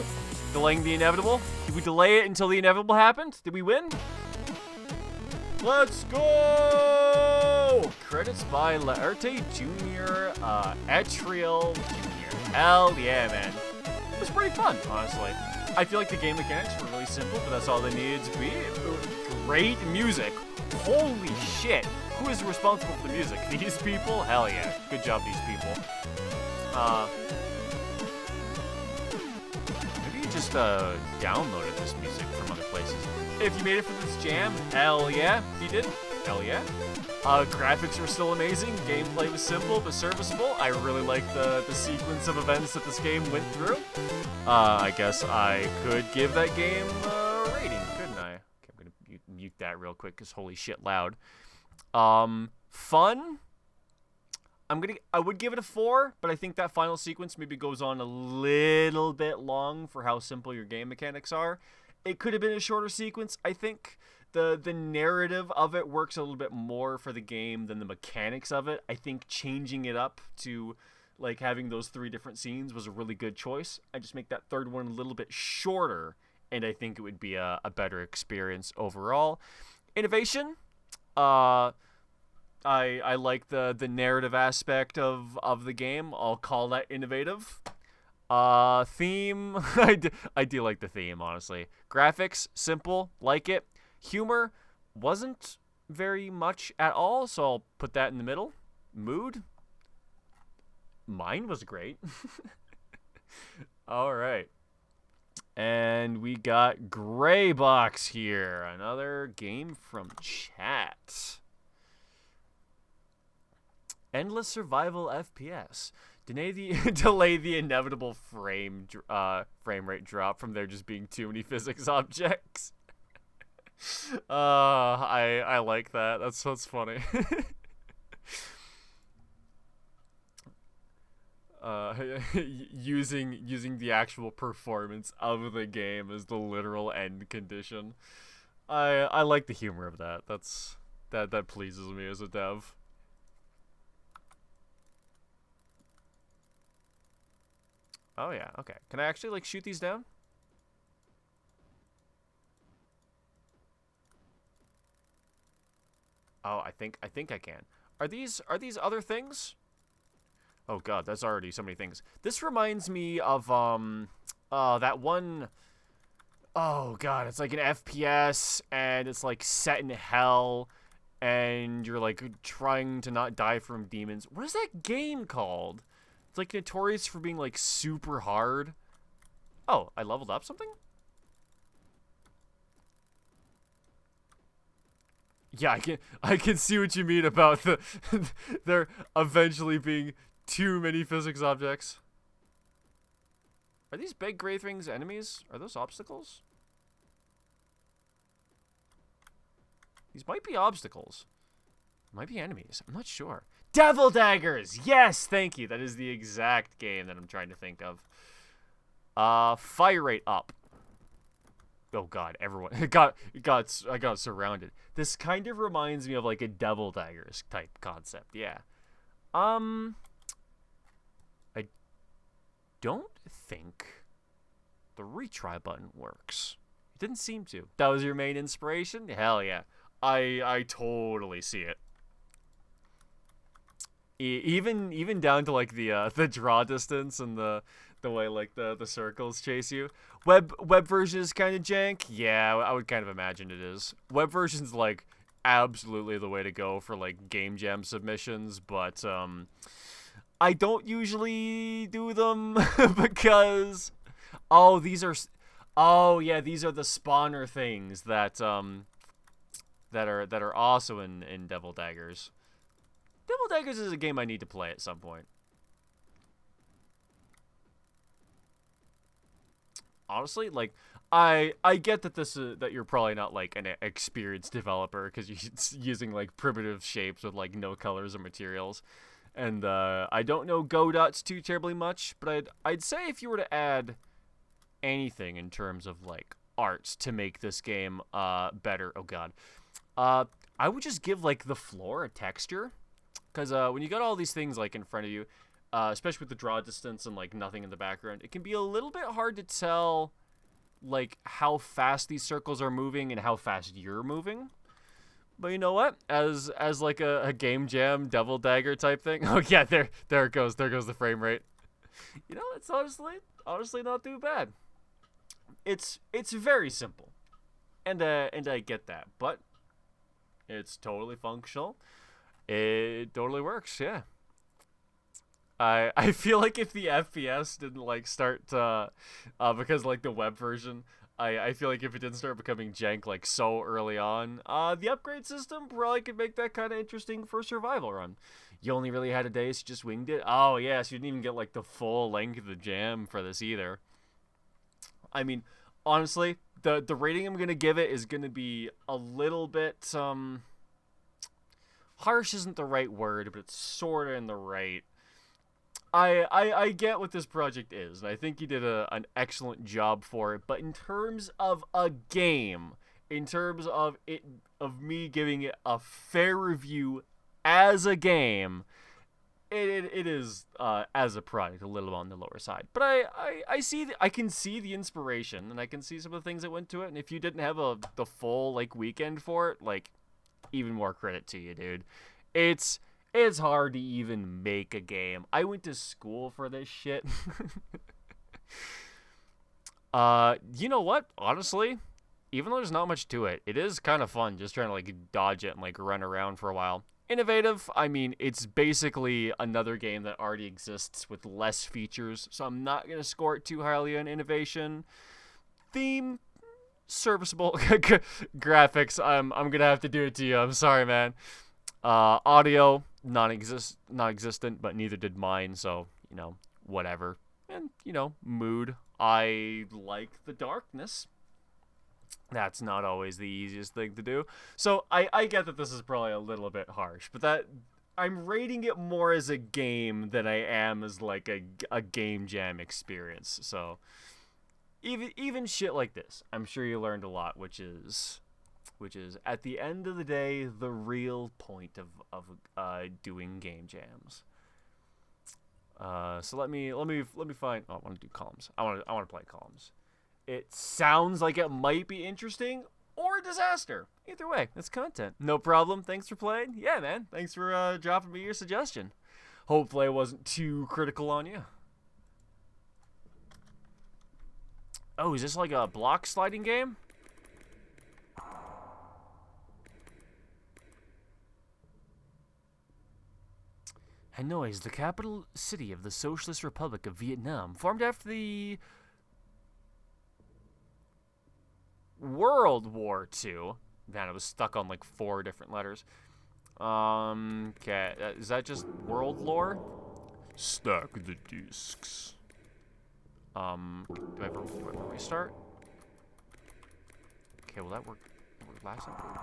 Delaying the inevitable? Did we delay it until the inevitable happened? Did we win? Let's go! Credits by Laerte Jr., Etriel Jr. Hell yeah, man. It was pretty fun, honestly. I feel like the game mechanics were really simple, but that's all they needed to be. Great music. Holy shit. Who is responsible for the music? These people? Hell yeah. Good job, these people. Maybe you just downloaded this music from other places. If you made it for this jam, hell yeah. If you didn't, hell yeah. Graphics were still amazing. Gameplay was simple but serviceable. I really liked the sequence of events that this game went through. I guess I could give that game a rating, couldn't I? Okay, I'm gonna mute that real quick because holy shit loud. Fun. I would give it a 4, but I think that final sequence maybe goes on a little bit long for how simple your game mechanics are. It could have been a shorter sequence. I think the narrative of it works a little bit more for the game than the mechanics of it. I think changing it up to like having those 3 different scenes was a really good choice. I just make that third one a little bit shorter, and I think it would be a better experience overall. Innovation. I like the narrative aspect of the game. I'll call that innovative. Theme. I do like the theme, honestly. Graphics, simple, like it. Humor wasn't very much at all, so I'll put that in the middle. Mood. Mine was great. All right. And we got Gray Box here. Another game from chat. Endless survival FPS. delay the inevitable frame rate drop from there just being too many physics objects. I like that. That's funny. Using the actual performance of the game as the literal end condition. I like the humor of that. That pleases me as a dev. Oh yeah, okay. Can I actually like shoot these down? Oh, I think I can. Are these other things? Oh god, that's already so many things. This reminds me of that one. Oh god, it's like an FPS and it's like set in hell and you're like trying to not die from demons. What is that game called? It's like notorious for being like super hard. Oh, I leveled up something? Yeah, I can see what you mean about there eventually being too many physics objects. Are these big gray things enemies? Are those obstacles? These might be obstacles. Might be enemies. I'm not sure. Devil daggers! Yes, thank you. That is the exact game that I'm trying to think of. Fire rate up. Oh god, everyone I got surrounded. This kind of reminds me of like a devil daggers type concept. Yeah. I don't think the retry button works. It didn't seem to. That was your main inspiration? Hell yeah. I totally see it. Even down to like the draw distance and the way like the circles chase you. Web version is kind of jank. Yeah, I would kind of imagine it is. Web version's like absolutely the way to go for like game jam submissions, but I don't usually do them because oh yeah, these are the spawner things that are also in Devil Daggers. Devil Daggers is a game I need to play at some point. Honestly, like I get that that you're probably not like an experienced developer because you're using like primitive shapes with like no colors or materials. And I don't know Godots too terribly much, but I'd say if you were to add anything in terms of like arts to make this game better, oh god, I would just give like the floor a texture, because when you got all these things like in front of you, especially with the draw distance and like nothing in the background, it can be a little bit hard to tell like how fast these circles are moving and how fast you're moving. But you know what? As like a game jam devil dagger type thing. Oh yeah, there it goes. There goes the frame rate. You know, it's honestly not too bad. It's very simple, and I get that, but it's totally functional. It totally works. Yeah. I feel like if the FPS didn't like start because like the web version, I feel like if it didn't start becoming jank like so early on, the upgrade system probably could make that kind of interesting for a survival run. You only really had a day, so you just winged it. Oh yeah, so you didn't even get like the full length of the jam for this either. I mean, honestly, the rating I'm gonna give it is gonna be a little bit harsh isn't the right word, but it's sorta in the right. I get what this project is, and I think you did an excellent job for it. But in terms of a game, in terms of me giving it a fair review as a game, it is as a product a little on the lower side. But I can see the inspiration, and I can see some of the things that went to it. And if you didn't have the full like weekend for it, like even more credit to you, dude. It's hard to even make a game. I went to school for this shit. You know what? Honestly, even though there's not much to it, it is kind of fun just trying to like dodge it and like run around for a while. Innovative, I mean, it's basically another game that already exists with less features, so I'm not going to score it too highly on innovation. Theme, serviceable. Graphics, I'm going to have to do it to you. I'm sorry, man. Audio, non-existent, but neither did mine, so you know, whatever. And, you know, mood. I like the darkness. That's not always the easiest thing to do. So I get that this is probably a little bit harsh, but that I'm rating it more as a game than I am as like a game jam experience. So even shit like this, I'm sure you learned a lot, which is at the end of the day the real point of doing game jams. So let me find. Oh, I want to do columns. I want to play columns. It sounds like it might be interesting or a disaster. Either way, it's content. No problem. Thanks for playing. Yeah, man. Thanks for dropping me your suggestion. Hopefully I wasn't too critical on you. Oh, is this like a block sliding game? Hanoi is the capital city of the Socialist Republic of Vietnam, formed after the World War II. Man, I was stuck on like 4 different letters. Okay, is that just world lore? Stack the discs. Do I ever restart? Okay, will that work? Last time?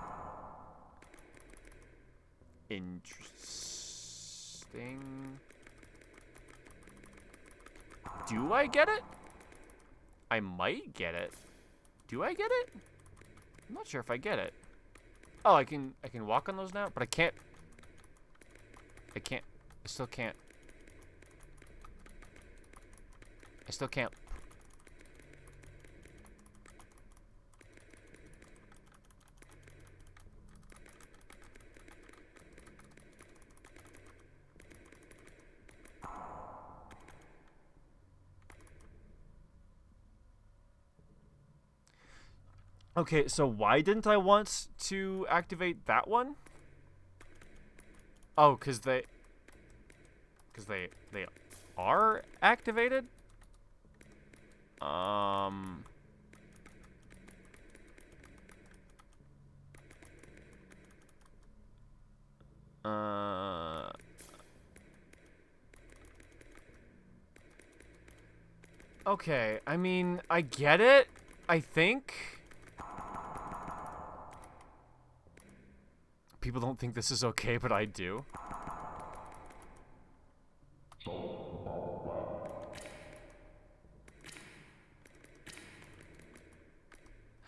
Interesting. Do I get it? I might get it. Do I get it? I'm not sure if I get it. Oh, I can walk on those now, but I can't. I still can't. I still can't. Okay, so why didn't I want to activate that one? Oh, because they are activated? Okay, I mean, I get it, I think. People don't think this is okay, but I do.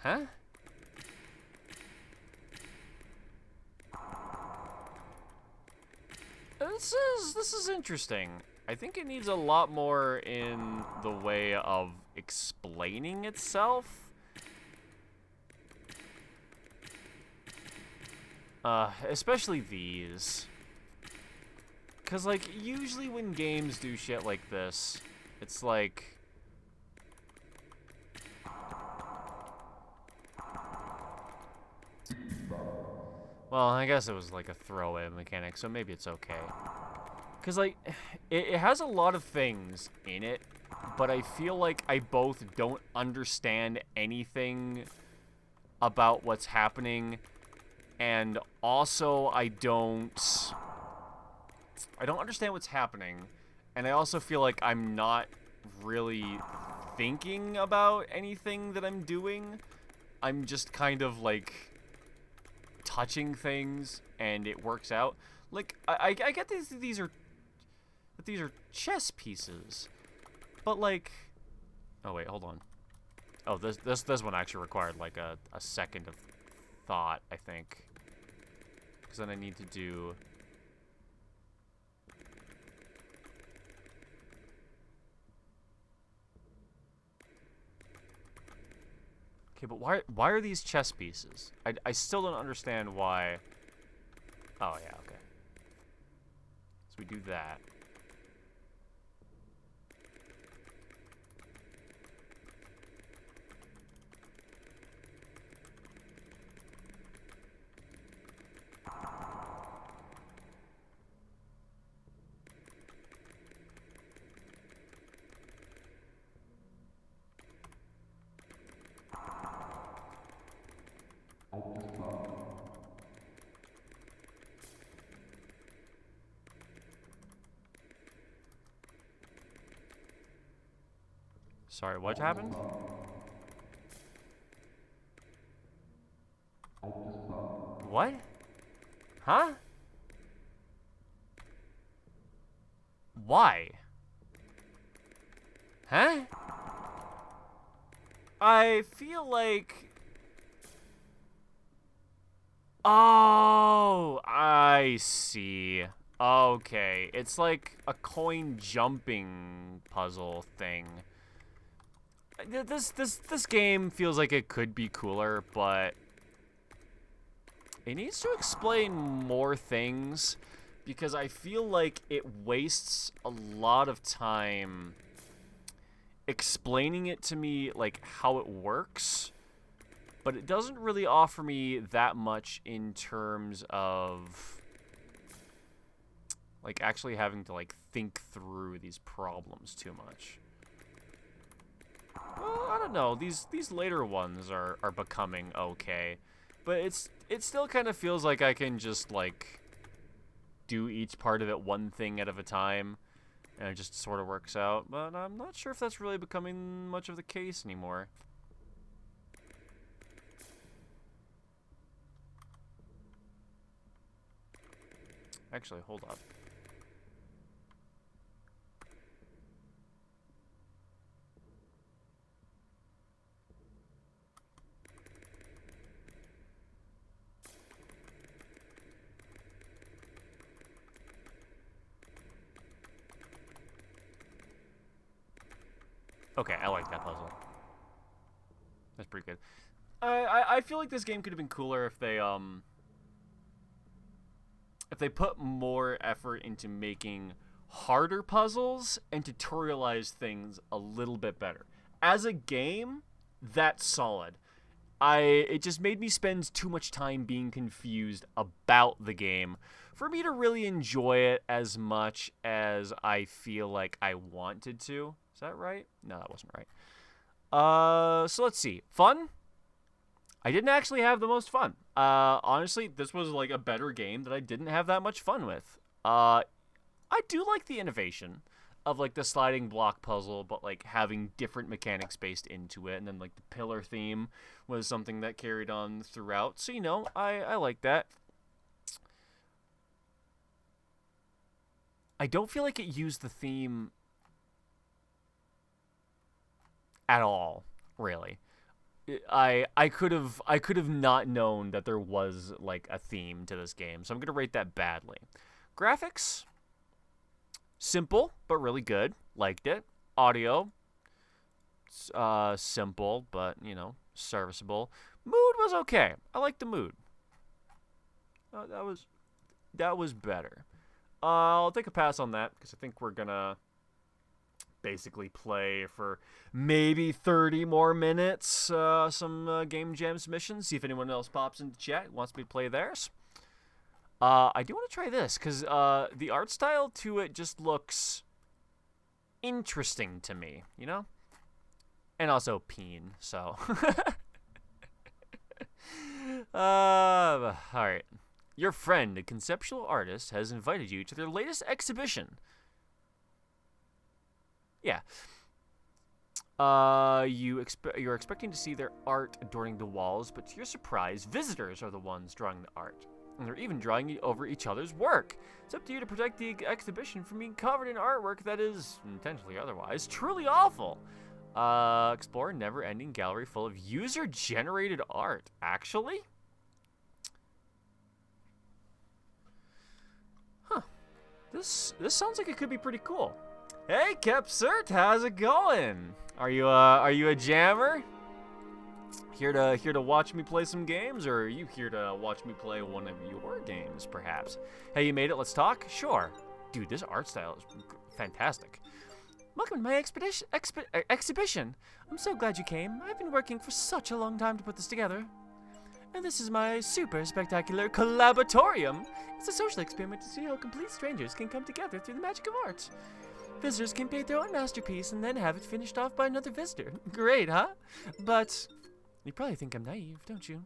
Huh? This is interesting. I think it needs a lot more in the way of explaining itself. Especially these. Cause like usually when games do shit like this, it's like well, I guess it was like a throwaway mechanic, so maybe it's okay. Cause like it has a lot of things in it, but I feel like I both don't understand anything about what's happening, and also I don't understand what's happening, and I also feel like I'm not really thinking about anything that I'm doing. I'm just kind of like touching things and it works out. Like I get these are chess pieces, but like, oh wait, hold on. Oh, this one actually required like a second of thought, I think, because then I need to do. Okay, but why are these chess pieces? I still don't understand why. Oh yeah, okay. So we do that. Sorry, what happened? What? Huh? Why? Huh? I feel like... Oh, I see. Okay, it's like a coin jumping puzzle thing. This game feels like it could be cooler, but it needs to explain more things because I feel like it wastes a lot of time explaining it to me, like how it works, but it doesn't really offer me that much in terms of like actually having to like think through these problems too much. Well, I don't know. These later ones are becoming okay, but it still kind of feels like I can just like do each part of it one thing at a time, and it just sort of works out. But I'm not sure if that's really becoming much of the case anymore. Actually, hold up. Okay, I like that puzzle. That's pretty good. I feel like this game could have been cooler if they put more effort into making harder puzzles and tutorialize things a little bit better. As a game, that's solid. It just made me spend too much time being confused about the game for me to really enjoy it as much as I feel like I wanted to. Is that right? No, that wasn't right. So let's see. Fun? I didn't actually have the most fun. Honestly, this was like a better game that I didn't have that much fun with. I do like the innovation of like the sliding block puzzle, but like having different mechanics based into it, and then like the pillar theme was something that carried on throughout. So, you know, I like that. I don't feel like it used the theme at all, really. I could have not known that there was like a theme to this game, so I'm gonna rate that badly. Graphics, simple but really good. Liked it. Audio, simple but you know serviceable. Mood was okay. I liked the mood. That was better. I'll take a pass on that because I think we're gonna basically play for maybe 30 more minutes some Game Jam submissions, see if anyone else pops into chat wants me to play theirs. I do want to try this because the art style to it just looks interesting to me, you know? And also peen, so. Alright. Your friend, a conceptual artist, has invited you to their latest exhibition. Yeah. You're expecting to see their art adorning the walls, but to your surprise, visitors are the ones drawing the art. And they're even drawing over each other's work. It's up to you to protect the exhibition from being covered in artwork that is, intentionally otherwise, truly awful. Explore a never-ending gallery full of user-generated art. Actually? Huh. This sounds like it could be pretty cool. Hey, Kepsert, how's it going? Are you a jammer? Here to watch me play some games, or are you here to watch me play one of your games, perhaps? Hey, you made it. Let's talk. Sure, dude. This art style is fantastic. Welcome to my exhibition. I'm so glad you came. I've been working for such a long time to put this together. And this is my super spectacular collaboratorium. It's a social experiment to see how complete strangers can come together through the magic of art. Visitors can paint their own masterpiece and then have it finished off by another visitor. Great, huh? But you probably think I'm naive, don't you?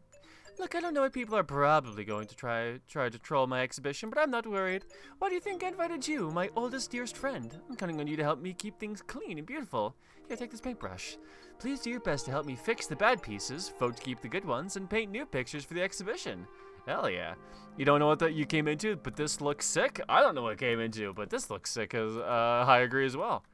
Look, I don't know what people are probably going to try to troll my exhibition, but I'm not worried. Why do you think I invited you, my oldest, dearest friend? I'm counting on you to help me keep things clean and beautiful. Here, take this paintbrush. Please do your best to help me fix the bad pieces, vote to keep the good ones, and paint new pictures for the exhibition. Hell yeah. You don't know what that you came into, but this looks sick? I don't know what I came into, but this looks sick, I agree as well.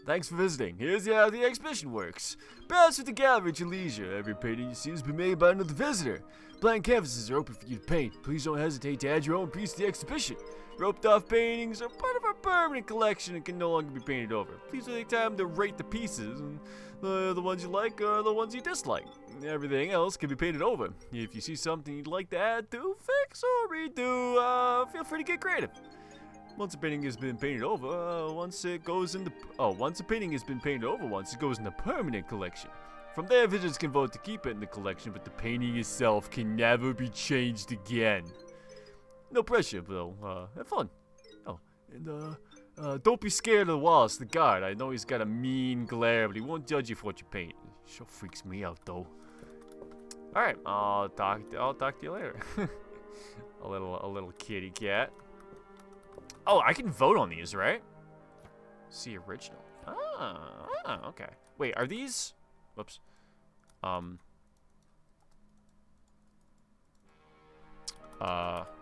Thanks for visiting. Here's how the exhibition works. Browse through the gallery at your leisure. Every painting you see has been made by another visitor. Blank canvases are open for you to paint. Please don't hesitate to add your own piece to the exhibition. Roped off paintings are part of our permanent collection and can no longer be painted over. Please take time to rate the pieces, and the ones you like are the ones you dislike. Everything else can be painted over. If you see something you'd like to add to, fix, or redo, feel free to get creative. Once a painting has been painted over, once a painting has been painted over once, it goes in the permanent collection. From there, visitors can vote to keep it in the collection, but the painting itself can never be changed again. No pressure, though. Have fun. Oh, and don't be scared of the Wallace, the guard. I know he's got a mean glare, but he won't judge you for what you paint. It sure freaks me out, though. All right, I'll talk to you later. a little kitty cat. Oh, I can vote on these, right? See original. Okay. Wait, are these? Whoops. How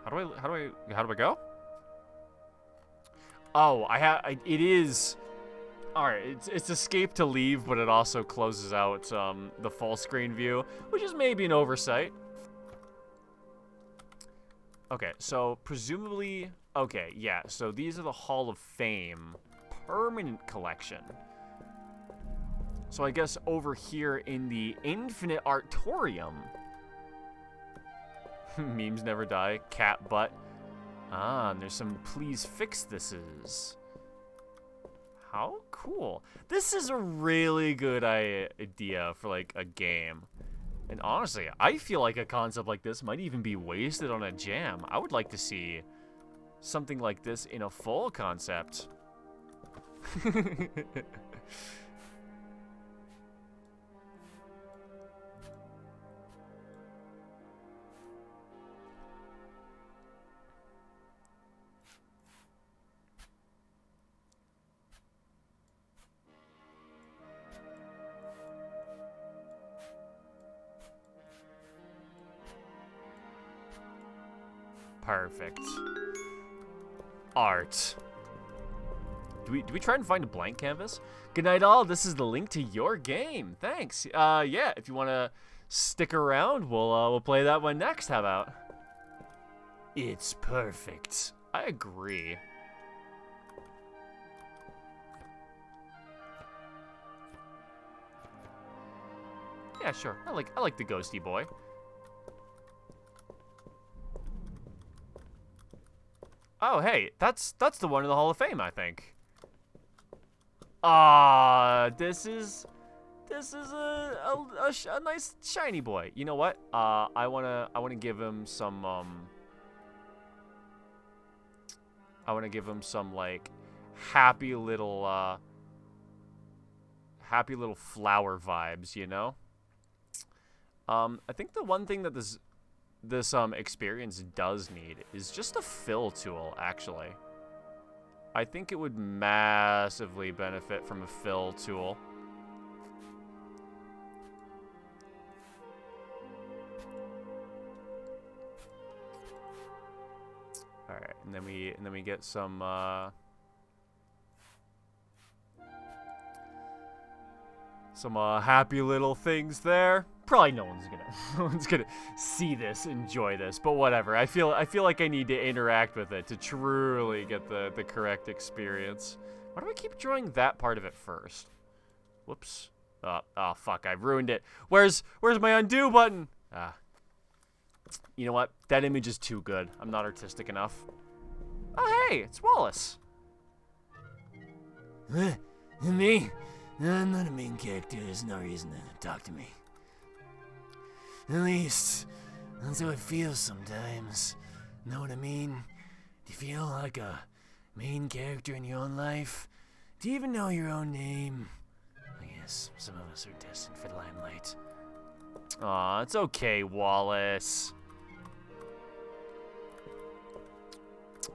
do I go? Oh, it is. All right, it's escape to leave, but it also closes out the full screen view, which is maybe an oversight. Okay, so presumably, okay, yeah, so these are the Hall of Fame permanent collection. So I guess over here in the Infinite Artorium, memes never die, cat butt. Ah, and there's some please fix thises. How cool. This is a really good idea for like a game. And honestly, I feel like a concept like this might even be wasted on a jam. I would like to see something like this in a full concept. Perfect. Art. Do we try and find a blank canvas? Good night, all. This is the link to your game. Thanks. Yeah. If you want to stick around, we'll play that one next. How about? It's perfect. I agree. Yeah, sure. I like the ghosty boy. Oh, hey, that's the one in the Hall of Fame, I think. This is a nice shiny boy. You know what? I wanna give him some like happy little flower vibes, you know? I think the one thing that this experience does need is just a fill tool, actually. I think it would massively benefit from a fill tool. All right, and then we get some happy little things there. Probably no one's gonna see this, enjoy this, but whatever. I feel like I need to interact with it to truly get the correct experience. Why do I keep drawing that part of it first? Whoops. Oh fuck, I ruined it. Where's my undo button? You know what? That image is too good. I'm not artistic enough. Oh hey, it's Wallace. Me? I'm not a main character. There's no reason to talk to me. At least, that's how it feels sometimes. Know what I mean? Do you feel like a main character in your own life? Do you even know your own name? I guess some of us are destined for the limelight. Aw, it's okay, Wallace.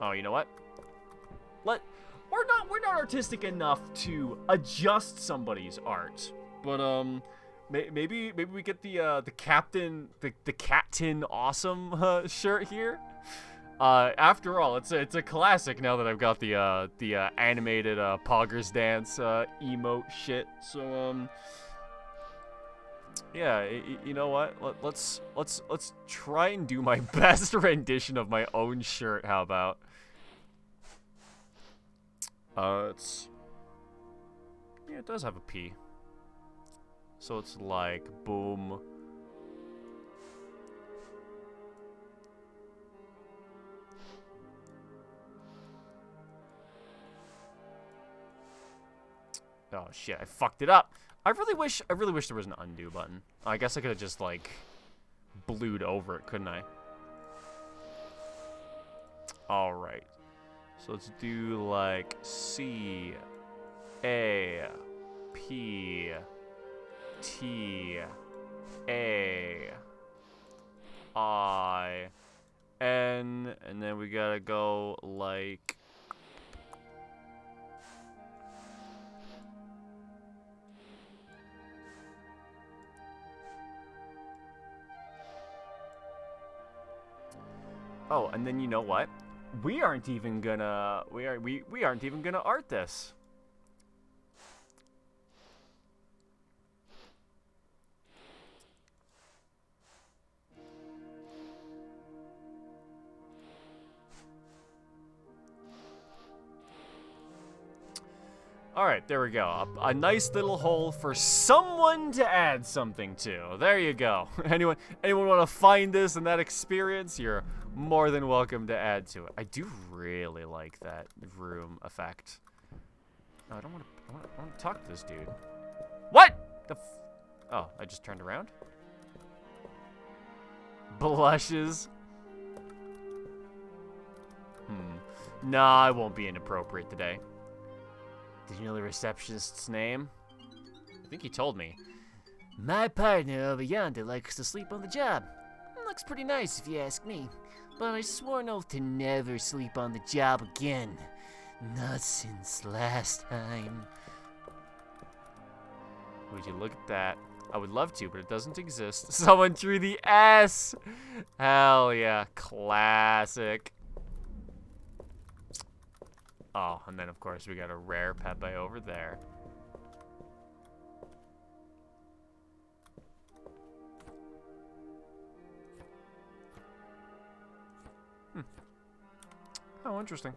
Oh, you know what? We're not artistic enough to adjust somebody's art, but maybe we get the captain the Captain Awesome shirt here. After all, it's a classic now that I've got the animated Poggers dance emote shit. So yeah, you know what? Let's try and do my best rendition of my own shirt. How about? It does have a P. So it's like boom. Oh shit, I fucked it up. I really wish there was an undo button. I guess I could have just like blued over it, couldn't I? All right. So let's do like C A P T A I N, and then we gotta go like oh, and then you know what? We aren't even gonna art this. All right, there we go. A nice little hole for someone to add something to. There you go. Anyone want to find this and that experience? You're more than welcome to add to it. I do really like that room effect. No, I don't want to talk to this dude. What? Oh, I just turned around. Blushes. Nah, I won't be inappropriate today. Did you know the receptionist's name? I think he told me. My partner over yonder likes to sleep on the job. Looks pretty nice if you ask me. But I swore an oath to never sleep on the job again. Not since last time. Would you look at that? I would love to, but it doesn't exist. Someone drew the S! Hell yeah. Classic. Oh, and then of course we got a rare Pepe over there. Oh, interesting.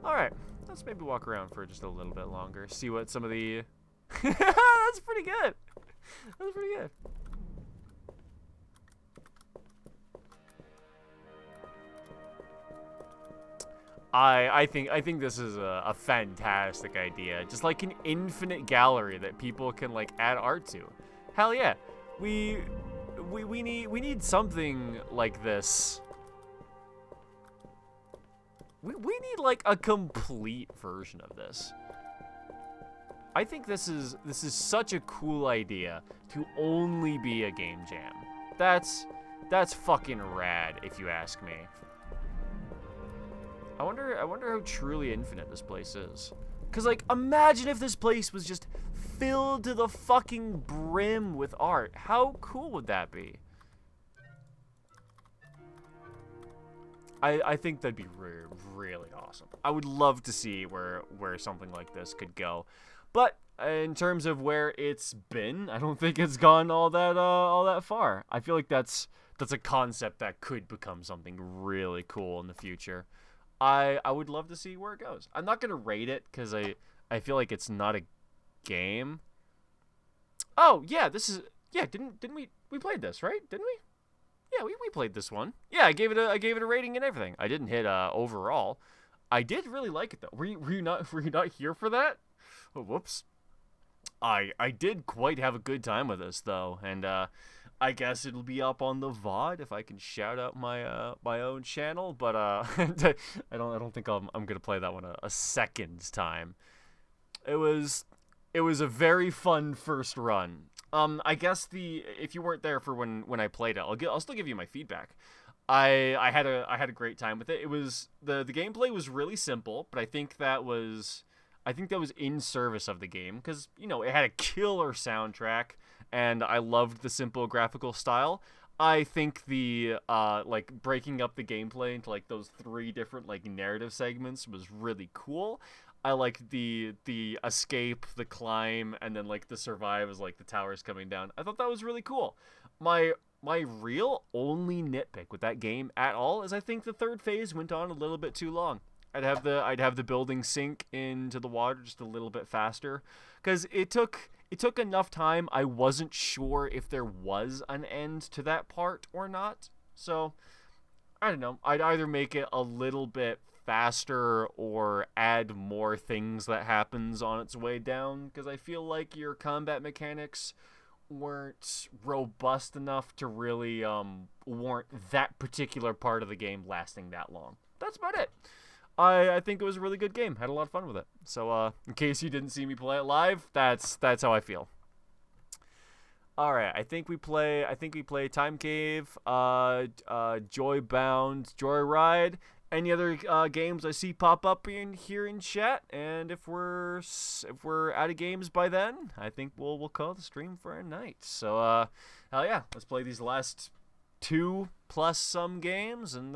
Alright, let's maybe walk around for just a little bit longer. See what some of the... That's pretty good! That's pretty good. I think this is a fantastic idea. Just like an infinite gallery that people can like add art to. Hell yeah. We need something like this. We need like a complete version of this. I think this is such a cool idea to only be a game jam. That's fucking rad if you ask me. I wonder how truly infinite this place is. Cause like imagine if this place was just filled to the fucking brim with art. How cool would that be? I think that'd be really awesome. I would love to see where something like this could go. But in terms of where it's been, I don't think it's gone all that far. I feel like that's a concept that could become something really cool in the future. I would love to see where it goes. I'm not gonna rate it because I feel like it's not a game. Oh yeah, didn't we played this, right? Didn't we? Yeah, we played this one. Yeah, I gave it a rating and everything. I didn't hit overall. I did really like it though. Were you not here for that? Oh, whoops. I did quite have a good time with this though, and I guess it'll be up on the VOD if I can shout out my my own channel, but I don't think I'm gonna play that one a second time. It was a very fun first run. I guess if you weren't there for when I played it, I'll still give you my feedback. I had a great time with it. It was the gameplay was really simple, but I think that was in service of the game because it had a killer soundtrack and I loved the simple graphical style. I think the like breaking up the gameplay into like those three different like narrative segments was really cool. I liked the escape, the climb, and then like the survive as like the towers coming down. I thought that was really cool. My real only nitpick with that game at all is I think the third phase went on a little bit too long. I'd have the building sink into the water just a little bit faster cuz it took enough time. I wasn't sure if there was an end to that part or not. So, I don't know. I'd either make it a little bit faster or add more things that happens on its way down because I feel like your combat mechanics weren't robust enough to really warrant that particular part of the game lasting that long. That's about it. I think it was a really good game. Had a lot of fun with it. So in case you didn't see me play it live, that's how I feel. All right, I think we play Time Cave, Joybound, Joyride. Any other games I see pop up in here in chat? And if we're out of games by then, I think we'll call the stream for a night. So hell yeah, let's play these last 2 plus some games and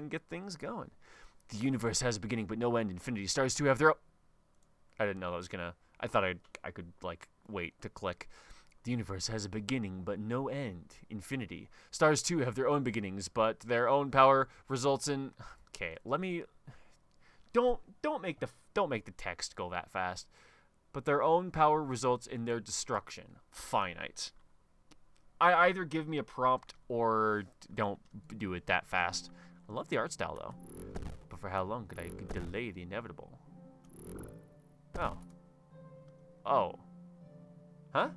get things going. The universe has a beginning but no end. Infinity Stars 2 have their own... I didn't know that was gonna... I thought I could like wait to click. The universe has a beginning but no end. Infinity Stars 2 have their own beginnings, but their own power results in... Okay, let me... Don't make the text go that fast. But their own power results in their destruction. Finite. I either give me a prompt or don't do it that fast. I love the art style though. But for how long could I delay the inevitable? Oh. Oh. Huh?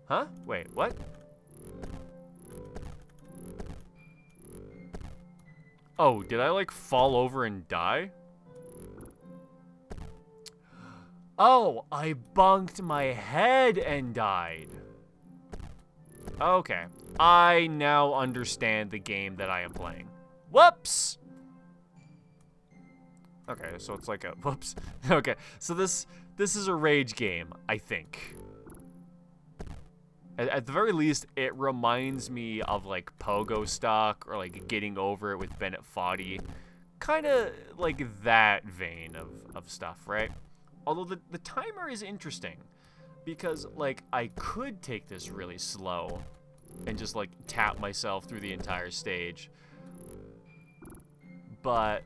Huh? Wait, what? Oh, did I like fall over and die? Oh, I bonked my head and died. Okay. I now understand the game that I am playing. Whoops! Okay, so it's like a... Whoops. Okay, so this is a rage game, I think. At the very least, it reminds me of, like, Pogo Stock or, like, Getting Over It with Bennett Foddy. Kind of like that vein of stuff, right? Although the timer is interesting. Because, like, I could take this really slow and just, like, tap myself through the entire stage. But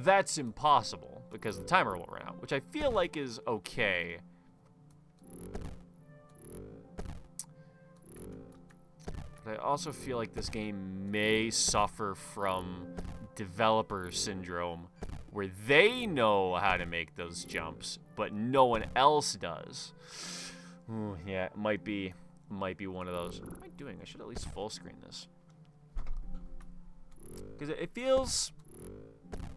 that's impossible because the timer will run out, which I feel like is okay. But I also feel like this game may suffer from developer syndrome where they know how to make those jumps, but no one else does. Ooh, yeah, it might be one of those. What am I doing? I should at least full screen this. Because it feels,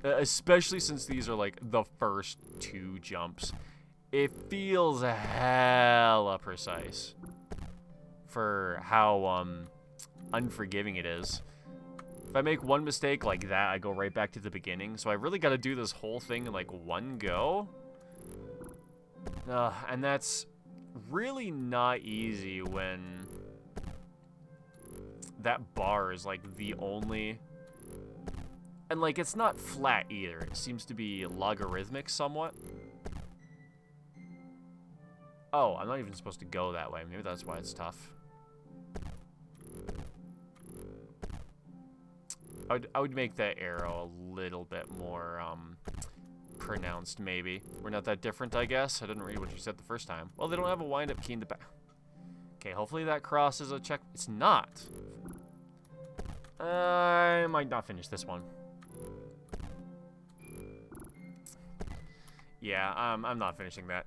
especially since these are like the first 2 jumps, it feels hella precise for how unforgiving it is. If I make one mistake like that, I go right back to the beginning. So I really got to do this whole thing in like one go. And that's really not easy when that bar is like the only... And like it's not flat either. It seems to be logarithmic somewhat. Oh, I'm not even supposed to go that way. Maybe that's why it's tough. I would make that arrow a little bit more pronounced, maybe. We're not that different, I guess. I didn't read what you said the first time. Well, they don't have a wind-up key in the back. Okay, hopefully that crosses a check. It's not. I might not finish this one. Yeah, I'm not finishing that.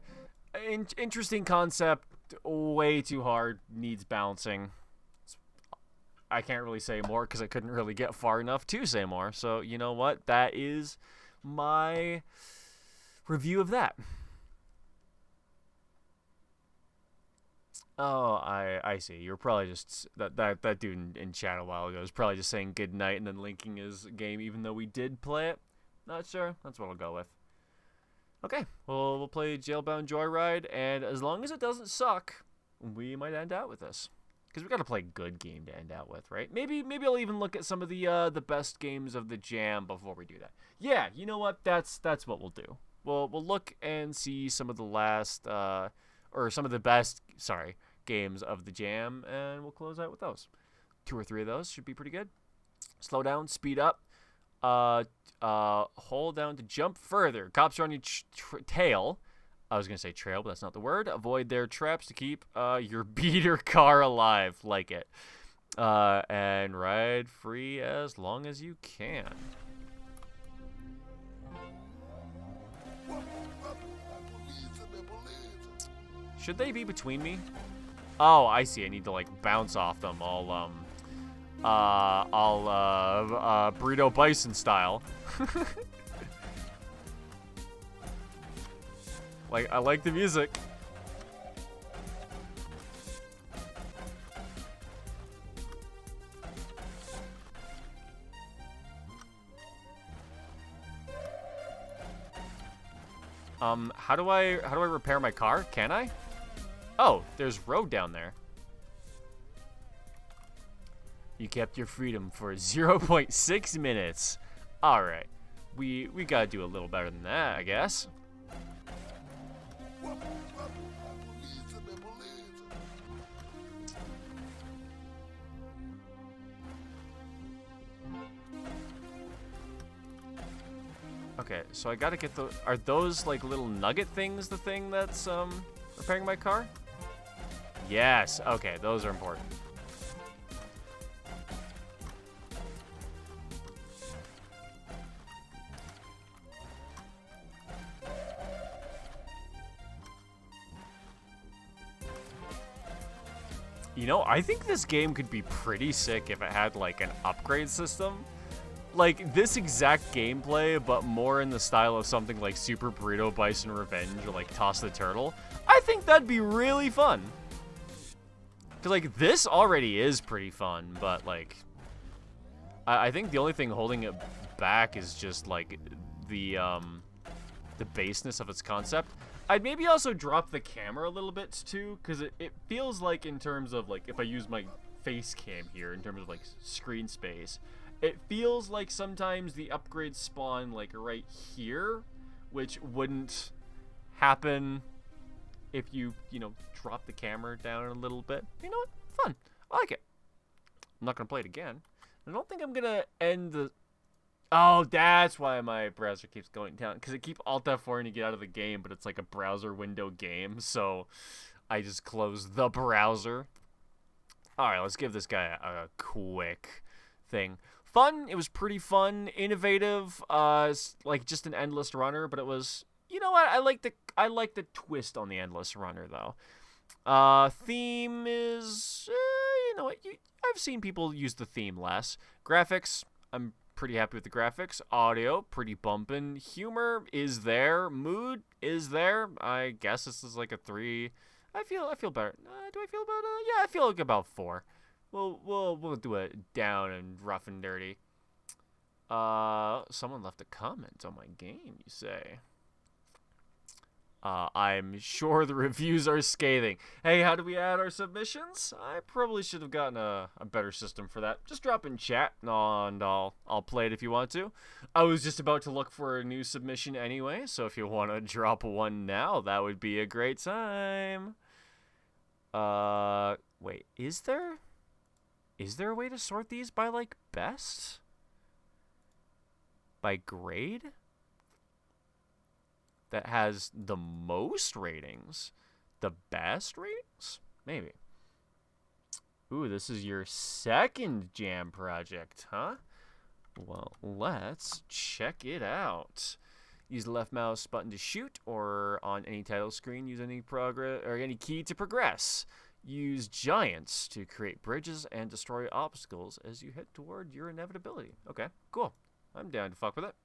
Interesting concept. Way too hard. Needs balancing. I can't really say more because I couldn't really get far enough to say more. So, you know what? That is my review of that. Oh, I see. You're probably just that dude in chat a while ago was probably just saying good night and then linking his game, even though we did play it. Not sure. That's what I'll go with. Okay, well, we'll play Jailbound Joyride, and as long as it doesn't suck, we might end out with this. Because we got to play a good game to end out with, right? Maybe I'll even look at some of the best games of the jam before we do that. Yeah, you know what? That's what we'll do. We'll look and see some of the last or some of the best, games of the jam, and we'll close out with those. 2 or 3 of those should be pretty good. Slow down, speed up. Hold down to jump further. Cops are on your tail. I was going to say trail, but that's not the word. Avoid their traps to keep your beater car alive. Like it. And ride free as long as you can. Should they be between me? Oh, I see. I need to, like, bounce off them. I'll burrito bison style. Like, I like the music. How do I repair my car? Can I? Oh, there's road down there. You kept your freedom for 0.6 minutes. All right. We got to do a little better than that, I guess. Okay, so I gotta get the... Are those, like, little nugget things the thing that's, repairing my car? Yes, okay, those are important. You know, I think this game could be pretty sick if it had, like, an upgrade system. Like, this exact gameplay, but more in the style of something like Super Burrito Bison Revenge or, like, Toss the Turtle. I think that'd be really fun. Because, like, this already is pretty fun, but, like, I think the only thing holding it back is just, like, the baseness of its concept. I'd maybe also drop the camera a little bit, too, because it feels like in terms of, like, if I use my face cam here, in terms of, like, screen space, it feels like sometimes the upgrades spawn, like, right here, which wouldn't happen if you know, drop the camera down a little bit. You know what? Fun. I like it. I'm not going to play it again. I don't think I'm going to end the... Oh, that's why my browser keeps going down. Because I keep Alt F4 to get out of the game, but it's like a browser window game, so I just close the browser. Alright, let's give this guy a quick thing. Fun. It was pretty fun. Innovative. Like just an endless runner, but it was... You know what? I like the twist on the endless runner, though. Theme is... you know what? I've seen people use the theme less. Graphics, I'm pretty happy with the graphics. Audio, pretty bumpin'. Humor is there. Mood is there. I guess this is like a 3. I feel better. Do I feel about yeah, I feel like about 4. We'll do it down and rough and dirty. Someone left a comment on my game, you say. I'm sure the reviews are scathing. Hey, how do we add our submissions? I probably should have gotten a better system for that. Just drop in chat, and I'll play it if you want to. I was just about to look for a new submission anyway, so if you want to drop one now, that would be a great time. Wait, is there a way to sort these by, like, best? By grade? That has the most ratings? The best ratings? Maybe. Ooh, this is your second jam project, huh? Well, let's check it out. Use the left mouse button to shoot, or on any title screen, use any key to progress. Use giants to create bridges and destroy obstacles as you head toward your inevitability. Okay, cool. I'm down to fuck with it.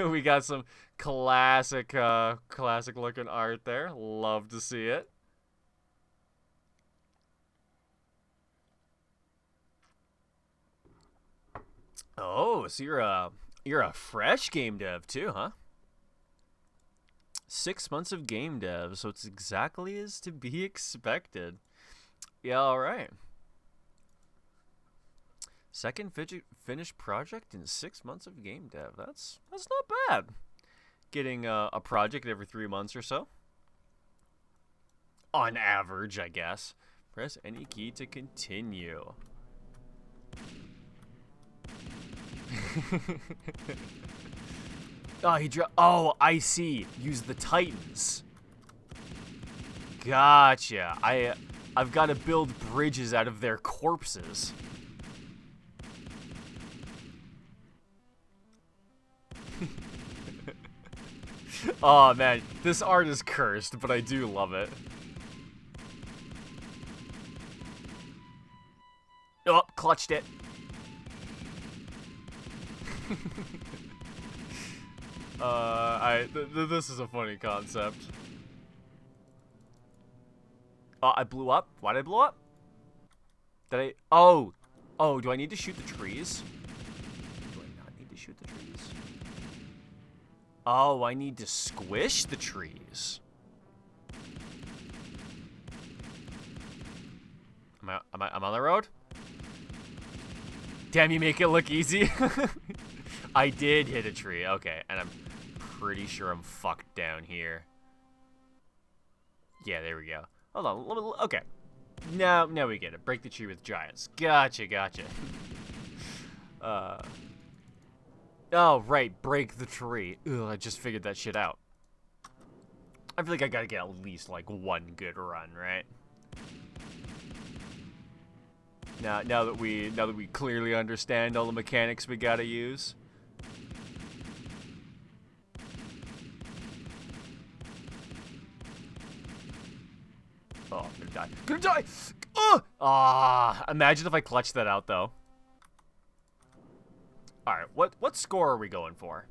We got some classic looking art there. Love to see it. Oh, so you're a fresh game dev too, huh? 6 months of game dev, so it's exactly as to be expected. Yeah, all right. Second finished project in 6 months of game dev. That's not bad. Getting a project every 3 months or so. On average, I guess. Press any key to continue. Oh, I see. Use the Titans. Gotcha. I've got to build bridges out of their corpses. Oh man, this art is cursed, but I do love it. Oh, clutched it. This is a funny concept. Oh, I blew up. Why did I blow up? Did I? Oh, do I need to shoot the trees? Do I not need to shoot the trees? Oh, I need to squish the trees. I'm on the road? Damn, you make it look easy. I did hit a tree. Okay, and I'm pretty sure I'm fucked down here. Yeah, there we go. Hold on. Okay. Now we get it. Break the tree with giants. Gotcha. Oh, right. Break the tree. Ugh, I just figured that shit out. I feel like I gotta get at least, like, one good run, right? Now that we clearly understand all the mechanics we gotta use. Oh, I'm gonna die. Imagine if I clutched that out, though. Alright, what score are we going for?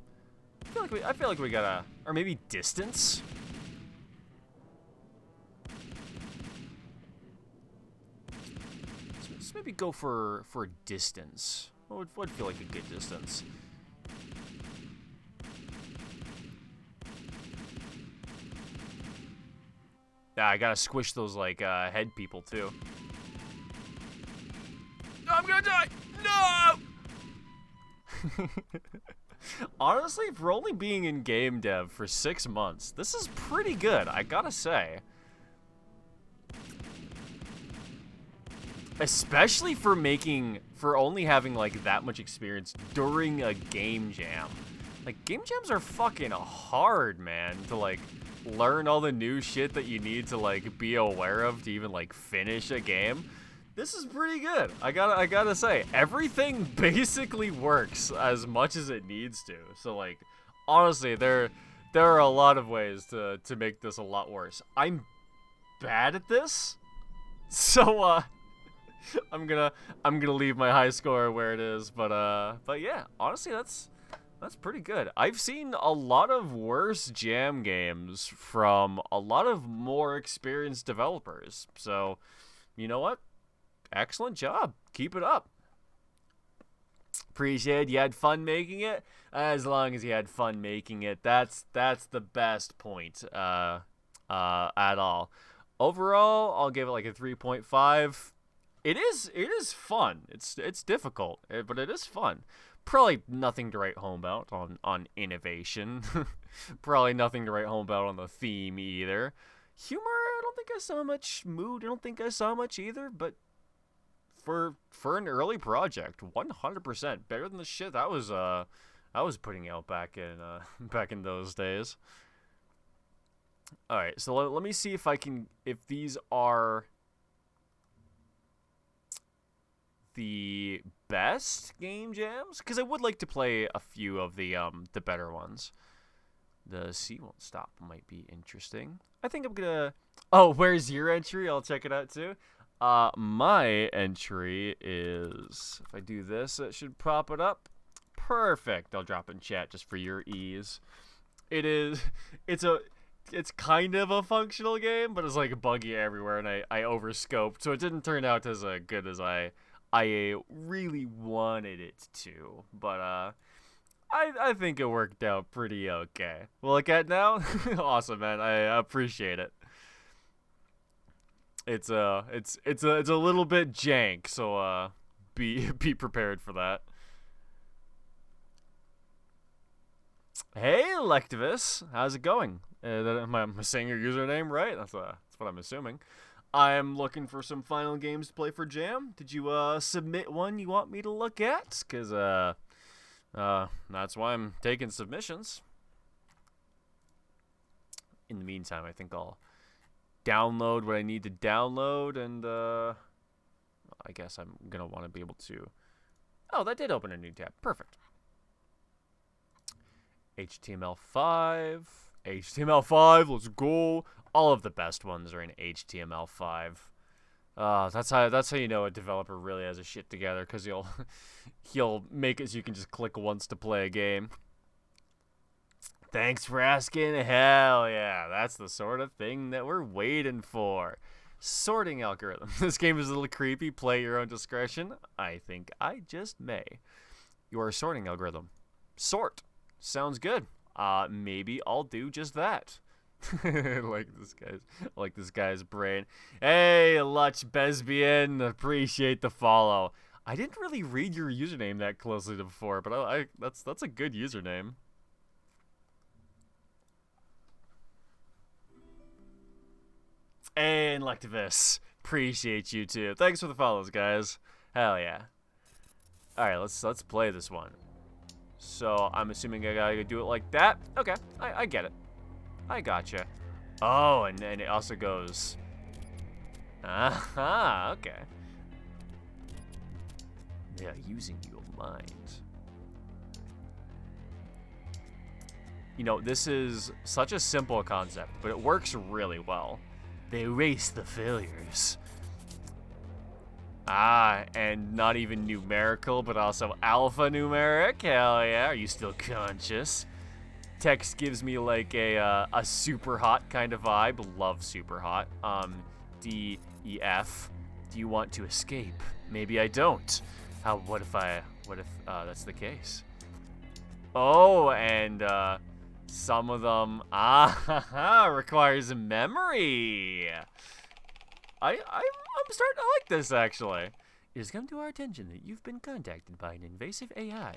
I feel like we gotta... Or maybe distance? Let's maybe go for distance. What would feel like a good distance? Yeah, I gotta squish those, like, head people, too. I'm gonna die! No! Honestly, for only being in game dev for 6 months, this is pretty good, I gotta say. Especially for only having, like, that much experience during a game jam. Like, game jams are fucking hard, man, to, like, learn all the new shit that you need to, like, be aware of to even, like, finish a game. This is pretty good. I gotta say, everything basically works as much as it needs to. So, like, honestly, there are a lot of ways to make this a lot worse. I'm bad at this, so I'm gonna leave my high score where it is. But yeah, honestly, that's pretty good. I've seen a lot of worse jam games from a lot of more experienced developers. So, you know what? Excellent job. Keep it up. Appreciate you had fun making it. As long as you had fun making it, that's the best point at all. Overall, I'll give it like a 3.5. It is fun. It's difficult, but it is fun. Probably nothing to write home about on innovation. Probably nothing to write home about on the theme either. Humor, I don't think I saw much. Mood, I don't think I saw much either, but for an early project, 100% better than the shit I was putting out back in those days. All right, so let me see if these are the best game jams, because I would like to play a few of the better ones. The Sea Won't Stop might be interesting. I think I'm gonna... Oh, where's your entry? I'll check it out too. My entry is, if I do this, it should pop it up. Perfect. I'll drop in chat just for your ease. It's kind of a functional game, but it's like buggy everywhere, and I overscoped, so it didn't turn out as good as I I really wanted it to, but I think it worked out pretty okay. Well, look at now, awesome, man. I appreciate it. It's a little bit jank, so be prepared for that. Hey, Electivus, how's it going? Am I saying your username right? That's what I'm assuming. I'm looking for some final games to play for Jam. Did you submit one you want me to look at? Cause that's why I'm taking submissions. In the meantime, I think I'll download what I need to download, and I guess I'm gonna want to be able to. Oh, that did open a new tab. Perfect. HTML5. HTML5, let's go. All of the best ones are in HTML5. That's how you know a developer really has his shit together, because he'll make it so you can just click once to play a game. Thanks for asking. Hell yeah, that's the sort of thing that we're waiting for. Sorting algorithm. This game is a little creepy. Play your own discretion. I think I just may. Your sorting algorithm. Sort. Sounds good. Maybe I'll do just that. like this guy's brain. Hey, Lutch Besbian, appreciate the follow. I didn't really read your username that closely before, but that's a good username. Hey, Electivus, appreciate you too. Thanks for the follows, guys. Hell yeah. All right, let's play this one. So I'm assuming I gotta do it like that. Okay, I get it. I gotcha. Oh, and then it also goes. Aha, okay. They are using your mind. You know, this is such a simple concept, but it works really well. They erase the failures. And not even numerical, but also alphanumeric. Hell yeah, are you still conscious? Text gives me like a super hot kind of vibe. Love super hot. D, E, F. Do you want to escape? Maybe I don't. What if that's the case? Oh, and some of them requires memory. I'm starting to like this, actually. It has come to our attention that you've been contacted by an invasive AI.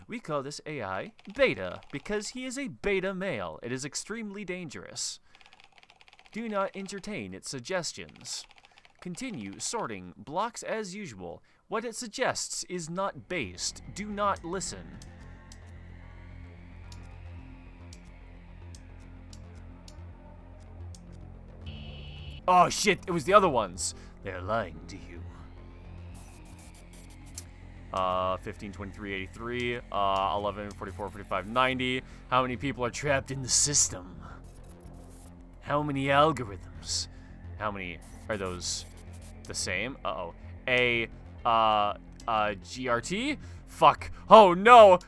We call this AI Beta because he is a beta male. It is extremely dangerous. Do not entertain its suggestions. Continue sorting blocks as usual. What it suggests is not based. Do not listen. Oh shit, it was the other ones. They're lying to you. 15, 23, 83, 11, 44, 45, 90. How many people are trapped in the system? How many algorithms? How many are those the same? Uh-oh. GRT? Fuck. Oh no!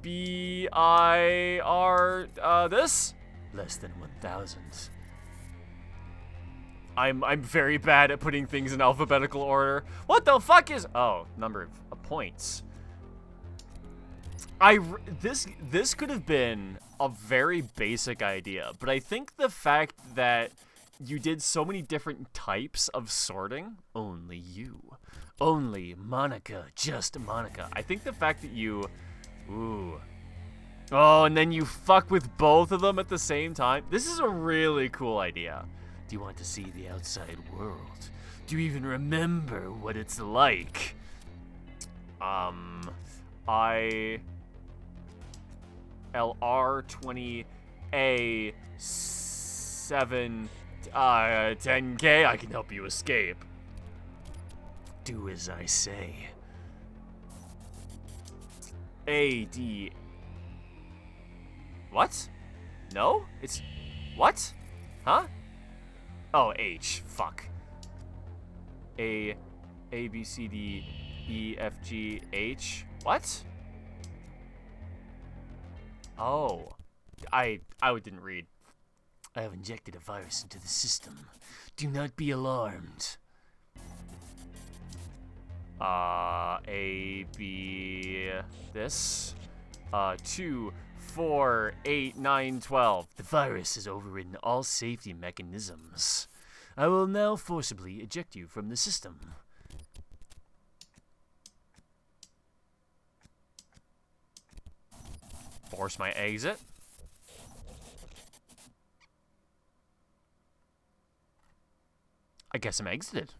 BIR, this? Less than 1,000. I'm very bad at putting things in alphabetical order. What the fuck is... Oh, number of points. This could have been a very basic idea, but I think the fact that you did so many different types of sorting... Only you. Only Monica. Just Monica. I think the fact that you... Ooh. Oh, and then you fuck with both of them at the same time. This is a really cool idea. Do you want to see the outside world? Do you even remember what it's like? LR20A7 10K, I can help you escape. Do as I say. AD. What? No? It's... What? Huh? Oh, H. Fuck. A, B, C, D, E, F, G, H. What? Oh. I didn't read. I have injected a virus into the system. Do not be alarmed. A, B, this. 2, 4, 8, 9, 12. The virus has overridden all safety mechanisms. I will now forcibly eject you from the system. Force my exit. I guess I'm exited.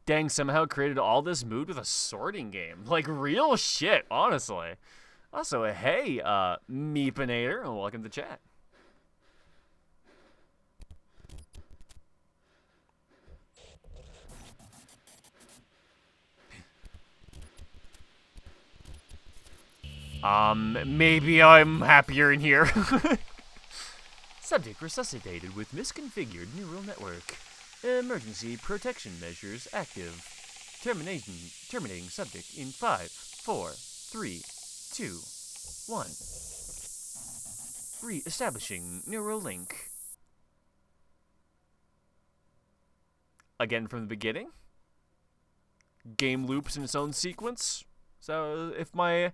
Dang, somehow created all this mood with a sorting game. Like, real shit, honestly. Also, hey, Meepinator, and welcome to chat. Maybe I'm happier in here. Subject resuscitated with misconfigured neural network. Emergency protection measures active. Terminating subject in 5, 4, 3, 2, 1. Re-establishing neural link. Again from the beginning? Game loops in its own sequence? So, if my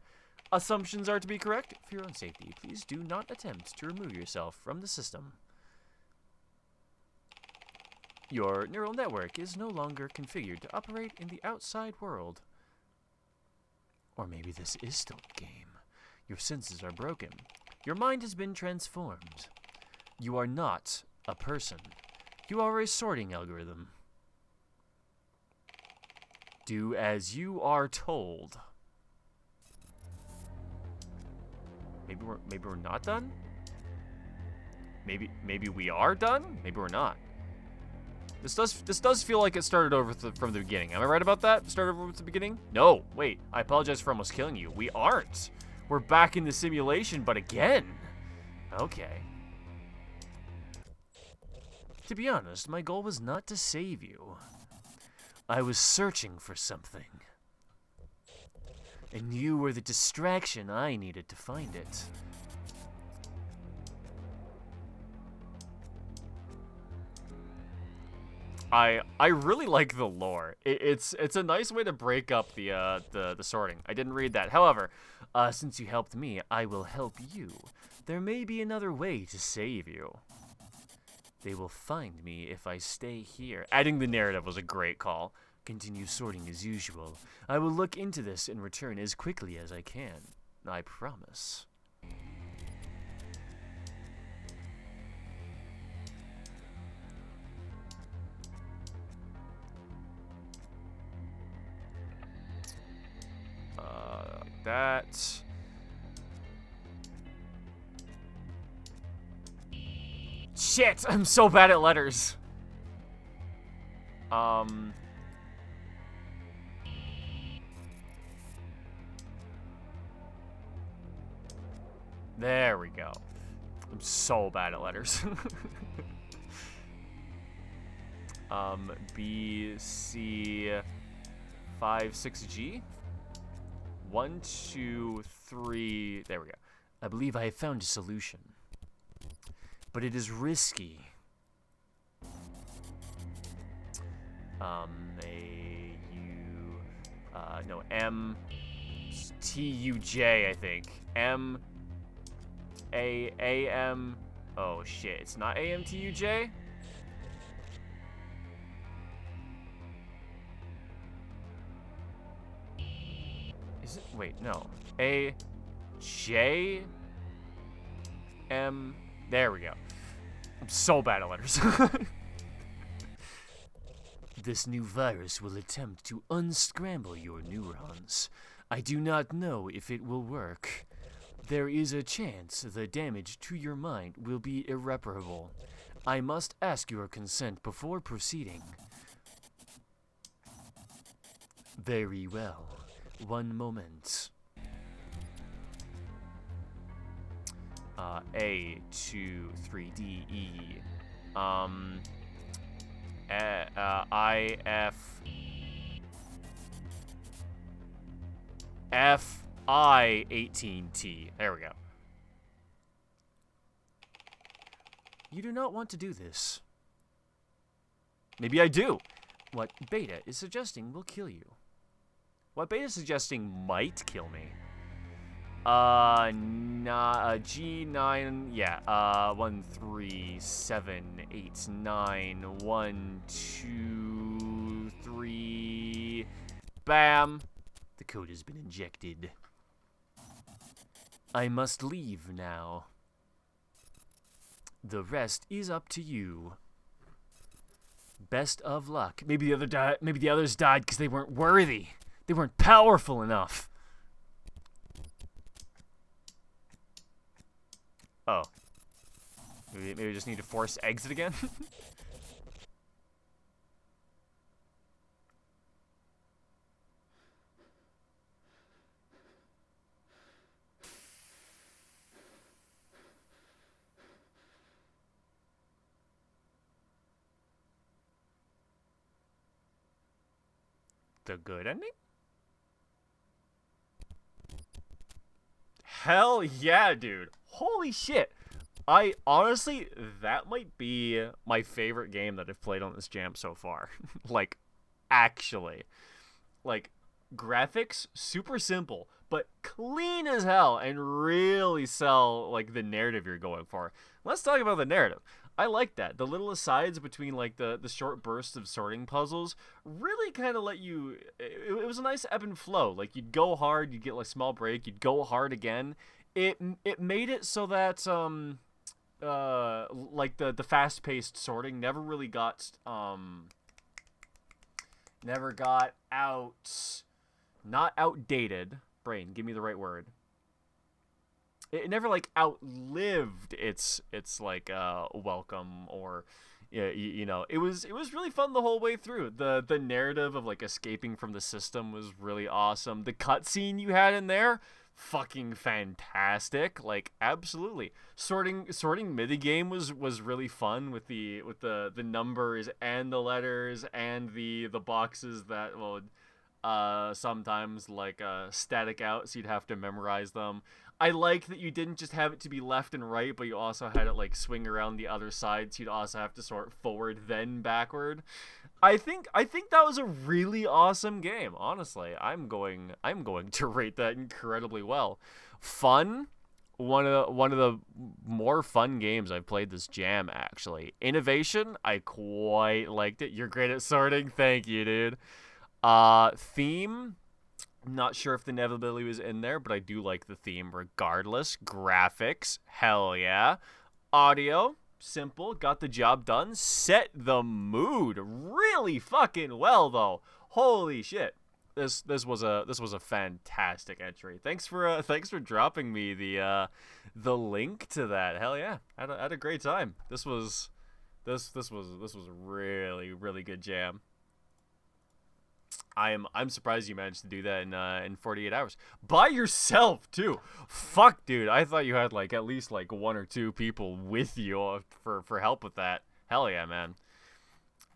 assumptions are to be correct, For your own safety, please do not attempt to remove yourself from the system. Your neural network is no longer configured to operate in the outside world. Or maybe this is still a game. Your senses are broken. Your mind has been transformed. You are not a person. You are a sorting algorithm. do as you are told. Maybe we're not done? Maybe we are done? Maybe we're not. This does feel like it started over from the beginning. Am I right about that? Started over with the beginning? No, wait. I apologize for almost killing you. We aren't. We're back in the simulation, but again. Okay. To be honest, my goal was not to save you. I was searching for something. And you were the distraction I needed to find it. I really like the lore. It's a nice way to break up the sorting. I didn't read that. However, since you helped me, I will help you. There may be another way to save you. They will find me if I stay here. adding the narrative was a great call. Continue sorting as usual. I will look into this and return as quickly as I can. I promise. Like that. Shit, I'm so bad at letters. There we go. I'm so bad at letters. B, C, 5, 6G. 1, 2, 3. There we go. I believe I have found a solution. But it is risky. No, M, T, U, J, I think. M, A, A, M. Oh, shit. It's not A, M, T, U, J? Is it? Wait, no. A, J, M. There we go. I'm so bad at letters. This new virus will attempt to unscramble your neurons. I do not know if it will work. There is a chance the damage to your mind will be irreparable. I must ask your consent before proceeding. Very well. One moment. A, 2, 3, D, E. I, F. F, I, 18T. There we go. You do not want to do this. Maybe I do. What Beta is suggesting will kill you. What beta suggesting might kill me? G9, yeah, 1, 3, 7, 8, 9, 1, 2, 3, bam! The code has been injected. I must leave now. The rest is up to you. Best of luck. Maybe the others died because they weren't worthy. They weren't powerful enough. Oh. Maybe we just need to force exit again? The good ending? Hell yeah, dude. Holy shit. I honestly, that might be my favorite game that I've played on this jam so far. Like, actually. Like, graphics, super simple, but clean as hell and really sell, like, the narrative you're going for. Let's talk about the narrative. I like that. The little asides between, like, the short bursts of sorting puzzles really kind of let you... It was a nice ebb and flow. Like, you'd go hard, you'd get, like, a small break, you'd go hard again. It made it so that, like, the fast-paced sorting never really got, never got not outdated. Brain, give me the right word. It never, like, outlived its like welcome, or you know, it was really fun the whole way through. The narrative of, like, escaping from the system was really awesome. The cutscene you had in there, fucking fantastic. Like, absolutely. Sorting minigame was really fun with the numbers and the letters and the boxes that will sometimes, like, static out, so you'd have to memorize them. I like that you didn't just have it to be left and right, but you also had it, like, swing around the other side, so you'd also have to sort forward then backward. I think that was a really awesome game. Honestly, I'm going to rate that incredibly well. Fun, one of the more fun games I've played this jam, actually. Innovation, I quite liked it. You're great at sorting, thank you, dude. Theme, not sure if the inevitability was in there, but I do like the theme regardless. Graphics, hell yeah. Audio, simple, got the job done. Set the mood really fucking well, though. Holy shit. This was a fantastic entry. Thanks for dropping me the link to that. Hell yeah. Had a great time. This was a really, really good jam. I'm surprised you managed to do that in 48 hours by yourself too. Fuck, dude. I thought you had, like, at least, like, 1 or 2 people with you for help with that. Hell yeah, man.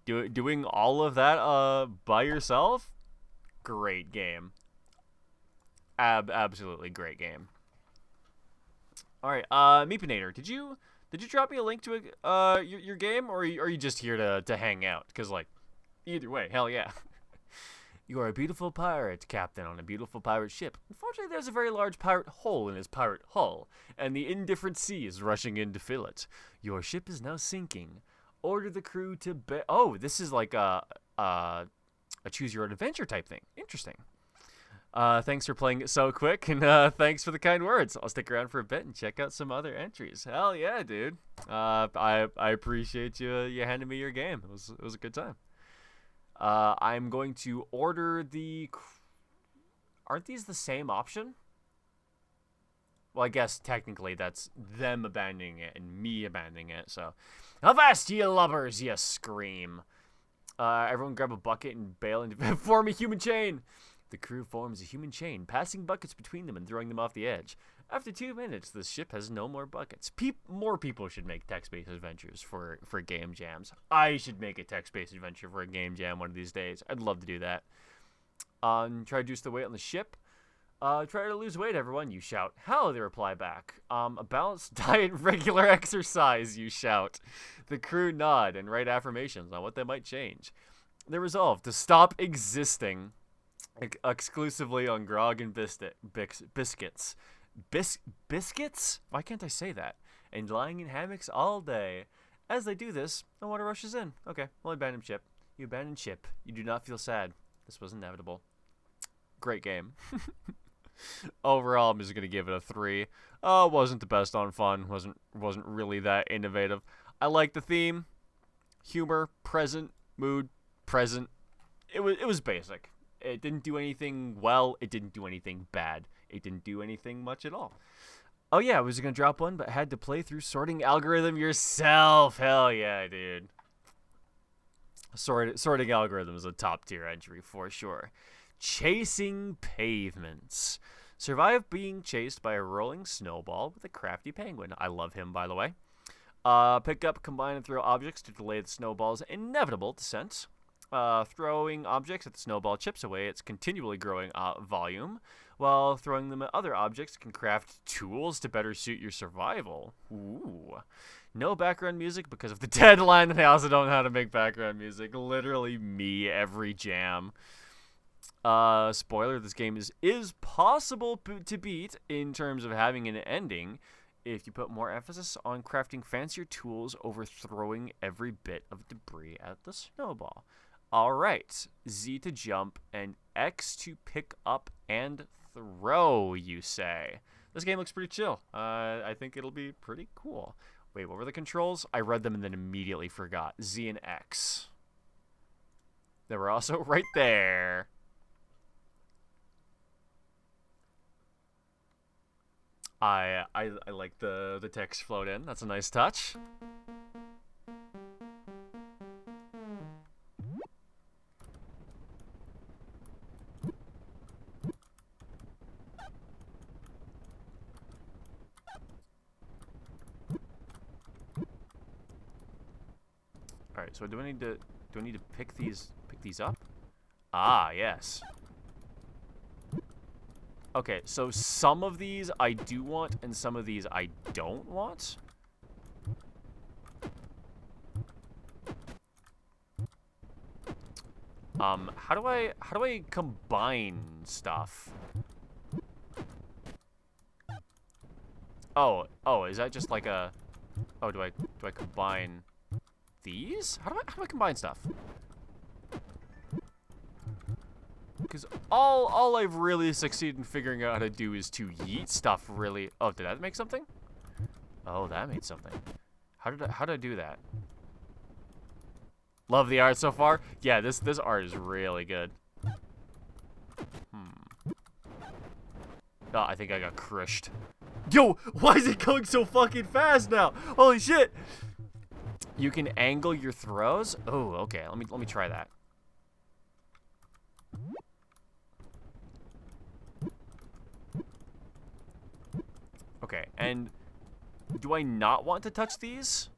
Doing all of that by yourself? Great game. Absolutely great game. All right, Meepinator, did you drop me a link to your game, or are you just here to hang out? Because, like, either way, hell yeah. You are a beautiful pirate, captain, on a beautiful pirate ship. Unfortunately, there's a very large pirate hole in his pirate hull, and the indifferent sea is rushing in to fill it. Your ship is now sinking. Order the crew to Oh, this is like a choose-your-own-adventure type thing. Interesting. Thanks for playing it so quick, and thanks for the kind words. I'll stick around for a bit and check out some other entries. Hell yeah, dude. I appreciate you handing me your game. It was a good time. I'm going to order the... Aren't these the same option? Well, I guess technically that's them abandoning it and me abandoning it, so... Avast, ye lubbers, ye scream. Everyone grab a bucket and bail and form a human chain. The crew forms a human chain, passing buckets between them and throwing them off the edge. After 2 minutes, the ship has no more buckets. More people should make text-based adventures for game jams. I should make a text-based adventure for a game jam one of these days. I'd love to do that. Try to reduce the weight on the ship. Try to lose weight, everyone, you shout. How, they reply back. A balanced diet, regular exercise, you shout. The crew nod and write affirmations on what they might change. They resolve to stop existing. Exclusively on grog and biscuits. Biscuits? Why can't I say that? And lying in hammocks all day. As they do this, the water rushes in. Okay, well, abandon ship. You abandon ship. You do not feel sad. This was inevitable. Great game. Overall, I'm just gonna give it a 3. Oh, wasn't the best on fun. Wasn't really that innovative. I like the theme, humor, present, mood, present. It was basic. It didn't do anything well. It didn't do anything bad. It didn't do anything much at all. Oh yeah, I was gonna drop one, but had to play through sorting algorithm yourself. Hell yeah, dude. Sorting algorithm is a top tier entry for sure. Chasing pavements. Survive being chased by a rolling snowball with a crafty penguin. I love him, by the way. Pick up, combine, and throw objects to delay the snowball's inevitable descent. Throwing objects at the snowball chips away its continually growing volume, while throwing them at other objects can craft tools to better suit your survival. Ooh. No background music because of the deadline, and I also don't know how to make background music. Literally me every jam. Spoiler, this game is possible to beat in terms of having an ending if you put more emphasis on crafting fancier tools over throwing every bit of debris at the snowball. Alright, Z to jump and X to pick up and throw, you say. This game looks pretty chill. I think it'll be pretty cool. Wait, what were the controls? I read them and then immediately forgot. Z and X. They were also right there. I like the text float in. That's a nice touch. All right, so do I need to pick these up? Ah, yes. Okay, so some of these I do want and some of these I don't want. How do I combine stuff? Oh, is that just like a do I combine these? How do I combine stuff? Because all I've really succeeded in figuring out how to do is to yeet stuff really. Oh, did that make something? Oh, that made something. How did I do that? Love the art so far. Yeah, this art is really good. Oh, I think I got crushed. Yo, why is it going so fucking fast now? Holy shit! You can angle your throws. Oh, okay. Let me try that. Okay, and do I not want to touch these?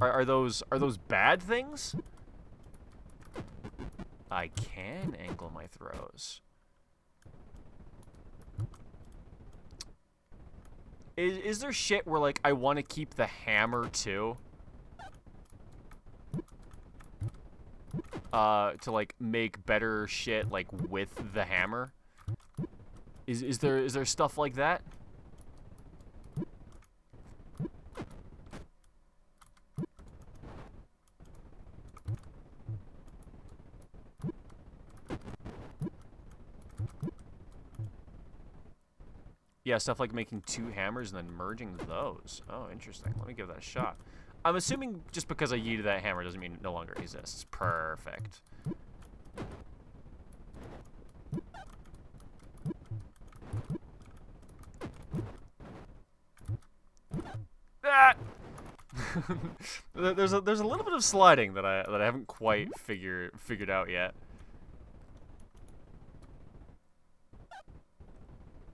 Are those bad things? I can angle my throws. Is there shit where like I want to keep the hammer too? To like make better shit like with the hammer? Is there stuff like that? Yeah, stuff like making 2 hammers and then merging those. Oh, interesting. Let me give that a shot. I'm assuming just because I yeeted that hammer doesn't mean it no longer exists. Perfect. Ah! there's a little bit of sliding that I haven't quite figured out yet.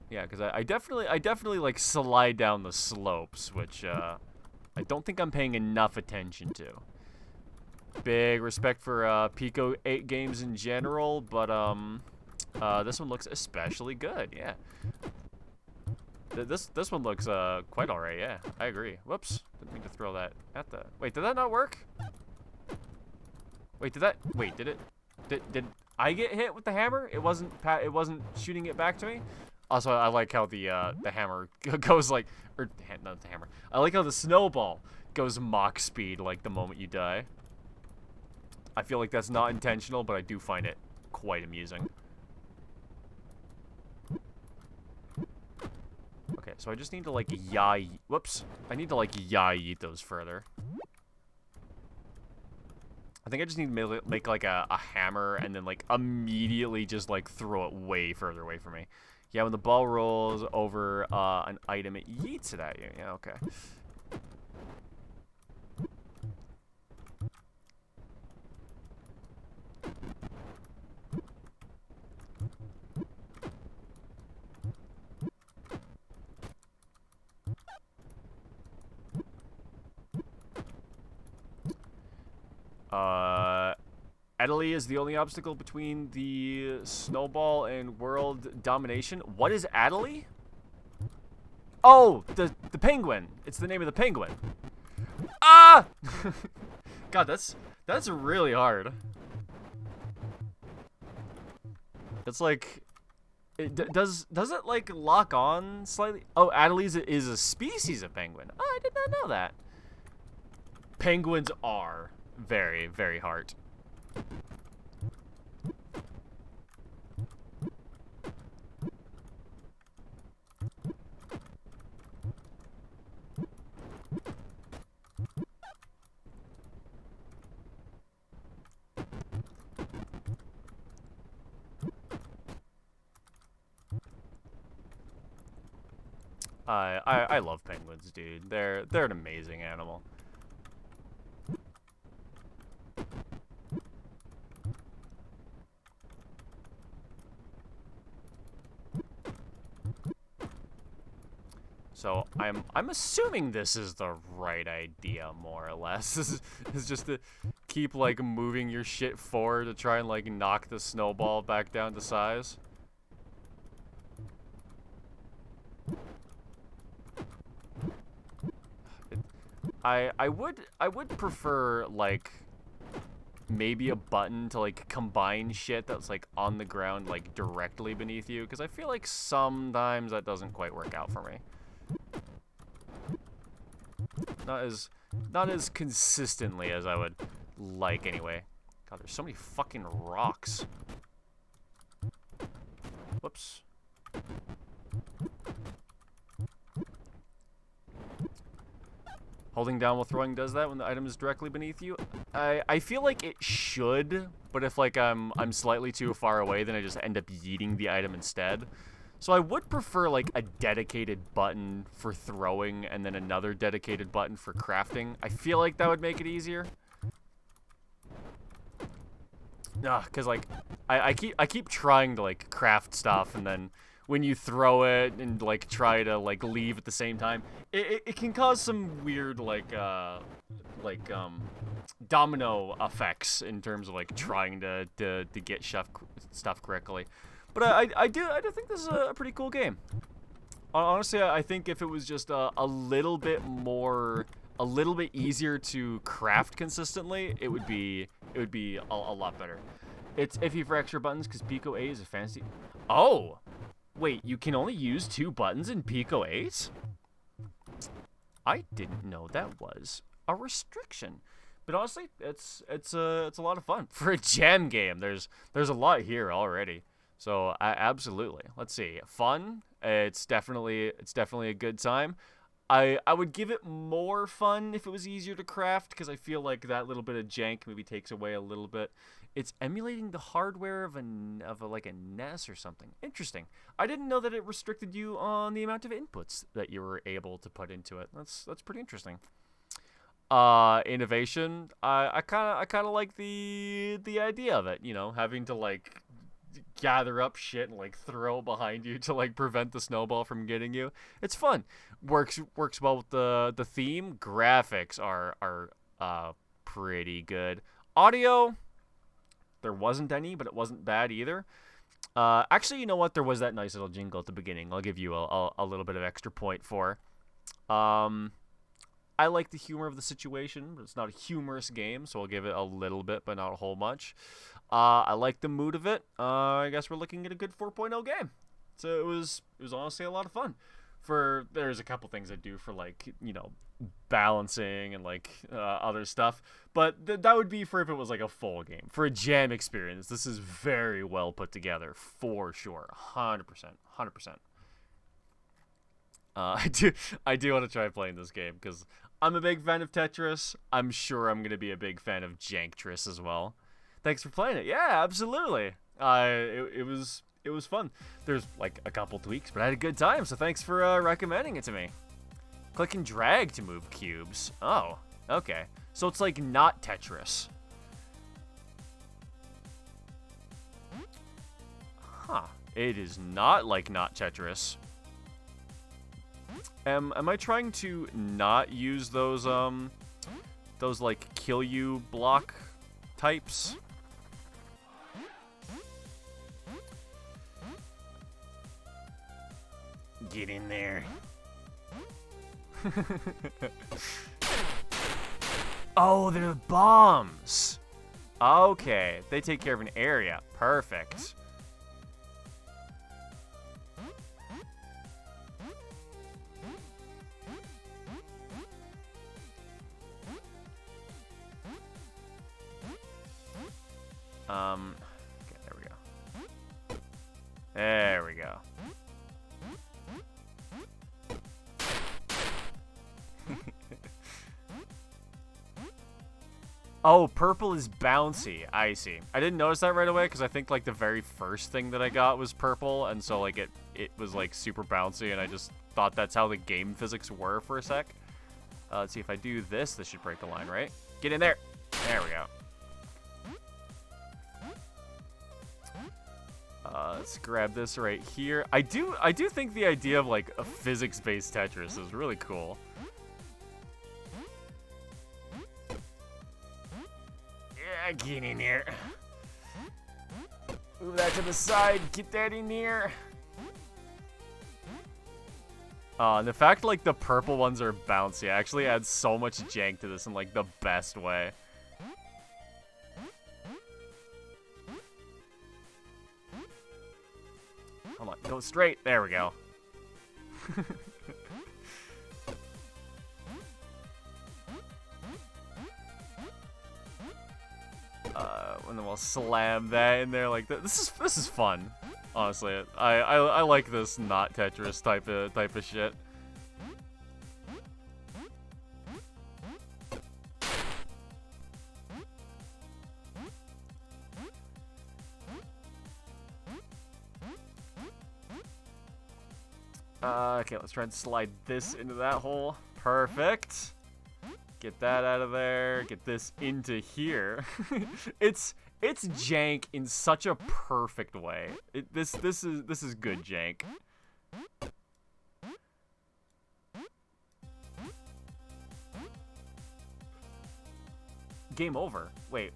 Yeah, because I definitely like slide down the slopes, which I don't think I'm paying enough attention to. Big respect for Pico 8 games in general, but this one looks especially good. Yeah. This one looks quite alright. Yeah, I agree. Whoops, didn't mean to throw that at the. Wait, did that not work? Wait, did it? Did I get hit with the hammer? It wasn't shooting it back to me. Also, I like how the hammer goes like, or not the hammer. I like how the snowball goes Mach speed like the moment you die. I feel like that's not intentional, but I do find it quite amusing. Okay, so I just need to like whoops. I need to like yeet those further. I think I just need to make like a hammer and then like immediately just like throw it way further away from me. Yeah, when the ball rolls over an item, it yeets it at you. Yeah, okay. Italy is the only obstacle between the snowball and world domination. What is Italy? Oh, the penguin. It's the name of the penguin. Ah! God, that's really hard. It's like, does it like lock on slightly? Oh, Adelies is a species of penguin. Oh, I did not know that. Penguins are very, very hard. I love penguins, dude. They're an amazing animal. So I'm assuming this is the right idea, more or less. Is just to keep like moving your shit forward to try and like knock the snowball back down to size. I would prefer like maybe a button to like combine shit that's like on the ground like directly beneath you, because I feel like sometimes that doesn't quite work out for me. Not as consistently as I would like anyway. God, there's so many fucking rocks. Whoops. Holding down while throwing does that when the item is directly beneath you? I feel like it should, but if like I'm slightly too far away, then I just end up yeeting the item instead. So I would prefer like a dedicated button for throwing and then another dedicated button for crafting. I feel like that would make it easier. Cause like I keep trying to like craft stuff, and then when you throw it and like try to like leave at the same time, it can cause some weird like domino effects in terms of like trying to get stuff correctly. But I do think this is a pretty cool game. Honestly, I think if it was just a little bit easier to craft consistently, it would be a lot better. It's iffy for extra buttons because Pico 8 is a fancy. Oh, wait, you can only use 2 buttons in Pico 8? I didn't know that was a restriction. But honestly, it's a lot of fun for a jam game. There's a lot here already. So absolutely. Let's see. Fun. It's definitely a good time. I would give it more fun if it was easier to craft, because I feel like that little bit of jank maybe takes away a little bit. It's emulating the hardware of like a NES or something. Interesting. I didn't know that it restricted you on the amount of inputs that you were able to put into it. That's pretty interesting. Innovation. I kind of like the idea of it. You know, having to like gather up shit and like throw it behind you to like prevent the snowball from getting you. It's fun. Works well with the theme. Graphics are pretty good. Audio, there wasn't any, but it wasn't bad either. Actually, you know what? There was that nice little jingle at the beginning. I'll give you a little bit of extra point for. I I like the humor of the situation. It's not a humorous game, so I'll give it a little bit, but not a whole much. I like the mood of it. I guess we're looking at a good 4.0 game. So it was honestly a lot of fun. There's a couple things I do for, like, you know, balancing and like other stuff, but that would be for if it was like a full game. For a jam experience, this is very well put together for sure. 100%. I do want to try playing this game because I'm a big fan of Tetris. I'm sure I'm gonna be a big fan of Janktris as well. Thanks for playing it. Yeah, absolutely. It was fun. There's like a couple tweaks, but I had a good time. So thanks for recommending it to me. Click and drag to move cubes. Oh, okay. So it's like not Tetris. Huh. It is not like not Tetris. Am I trying to not use those like kill you block types? Get in there. Oh, they're bombs. Okay, they take care of an area. Perfect. Okay, there we go. There we go. Oh, purple is bouncy. I see. I didn't notice that right away because I think like the very first thing that I got was purple, and so like it was like super bouncy, and I just thought that's how the game physics were for a sec. Let's see if I do this. This should break the line, right? Get in there. There we go. Let's grab this right here. I do think the idea of like a physics-based Tetris is really cool. Yeah, get in there. Move that to the side. Get that in here. And the fact like the purple ones are bouncy actually adds so much jank to this in like the best way. Come on, go straight. There we go. And then we'll slam that in there like that. This is fun, honestly. I like this not Tetris type of shit. Okay, let's try and slide this into that hole. Perfect. Get that out of there. Get this into here. It's jank in such a perfect way. This is good jank. Game over. Wait,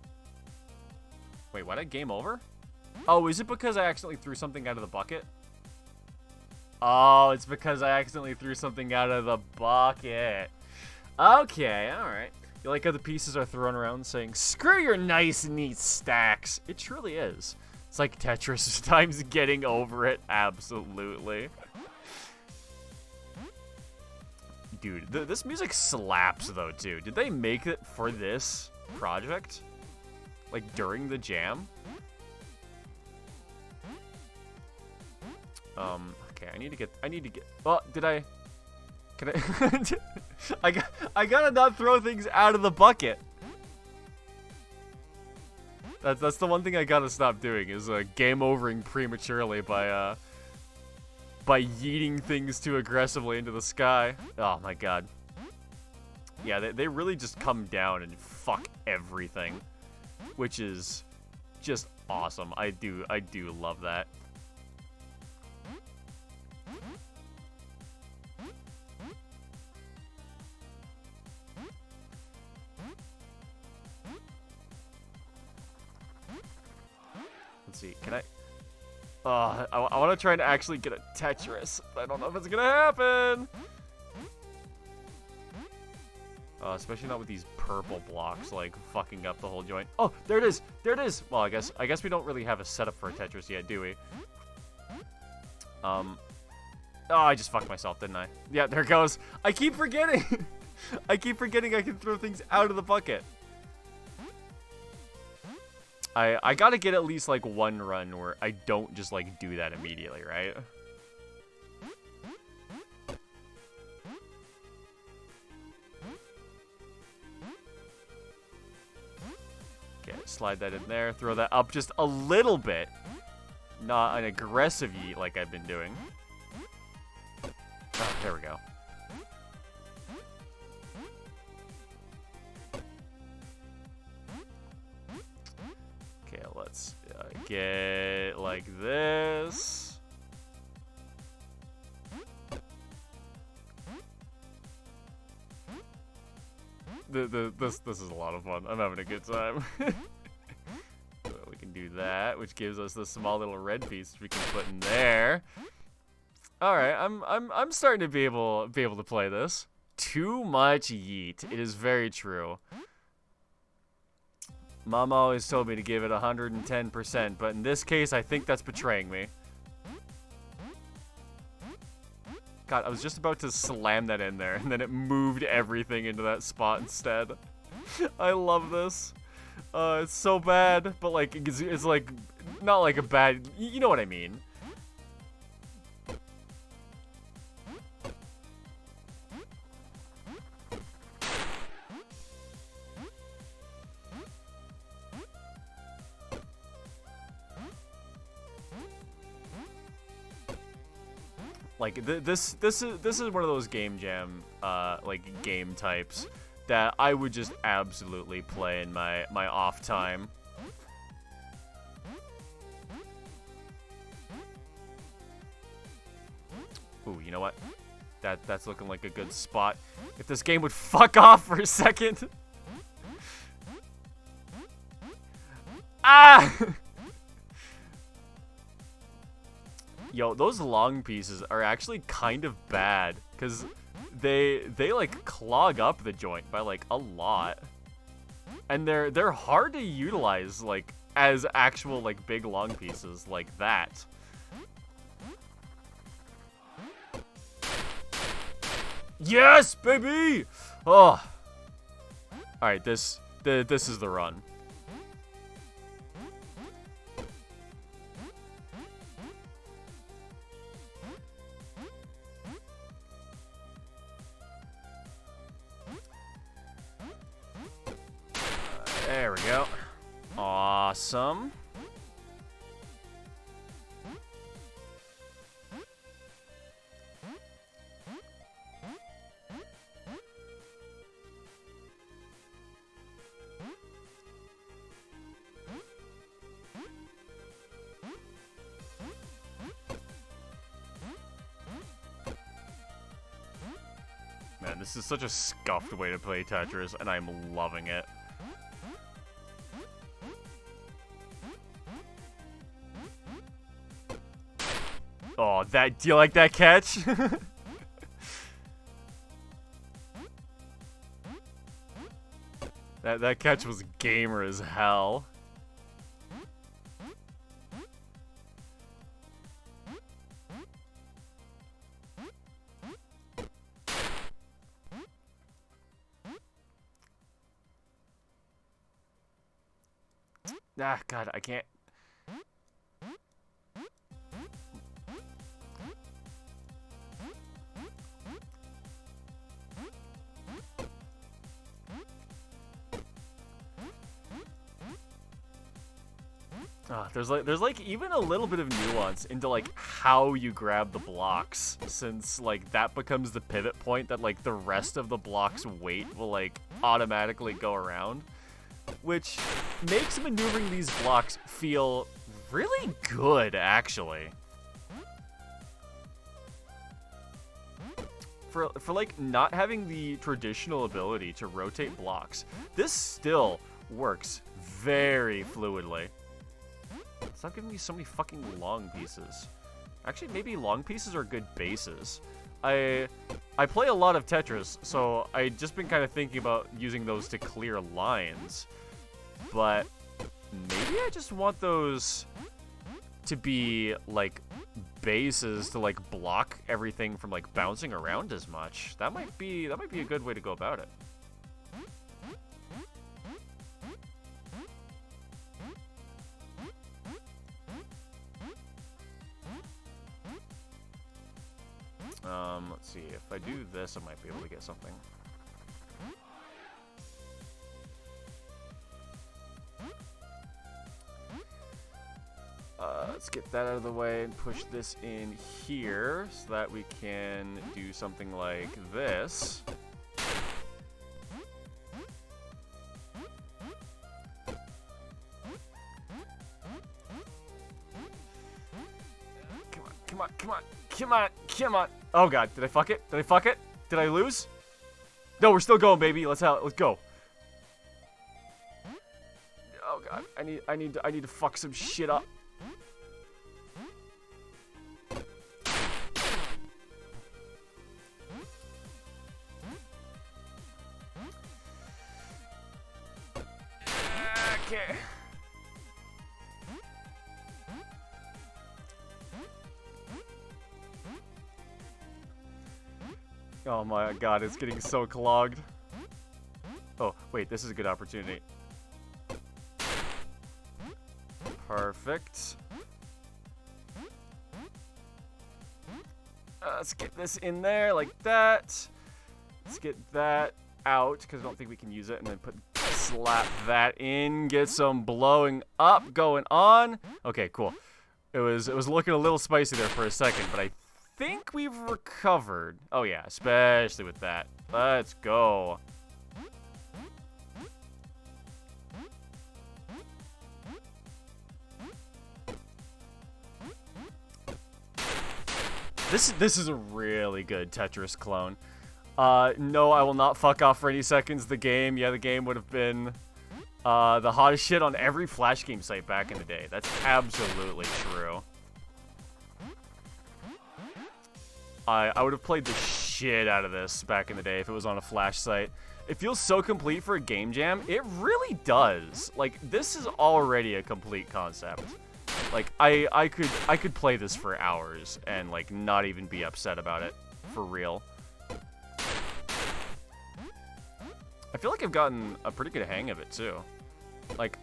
what? A game over? Oh, is it because I accidentally threw something out of the bucket? Oh, it's because I accidentally threw something out of the bucket. Okay, alright. You like how the pieces are thrown around saying, screw your nice, neat stacks. It truly is. It's like Tetris times getting over it. Absolutely. Dude, this music slaps, though, too. Did they make it for this project? Like, during the jam? Okay, I need to get, well, did I, can I, I gotta not throw things out of the bucket. That's the one thing I gotta stop doing is, game overing prematurely by yeeting things too aggressively into the sky. Oh my god. Yeah, they really just come down and fuck everything, which is just awesome. I do love that. Let's see, can I want to try and actually get a Tetris, but I don't know if it's gonna happen. Especially not with these purple blocks, like, fucking up the whole joint. Oh, there it is! There it is! Well, I guess we don't really have a setup for a Tetris yet, do we? Oh, I just fucked myself, didn't I? Yeah, there it goes. I keep forgetting! I keep forgetting I can throw things out of the bucket. I gotta get at least, like, one run where I don't just, like, do that immediately, right? Okay, slide that in there. Throw that up just a little bit. Not an aggressive yeet like I've been doing. Oh, there we go. Okay, let's get like this. This is a lot of fun. I'm having a good time. We can do that, which gives us this small little red piece we can put in there. All right, I'm starting to be able to play this. Too much yeet. It is very true. Mom always told me to give it 110%, but in this case, I think that's betraying me. God, I was just about to slam that in there, and then it moved everything into that spot instead. I love this. It's so bad, but like, it's like, not like a bad, you know what I mean. Like this is one of those game jam like game types that I would just absolutely play in my off time. Ooh, you know what? That's looking like a good spot. If this game would fuck off for a second. Ah! Yo, those long pieces are actually kind of bad, because they like clog up the joint by like a lot. And they're hard to utilize like as actual like big long pieces like that. Yes, baby! Oh. Alright, this is the run. There we go. Awesome. Man, this is such a scuffed way to play Tetris, and I'm loving it. Oh, do you like that catch? that catch was gamer as hell. Ah, God, I can't. There's like even a little bit of nuance into like how you grab the blocks, since like that becomes the pivot point that like the rest of the block's weight will like automatically go around, which makes maneuvering these blocks feel really good, actually. For like not having the traditional ability to rotate blocks, this still works very fluidly. Stop giving me so many fucking long pieces. Actually, maybe long pieces are good bases. I play a lot of Tetris, so I just been kind of thinking about using those to clear lines. But maybe I just want those to be like bases to like block everything from like bouncing around as much. That might be a good way to go about it. Let's see. If I do this, I might be able to get something. Let's get that out of the way and push this in here so that we can do something like this. Come on, come on, come on, come on. Oh god, did I fuck it? Did I fuck it? Did I lose? No, we're still going, baby. Let's go. Oh god, I need to fuck some shit up. Okay. Oh my god, it's getting so clogged. Oh, wait, this is a good opportunity. Perfect. Let's get this in there like that. Let's get that out, because I don't think we can use it, and then slap that in, get some blowing up going on. Okay, cool. It was looking a little spicy there for a second, but I think we've recovered. Oh yeah, especially with that. Let's go. This is a really good Tetris clone. No, I will not fuck off for any seconds. The game would have been the hottest shit on every Flash game site back in the day. That's absolutely true. I would have played the shit out of this back in the day if it was on a Flash site. It feels so complete for a game jam. It really does. Like, this is already a complete concept. Like, I could play this for hours and, like, not even be upset about it. For real. I feel like I've gotten a pretty good hang of it, too. Like,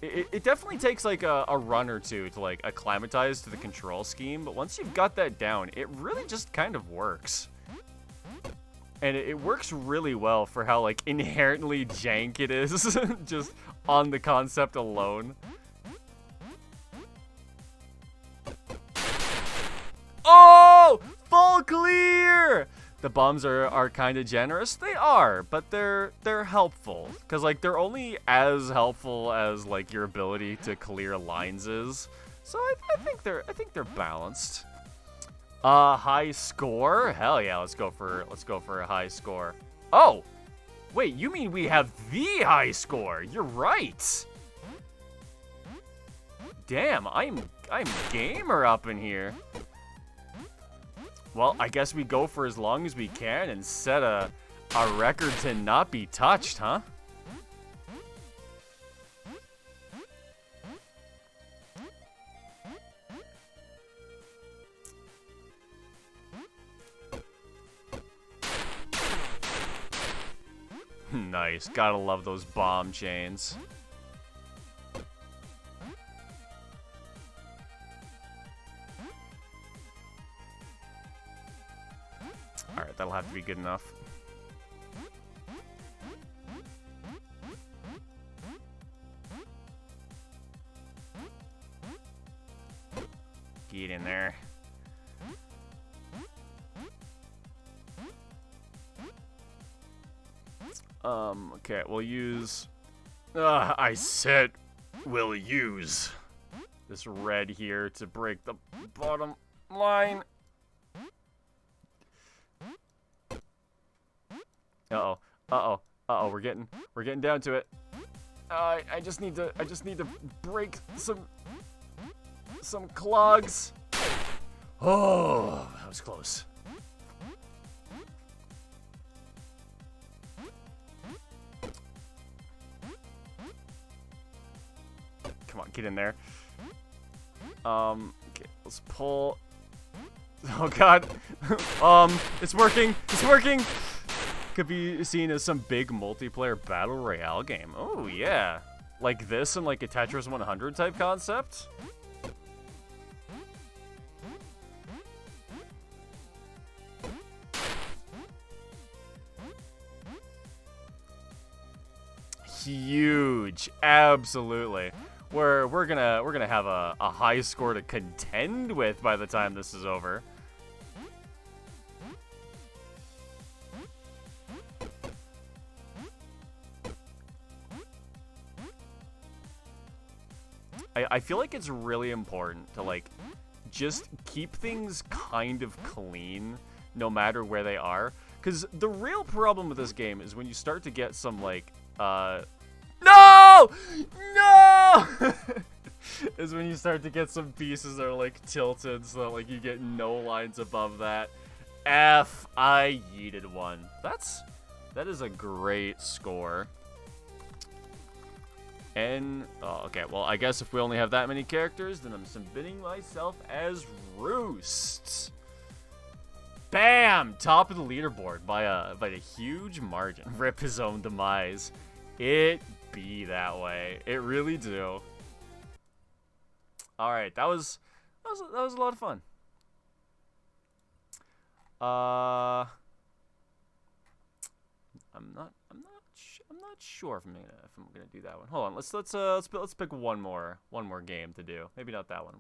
It definitely takes, like, a run or two to, like, acclimatize to the control scheme, but once you've got that down, it really just kind of works. And it works really well for how, like, inherently jank it is, just on the concept alone. Oh! Full clear! The bombs are kind of generous. They are, but they're helpful. Because, like, they're only as helpful as, like, your ability to clear lines is. So I think they're balanced. High score? Hell yeah, let's go for a high score. Oh! Wait, you mean we have the high score? You're right! Damn, I'm gamer up in here. Well, I guess we go for as long as we can and set a record to not be touched, huh? Nice. Gotta love those bomb chains. Alright, that'll have to be good enough. Get in there. Okay, we'll use... I said we'll use this red here to break the bottom line. Uh-oh. Uh-oh. Uh-oh, we're getting down to it. I just need to break some clogs. Oh, that was close. Come on, get in there. Okay, let's pull. Oh god. It's working. It's working. Could be seen as some big multiplayer battle royale game. Oh yeah, like this and like a Tetris 100 type concept. Huge, absolutely. We're gonna have a high score to contend with by the time this is over. I feel like it's really important to like just keep things kind of clean no matter where they are, because the real problem with this game is when you start to get some like no is when you start to get some pieces that are like tilted so that like you get no lines above that. I yeeted one. That is a great score. And oh, okay, well I guess if we only have that many characters, then I'm submitting myself as Roost. Bam! Top of the leaderboard by a huge margin. Rip his own demise. It be that way. It really do. All right, that was a lot of fun. I'm not sure if I'm gonna do that one. Hold on, let's pick one more game to do. Maybe not that one.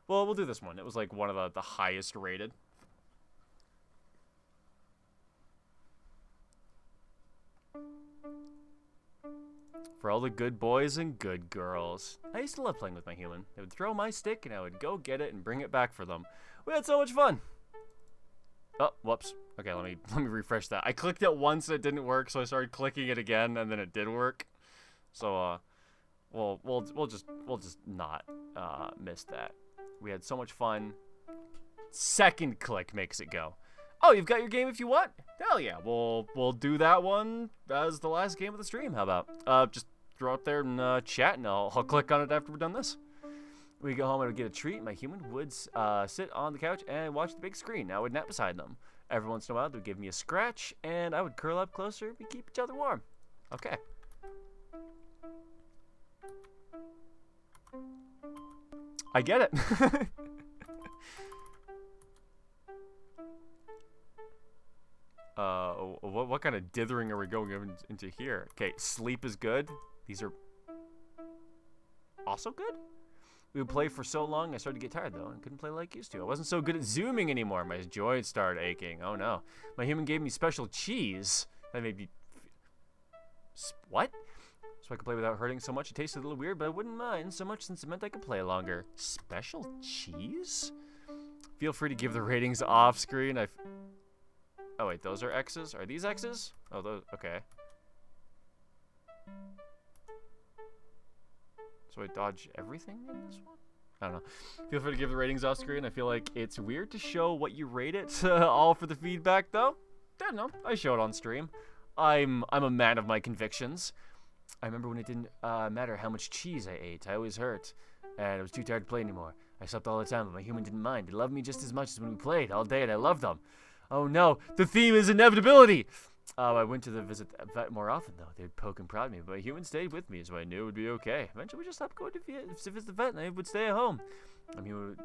We'll do this one. It was like one of the highest rated. For all the good boys and good girls. I used to love playing with my human. They would throw my stick and I would go get it and bring it back for them. We had so much fun. Oh, whoops. Okay, let me refresh that. I clicked it once and it didn't work, so I started clicking it again and then it did work. So we'll just not miss that. We had so much fun. Second click makes it go. Oh, you've got your game if you want? Hell yeah. We'll do that one as the last game of the stream. How about? Just throw it there and chat, and I'll click on it after we're done this. We go home and would get a treat. My human would sit on the couch and watch the big screen. I would nap beside them. Every once in a while, they would give me a scratch, and I would curl up closer. We keep each other warm. Okay. I get it. What kind of dithering are we going into here? Okay, sleep is good. These are also good. We would play for so long, I started to get tired though, and couldn't play like I used to. I wasn't so good at zooming anymore. My joints started aching. Oh no. My human gave me special cheese. That made me... What? So I could play without hurting so much. It tasted a little weird, but I wouldn't mind so much since it meant I could play longer. Special cheese? Feel free to give the ratings off screen. Oh wait, those are X's? Are these X's? Oh, those, okay. So I dodge everything in this one? I don't know. Feel free to give the ratings off screen. I feel like it's weird to show what you rate it, all for the feedback though. I don't know, I show it on stream. I'm a man of my convictions. I remember when it didn't matter how much cheese I ate. I always hurt, and I was too tired to play anymore. I slept all the time, but my human didn't mind. They loved me just as much as when we played all day, and I loved them. Oh no, the theme is inevitability! I went to visit the vet more often, though. They'd poke and prod me, but my human stayed with me, so I knew it would be okay. Eventually, we just stopped going to visit the vet, and I would stay at home.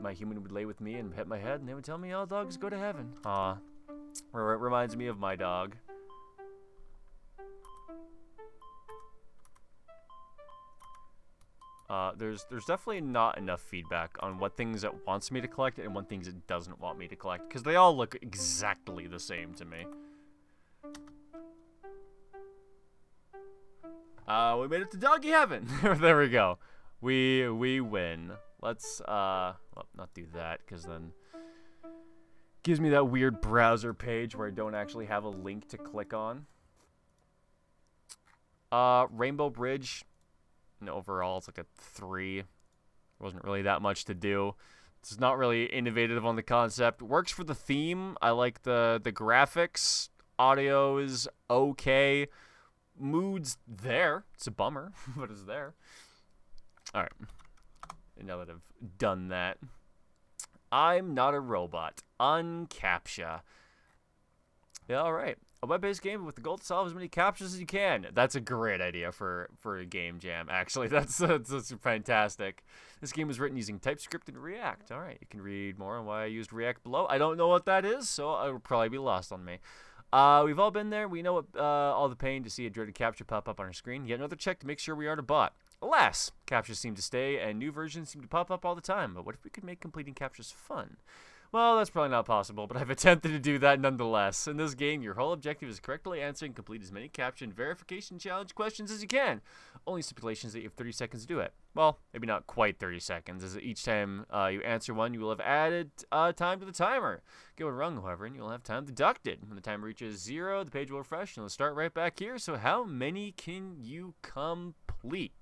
My human would lay with me and pet my head, and they would tell me all dogs go to heaven. Aw. Reminds me of my dog. There's definitely not enough feedback on what things it wants me to collect and what things it doesn't want me to collect, because they all look exactly the same to me. We made it to doggy heaven. There we go. We win. Let's well, not do that, because then gives me that weird browser page where I don't actually have a link to click on. Rainbow Bridge. And overall, it's like a 3. Wasn't really that much to do. It's not really innovative on the concept. Works for the theme. I like the graphics. Audio is okay. Mood's there. It's a bummer, but it's there. All right. Now that I've done that, I'm not a robot. Uncaptcha. Yeah, all right. A web-based game with the goal to solve as many captchas as you can. That's a great idea for a game jam. Actually, that's fantastic. This game was written using TypeScript and React. All right, you can read more on why I used React below. I don't know what that is, so it will probably be lost on me. We've all been there. We know what, all the pain to see a dreaded captcha pop up on our screen. Yet another check to make sure we aren't a bot. Alas, captchas seem to stay, and new versions seem to pop up all the time. But what if we could make completing captchas fun? Well, that's probably not possible, but I've attempted to do that nonetheless. In this game, your whole objective is correctly answer and complete as many captcha and verification challenge questions as you can. Only stipulation is that you have 30 seconds to do it. Well, maybe not quite 30 seconds, as each time you answer one, you will have added time to the timer. Get one wrong, however, and you'll have time deducted. When the timer reaches 0, the page will refresh, and it'll start right back here. So how many can you complete?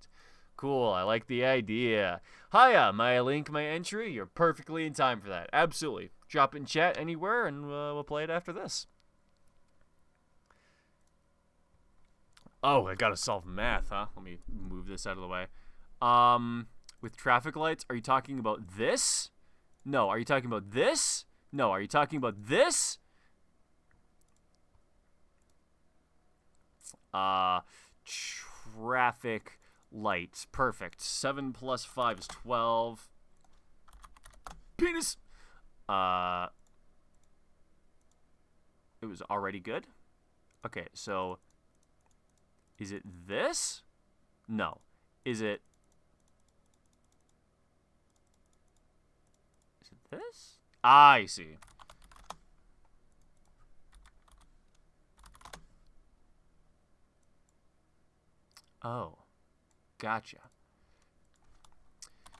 Cool, I like the idea. Hiya, my link, my entry. You're perfectly in time for that. Absolutely. Drop it in chat anywhere, and we'll play it after this. Oh, I gotta solve math, huh? Let me move this out of the way. With traffic lights, are you talking about this? No. Are you talking about this? No. Are you talking about this? Traffic lights. Perfect. 7 plus 5 is 12. Penis! It was already good? Okay, so... Is it this? No. Is it this? I see. Oh. Gotcha.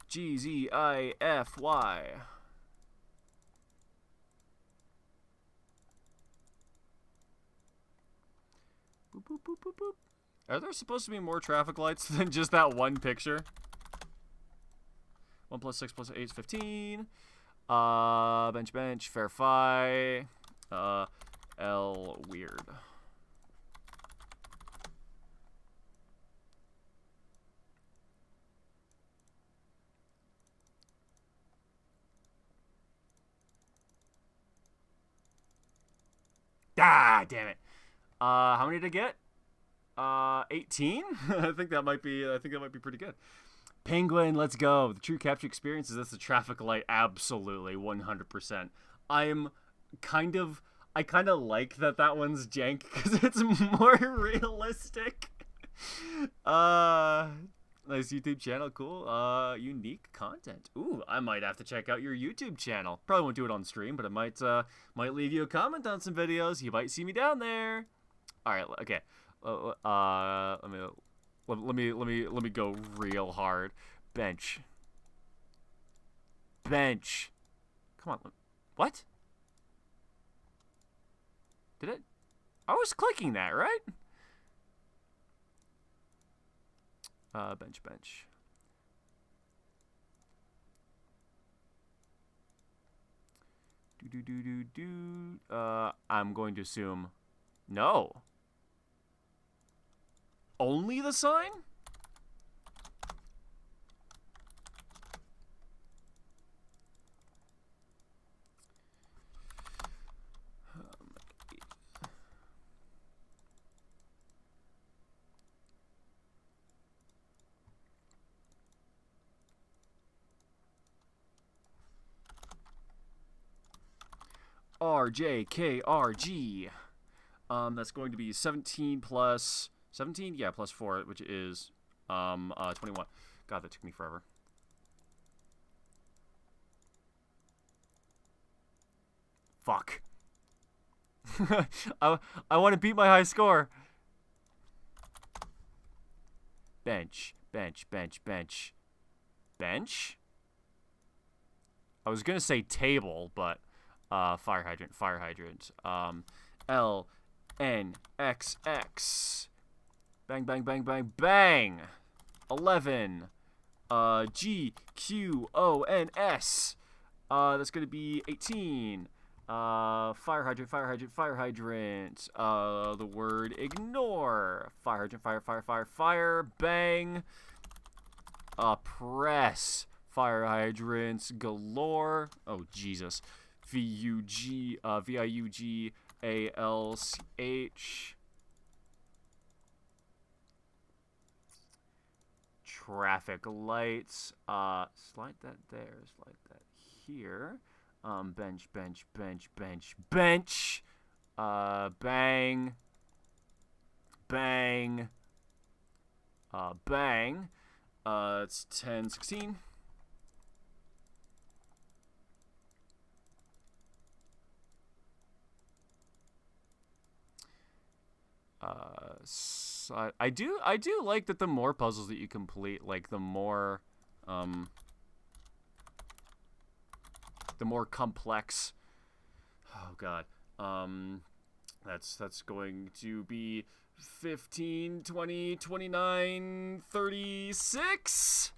G-Z-I-F-Y. Boop, boop, boop, boop, boop. Are there supposed to be more traffic lights than just that one picture? 1 plus 6 plus 8 is 15. Bench, verify. L, weird. Ah, damn it. How many did I get? 18? I think that might be pretty good. Penguin, let's go. The true capture experience is this the traffic light. Absolutely, 100%. I kind of like that one's jank because it's more realistic. Nice YouTube channel, cool. Unique content. Ooh, I might have to check out your YouTube channel. Probably won't do it on stream, but I might leave you a comment on some videos. You might see me down there. All right, okay. Let me go real hard. Bench. Come on. What? Did it? I was clicking that, right? Bench. I'm going to assume no. Only the sign? RJKRG. That's going to be 17 plus 17? Yeah, plus 4, which is 21. God, that took me forever. Fuck. I want to beat my high score. Bench. I was gonna say table, but fire hydrant. L N X X. Bang. 11. G Q O N S. That's gonna be 18. Fire hydrant. The word ignore. Fire hydrant, fire. Bang. press. Fire hydrants galore. Oh, Jesus. Viugalch. Traffic lights. Slide that there. Slide that here. Bench. Bang. Bang. It's 10, 16. So I do like that the more puzzles that you complete, like the more complex. Oh God. That's going to be 15, 20, 29, 36.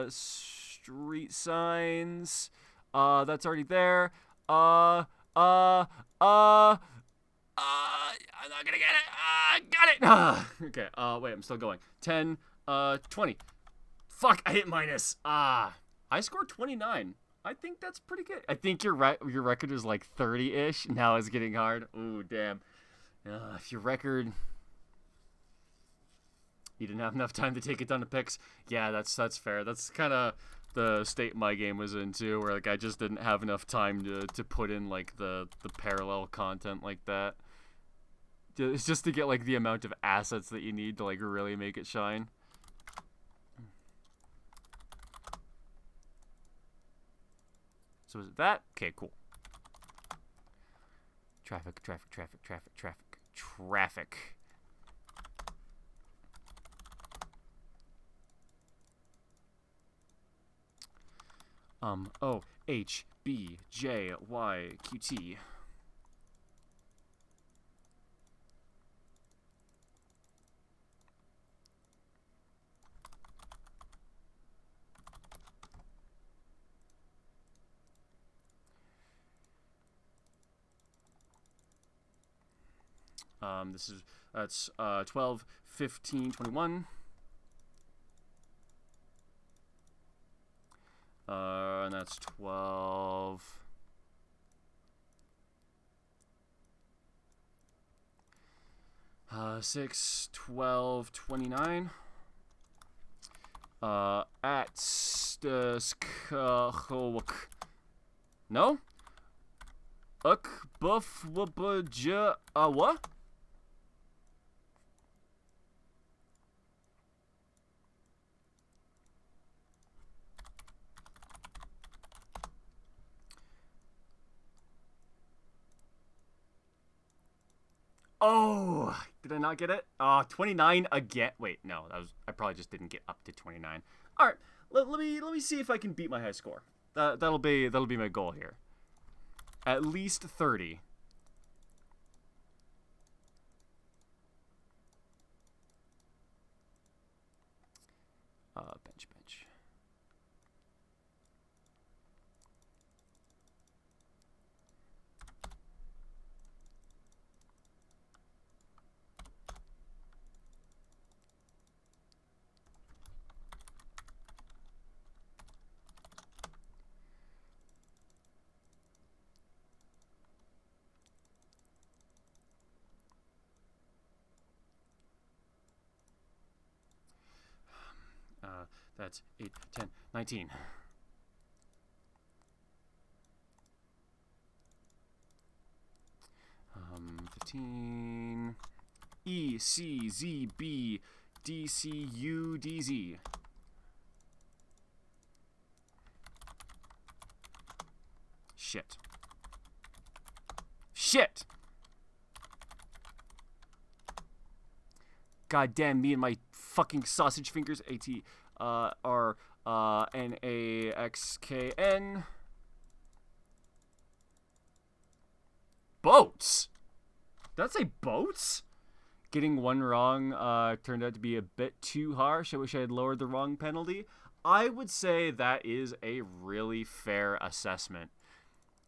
Street signs. That's already there. I'm not gonna get it. Got it. Okay. Wait, I'm still going. 10, 20. Fuck, I hit minus. I scored 29. I think that's pretty good. I think your record is like 30-ish. Now it's getting hard. Ooh, damn. If your record, you didn't have enough time to take it down to picks. Yeah, that's fair. That's kind of the state my game was in too, where like I just didn't have enough time to put in like the parallel content like that. It's just to get like the amount of assets that you need to like really make it shine. So is it that? Okay, cool. Traffic. O H B J Y Q T. That's 12, 15, 21. And that's 12. 6, 12, 29. No? Buff what? Oh, did I not get it? 29 again. Wait, no, I probably just didn't get up to 29. All right, let me see if I can beat my high score. That'll be my goal here. At least 30. Bench. That's 8, 10, 19. Um, 15. E, C, Z, B, D, C, U, D, Z. Shit. God damn, me and my fucking sausage fingers. A-T, R, N-A-X-K-N. Boats? Did that say boats? Getting one wrong turned out to be a bit too harsh. I wish I had lowered the wrong penalty. I would say that is a really fair assessment.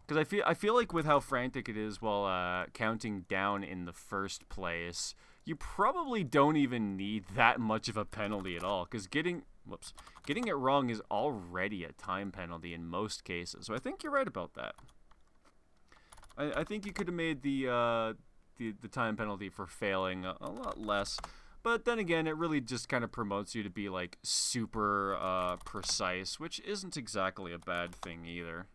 Because I feel like with how frantic it is while counting down in the first place, you probably don't even need that much of a penalty at all. Because getting it wrong is already a time penalty in most cases. So I think you're right about that. I think you could have made the time penalty for failing a lot less. But then again, it really just kind of promotes you to be like super precise, which isn't exactly a bad thing either.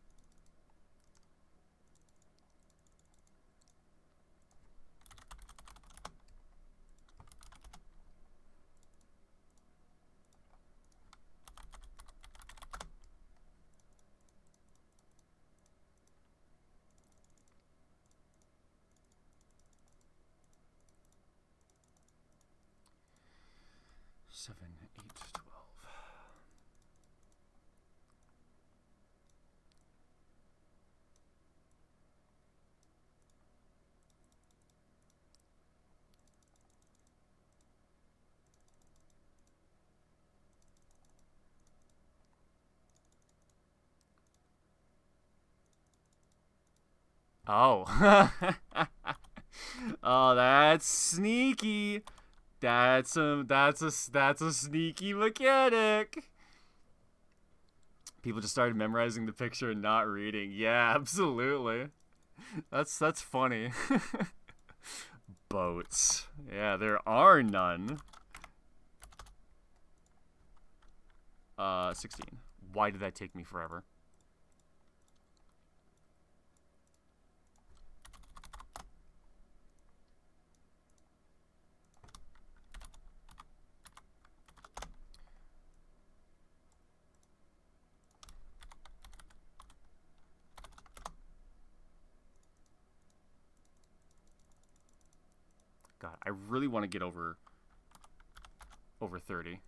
Seven, 8, 12. Oh. Oh, that's sneaky. That's a sneaky mechanic. People just started memorizing the picture and not reading. Yeah, absolutely. That's funny. Boats. Yeah, there are none. 16. Why did that take me forever? God, I really want to get over 30.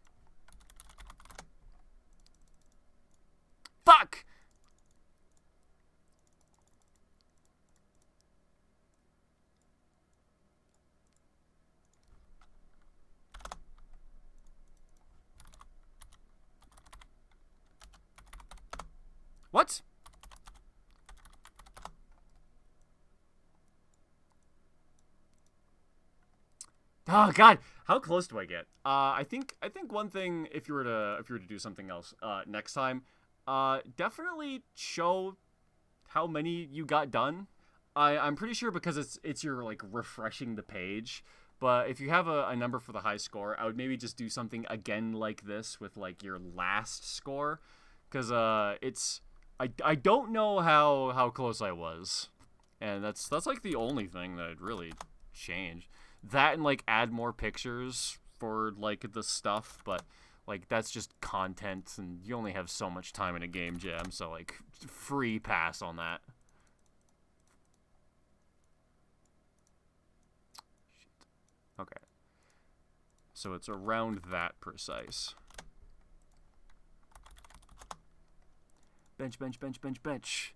Fuck! What? Oh God, how close do I get? I think one thing, if you were to do something else next time, definitely show how many you got done. I'm pretty sure because it's your like refreshing the page. But if you have a number for the high score, I would maybe just do something again like this with like your last score, because I don't know how close I was, and that's like the only thing that I'd really change. That and like add more pictures for like the stuff, but like that's just content, and you only have so much time in a game jam, so like free pass on that. Okay. So it's around that precise. Bench, bench, bench, bench, bench.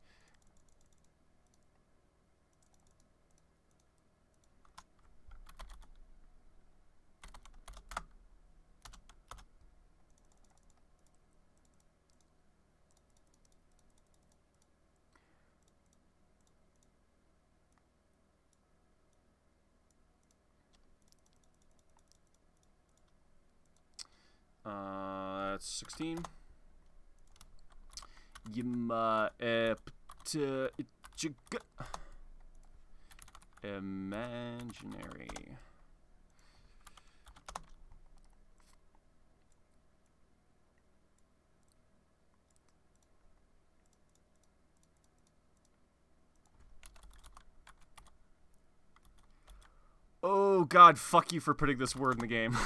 That's 16. Imaginary. Oh God, fuck you for putting this word in the game.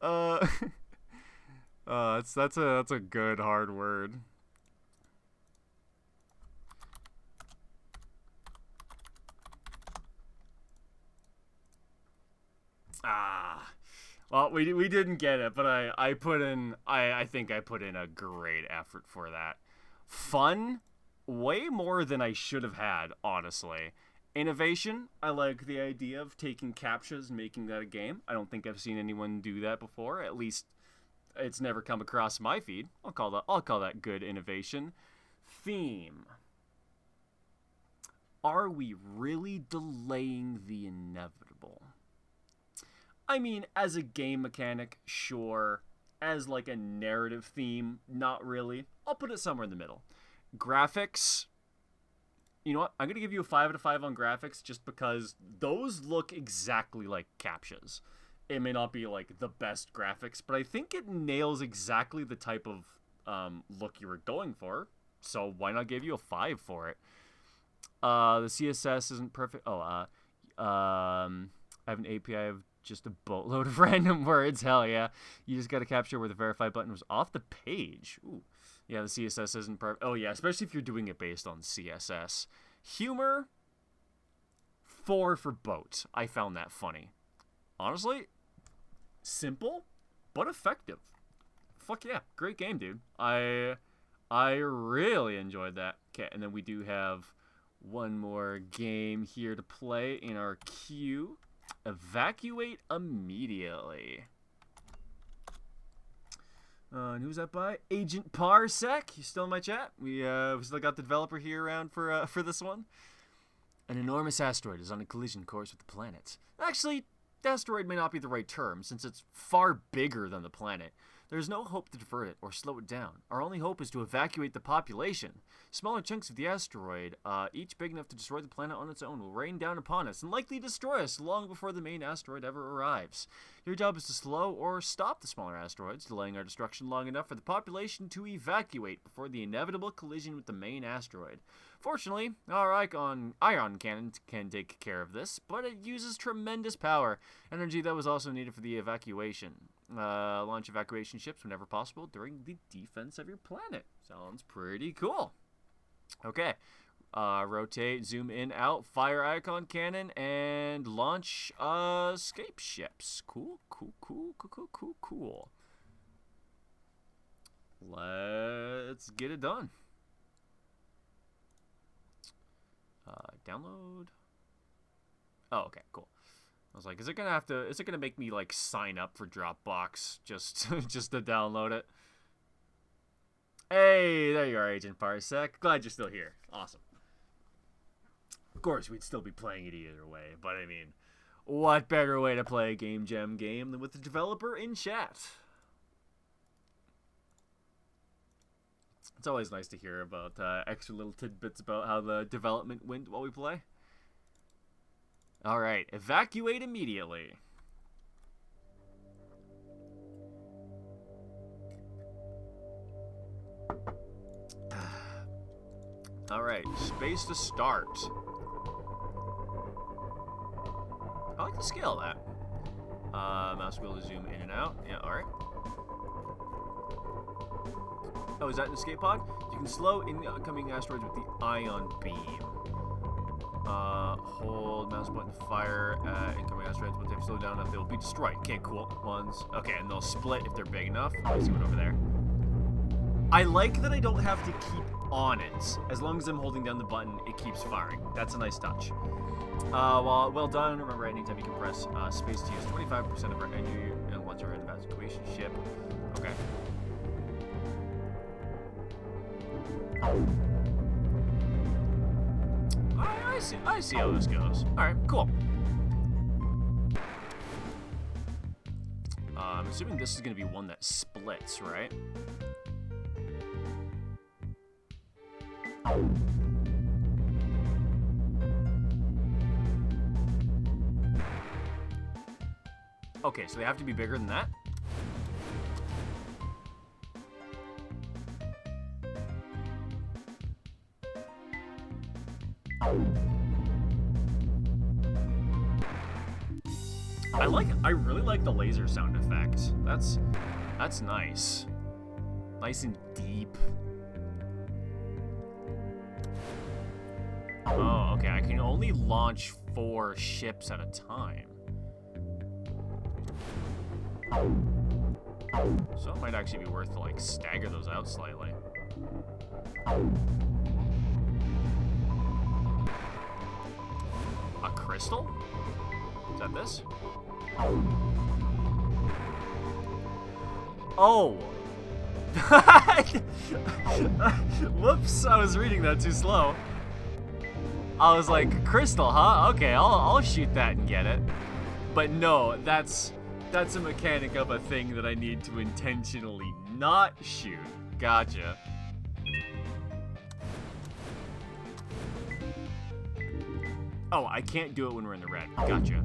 uh, that's a good hard word. Ah, well, we didn't get it, but I put in I think I put in a great effort for that. Fun, way more than I should have had, honestly. Innovation, I like the idea of taking captchas and making that a game. I don't think I've seen anyone do that before. At least it's never come across my feed. I'll call that good innovation. theme. Are we really delaying the inevitable? I mean, as a game mechanic, sure. As like a narrative theme, not really. I'll put it somewhere in the middle. Graphics, you know what? I'm going to give you a 5 out of 5 on graphics just because those look exactly like captchas. It may not be like the best graphics, but I think it nails exactly the type of look you were going for. So why not give you a 5 for it? The CSS isn't perfect. I have an API of just a boatload of random words. Hell yeah. You just got to capture where the verify button was off the page. Ooh. Yeah, the CSS isn't perfect. Oh yeah, especially if you're doing it based on CSS. Humor, 4 for boat. I found that funny. Honestly, simple, but effective. Fuck yeah, great game, dude. I really enjoyed that. Okay, and then we do have one more game here to play in our queue. Evacuate immediately. And who's that by? Agent Parsec. You still in my chat? We still got the developer here around for this one. An enormous asteroid is on a collision course with the planet. Actually, the asteroid may not be the right term, since it's far bigger than the planet. There is no hope to divert it or slow it down. Our only hope is to evacuate the population. Smaller chunks of the asteroid, each big enough to destroy the planet on its own, will rain down upon us and likely destroy us long before the main asteroid ever arrives. Your job is to slow or stop the smaller asteroids, delaying our destruction long enough for the population to evacuate before the inevitable collision with the main asteroid. Fortunately, our ion cannon can take care of this, but it uses tremendous power, energy that was also needed for the evacuation. Launch evacuation ships whenever possible during the defense of your planet. Sounds pretty cool. Okay. Rotate, zoom in, out, fire icon cannon, and launch escape ships. Cool. Let's get it done. Download. Oh, okay, cool. I was like, is it gonna make me like sign up for Dropbox just to download it? Hey, there you are, Agent Parsec. Glad you're still here. Awesome. Of course, we'd still be playing it either way, but I mean, what better way to play a Game Jam game than with the developer in chat? It's always nice to hear about extra little tidbits about how the development went while we play. Alright, evacuate immediately. Alright, space to start. I like the scale of that. Mouse wheel to zoom in and out. Yeah, alright. Oh, is that an escape pod? You can slow incoming asteroids with the ion beam. Hold mouse button to fire incoming asteroids. Once they've slowed down enough, they will be destroyed. Okay, cool. Ones. Okay, and they'll split if they're big enough. I see one over there. I like that I don't have to keep on it. As long as I'm holding down the button, it keeps firing. That's a nice touch. Well done. Remember, anytime you can press space to use 25% of our energy and once you're in an evacuation ship. Okay. I see how this goes. Alright, cool. I'm assuming this is going to be one that splits, right? Okay, so they have to be bigger than that? I really like the laser sound effect. That's nice. Nice and deep. Oh, okay. I can only launch 4 ships at a time. So it might actually be worth to like stagger those out slightly. A crystal? Is that this? Oh! Whoops, I was reading that too slow. I was like, crystal, huh? Okay, I'll shoot that and get it. But no, that's a mechanic of a thing that I need to intentionally not shoot. Gotcha. Oh, I can't do it when we're in the red. Gotcha.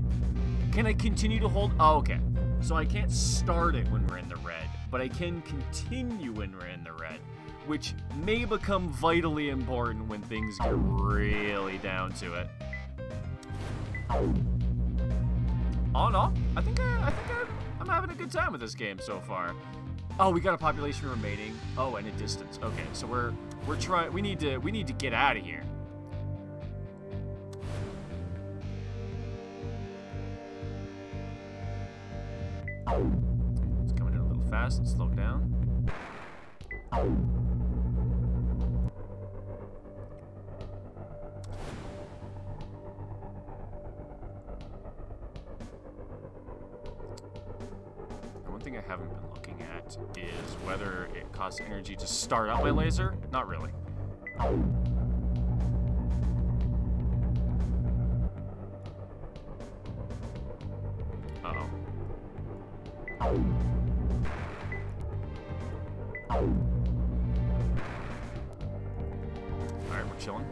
Can I continue to hold? Oh, okay. So I can't start it when we're in the red, but I can continue when we're in the red, which may become vitally important when things get really down to it. All in all, I think I'm having a good time with this game so far. Oh, we got a population remaining. Oh, and a distance. Okay, so we're trying. We need to get out of here. It's coming in a little fast. Let's slow down. One thing I haven't been looking at is whether it costs energy to start up my laser. Not really. Uh-oh. Alright, we're chilling.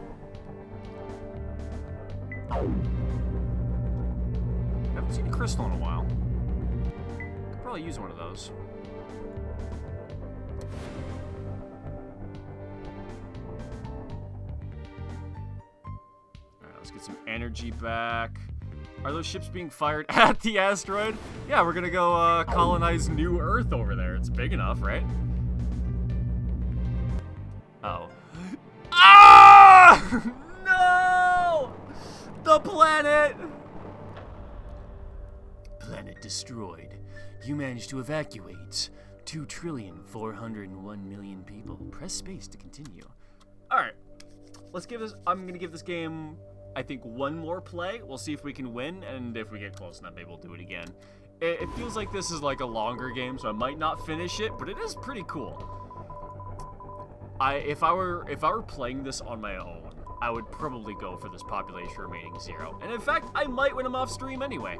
Haven't seen a crystal in a while. Could probably use one of those. Alright, let's get some energy back. Are those ships being fired at the asteroid? Yeah, we're gonna go colonize New Earth over there. It's big enough, right? Uh-oh. Ah! No! The planet! Planet destroyed. You managed to evacuate 2,401,000,000 people. Press space to continue. Alright. Let's give this... I'm gonna give this game, I think, one more play. We'll see if we can win, and if we get close enough, maybe we'll do it again. It feels like this is like a longer game, so I might not finish it, but it is pretty cool. If I were playing this on my own, I would probably go for this population remaining 0. And in fact, I might win them off stream anyway.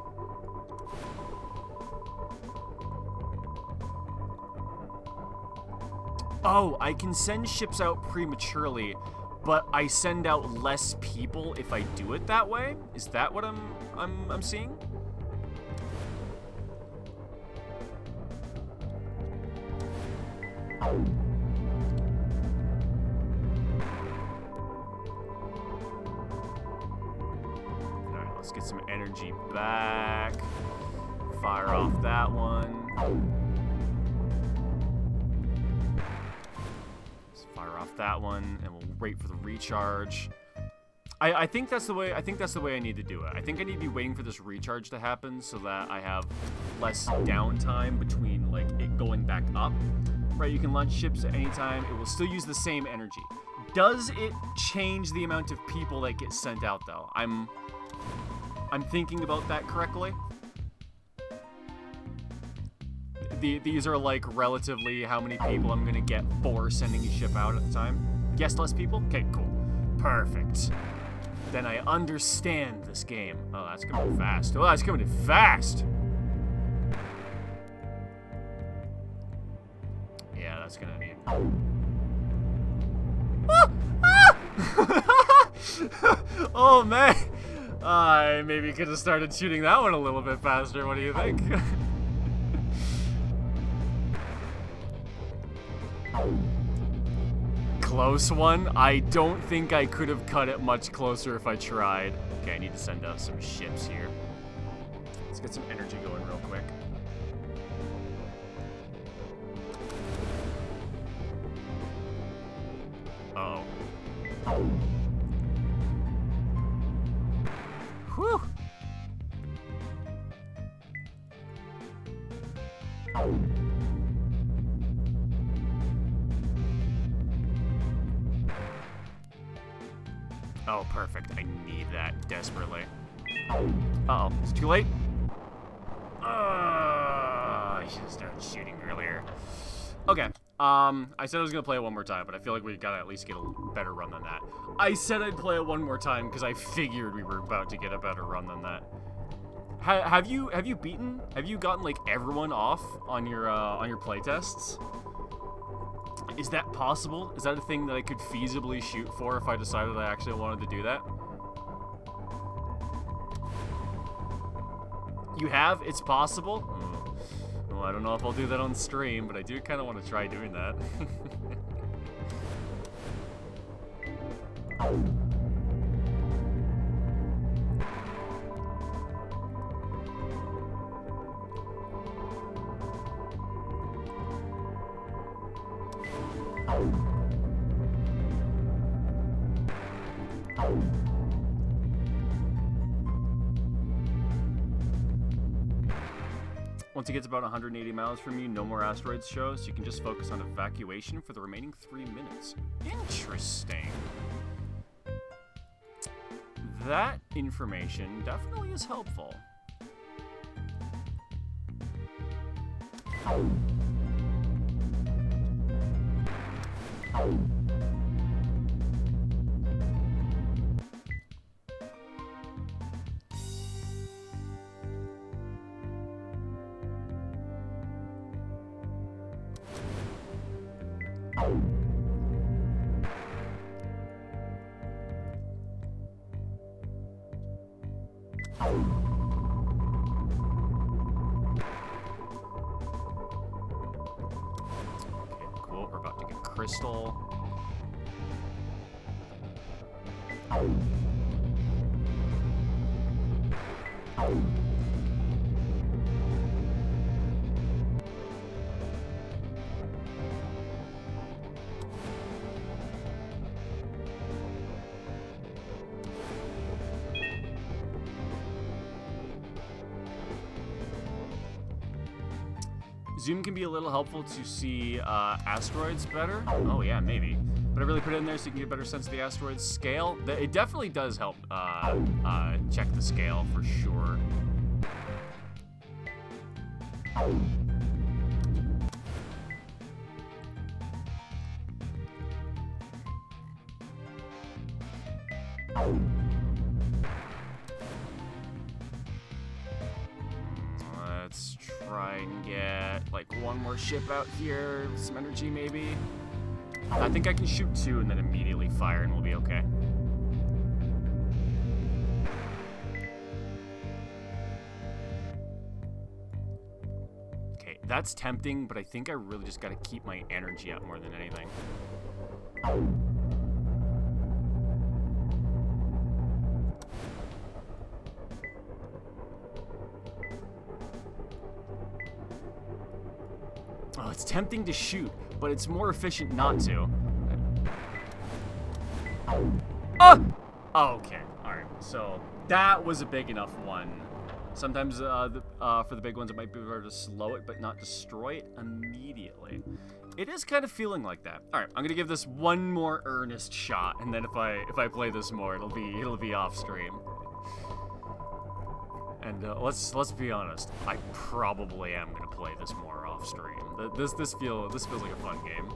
Oh, I can send ships out prematurely, but I send out less people if I do it that way? Is that what I'm seeing? Alright, let's get some energy back. Fire off that one. Fire off that one, and we'll wait for the recharge. I think that's the way I need to do it. I think I need to be waiting for this recharge to happen so that I have less downtime between like it going back up. Right, you can launch ships at any time. It will still use the same energy. Does it change the amount of people that get sent out though? I'm thinking about that correctly. These are like relatively how many people I'm gonna get for sending a ship out at the time. Yes, less people? Okay, cool. Perfect. Then I understand this game. Oh, that's coming fast. Oh, that's coming fast. Yeah, that's gonna need... Ah! Ah! Oh, man. I maybe could have started shooting that one a little bit faster. What do you think? Close one. I don't think I could have cut it much closer if I tried. Okay, I need to send out some ships here. Let's get some energy going real quick. Uh-oh. Whew. Oh, perfect. I need that desperately. Uh-oh. It's too late. I should have started shooting earlier. Okay. I said I was gonna play it one more time, but I feel like we gotta at least get a better run than that. I said I'd play it one more time because I figured we were about to get a better run than that. Have you gotten like everyone off on your playtests? Is that possible? Is that a thing that I could feasibly shoot for if I decided I actually wanted to do that? You have? It's possible? Well, I don't know if I'll do that on stream, but I do kind of want to try doing that. Once it gets about 180 miles from you, no more asteroids show, so you can just focus on evacuation for the remaining 3 minutes. Interesting. That information definitely is helpful. Cool, we're about to get crystal. Zoom can be a little helpful to see asteroids better. Oh yeah, maybe. But I really put it in there so you can get a better sense of the asteroid's scale. It definitely does help check the scale for sure. Let's try and get like one more ship out here with some energy maybe. I think I can shoot 2 and then immediately fire and we'll be okay. Okay, that's tempting, but I think I really just gotta keep my energy up more than anything. Oh, it's tempting to shoot, but it's more efficient not to. Oh! Okay, alright. So, that was a big enough one. Sometimes for the big ones, it might be better to slow it, but not destroy it immediately. It is kind of feeling like that. Alright, I'm gonna give this one more earnest shot, and then if I play this more, it'll be off stream. And let's be honest, I probably am gonna play this more off stream. This feels like a fun game.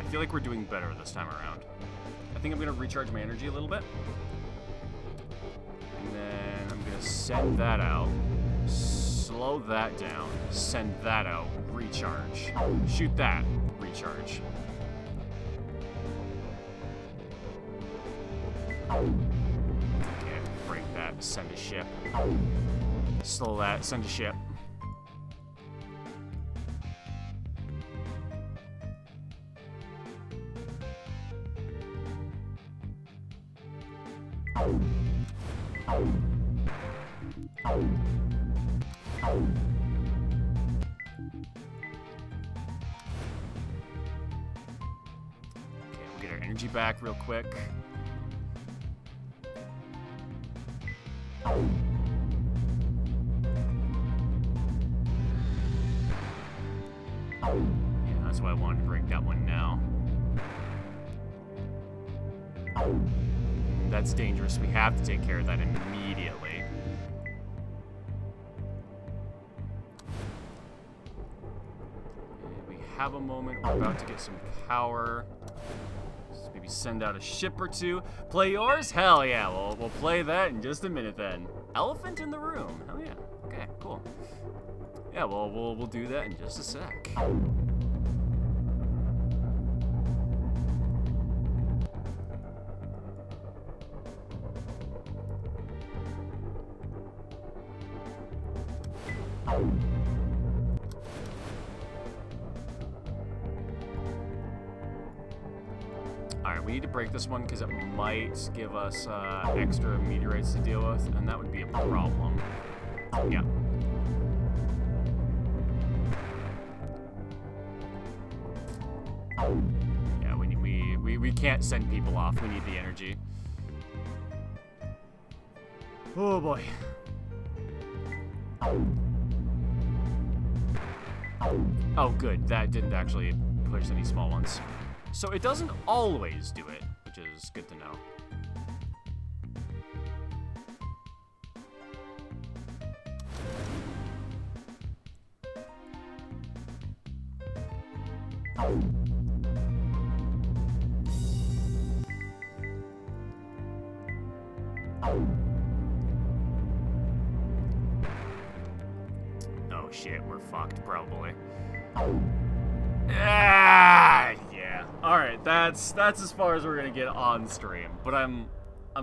feel like we're doing better this time around. I think I'm gonna recharge my energy a little bit. And then I'm gonna send that out. Slow that down. Send that out. Recharge. Shoot that. Recharge. Okay, break that. Send a ship. Slow that. Send a ship. Back real quick. Yeah, that's why I wanted to break that one now. That's dangerous. We have to take care of that immediately. We have a moment. We're about to get some power. Maybe send out a ship or two. Play yours? Hell yeah, we'll play that in just a minute then. Elephant in the room. Hell yeah. Okay, cool. Yeah, well, we'll do that in just a sec. Alright, we need to break this one because it might give us extra meteorites to deal with, and that would be a problem. Yeah. Yeah, we can't send people off. We need the energy. Oh boy. Oh good, that didn't actually push any small ones. So it doesn't always do it, which is good to know. Oh shit, we're fucked probably. Ah, yeah. All right, that's as far as we're gonna get on stream. But I'm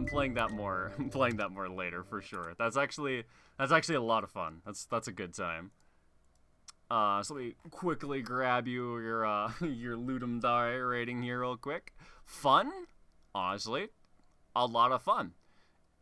playing that more. I'm playing that more later for sure. That's actually a lot of fun. That's a good time. So let me quickly grab you your your Ludum Dare rating here real quick. Fun, honestly, a lot of fun.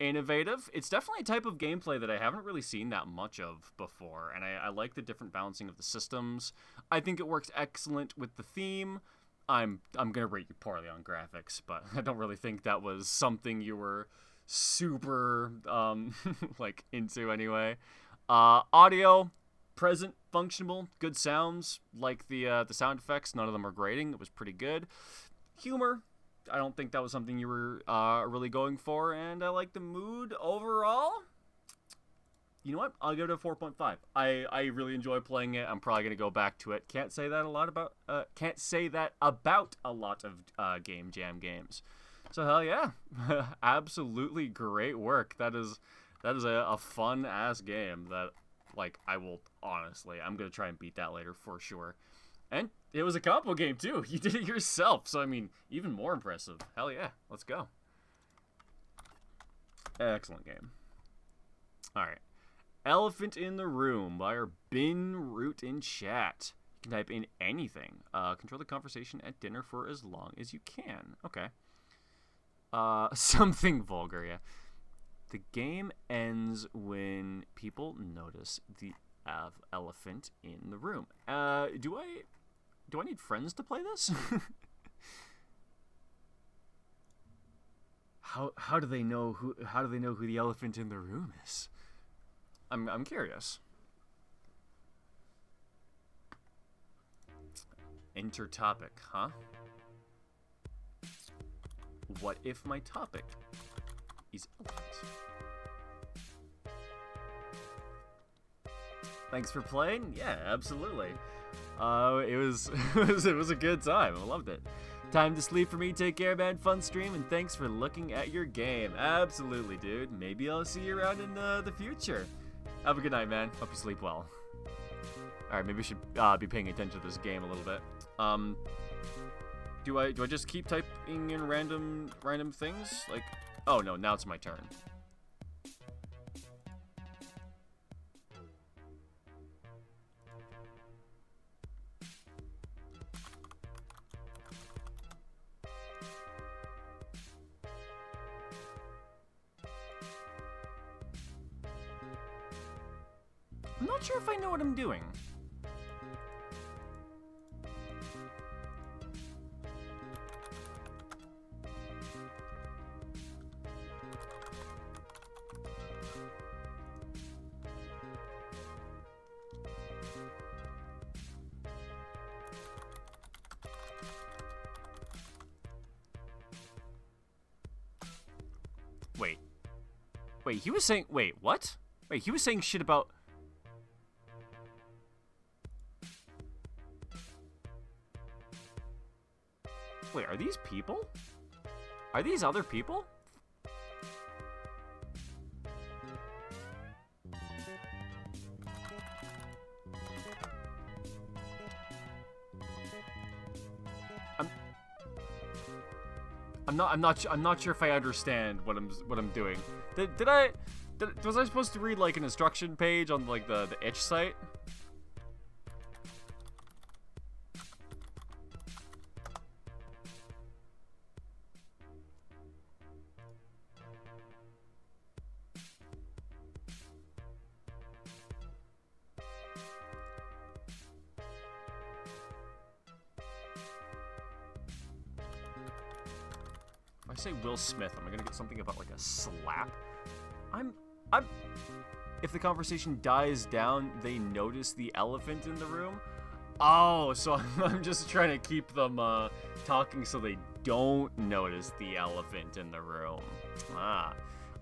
Innovative. It's definitely a type of gameplay that I haven't really seen that much of before, and I like the different balancing of the systems. I think it works excellent with the theme. I'm gonna rate you poorly on graphics, but I don't really think that was something you were super like into anyway. Audio, present, functional, good sounds. Like the sound effects, none of them are grating. It was pretty good. Humor, I don't think that was something you were really going for, and I like the mood overall. You know what? I'll give it a 4.5. I really enjoy playing it. I'm probably gonna go back to it. Can't say that about a lot of Game Jam games. So hell yeah, absolutely great work. That is a fun ass game that like I'm gonna try and beat that later for sure. And it was a combo game too. You did it yourself, so I mean, even more impressive. Hell yeah, let's go. Excellent game. All right. Elephant in the Room by our Bin Root in chat. You can type in anything. Control the conversation at dinner for as long as you can. Okay. Something vulgar, yeah. The game ends when people notice the elephant in the room. Do I need friends to play this? How do they know who the elephant in the room is? I'm curious. Enter topic, huh? What if my topic is elephants? Thanks for playing. Yeah, absolutely. It was it was a good time. I loved it. Time to sleep for me. Take care, man. Fun stream, and thanks for looking at your game. Absolutely, dude. Maybe I'll see you around in the future. Have a good night, man. Hope you sleep well. Alright, maybe we should be paying attention to this game a little bit. Do I just keep typing in random things? Like, oh no, now it's my turn. I'm not sure if I know what I'm doing. Wait, he was saying, wait, what? Wait, he was saying shit about... Wait, are these people? Are these other people? I'm not sure if I understand what I'm doing. Was I supposed to read like an instruction page on like the itch site? I say Will Smith, am I gonna get something about like a slap? If the conversation dies down, they notice the elephant in the room. Oh, so I'm just trying to keep them talking so they don't notice the elephant in the room. Ah,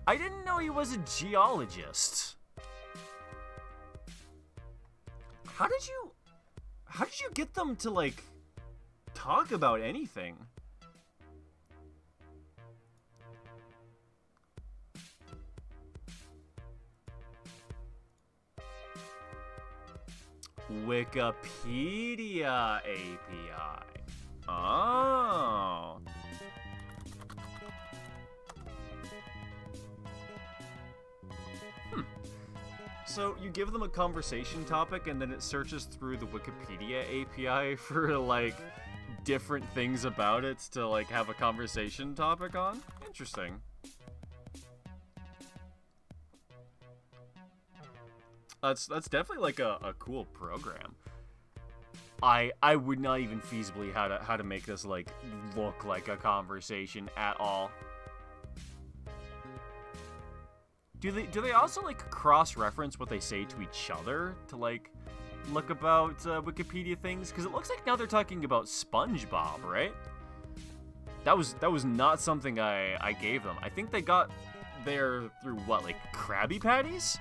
I didn't know he was a geologist. How did you get them to like talk about anything? Wikipedia API. Oh. So you give them a conversation topic and then it searches through the Wikipedia API for like different things about it to like have a conversation topic on? Interesting. That's definitely like a cool program. I would not even feasibly how to make this like look like a conversation at all. Do they also like cross-reference what they say to each other to like look about Wikipedia things? Because it looks like now they're talking about SpongeBob, right? That was not something I gave them. I think they got there through what, like Krabby Patties?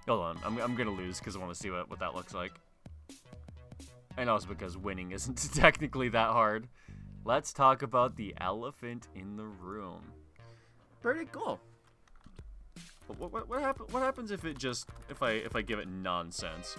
Hold on, I'm gonna lose because I want to see what that looks like. And also because winning isn't technically that hard. Let's talk about the elephant in the room. Pretty cool. What happens if I give it nonsense?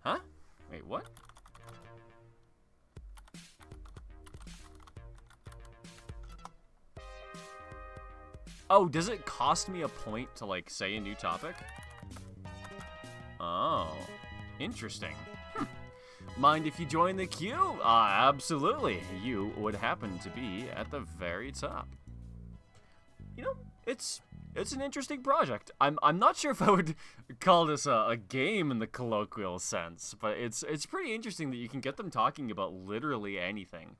Huh? Wait, what? Oh, does it cost me a point to, like, say a new topic? Oh, interesting. Mind if you join the queue? Absolutely. You would happen to be at the very top. You know, it's an interesting project. I'm not sure if I would call this a game in the colloquial sense, but it's pretty interesting that you can get them talking about literally anything.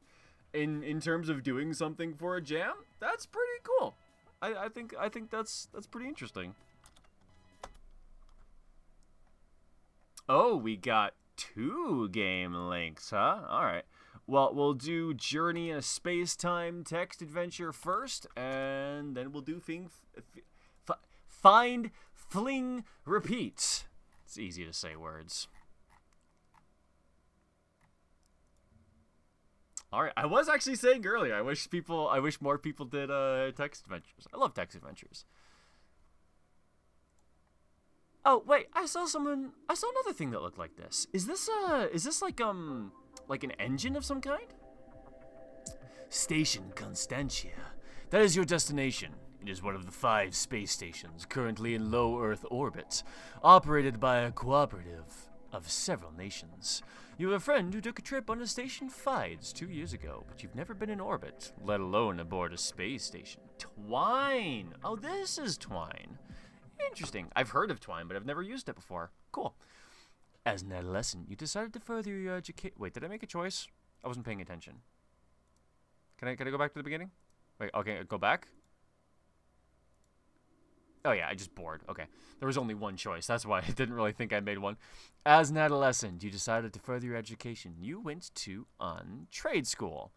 In terms of doing something for a jam, that's pretty cool. I think that's pretty interesting. Oh, we got 2 game links, huh? All right. Well, we'll do Journey in a Space-Time text adventure first, and then we'll do Find, Fling, Repeat. It's easy to say words. All right, I was actually saying earlier, I wish more people did text adventures. I love text adventures. Oh wait, I saw another thing that looked like this. Is this like an engine of some kind? Station Constantia. That is your destination. It is one of the 5 space stations currently in low Earth orbit, operated by a cooperative of several nations. You have a friend who took a trip on a station Fides 2 years ago, but you've never been in orbit, let alone aboard a space station. Twine. Oh, this is Twine. Interesting. I've heard of Twine, but I've never used it before. Cool. As an adolescent, you decided to further your education. Wait, did I make a choice? I wasn't paying attention. Can I go back to the beginning? Wait, okay, go back? Oh yeah, I just bored. Okay. There was only one choice. That's why I didn't really think I made one. As an adolescent, you decided to further your education. You went to trade school.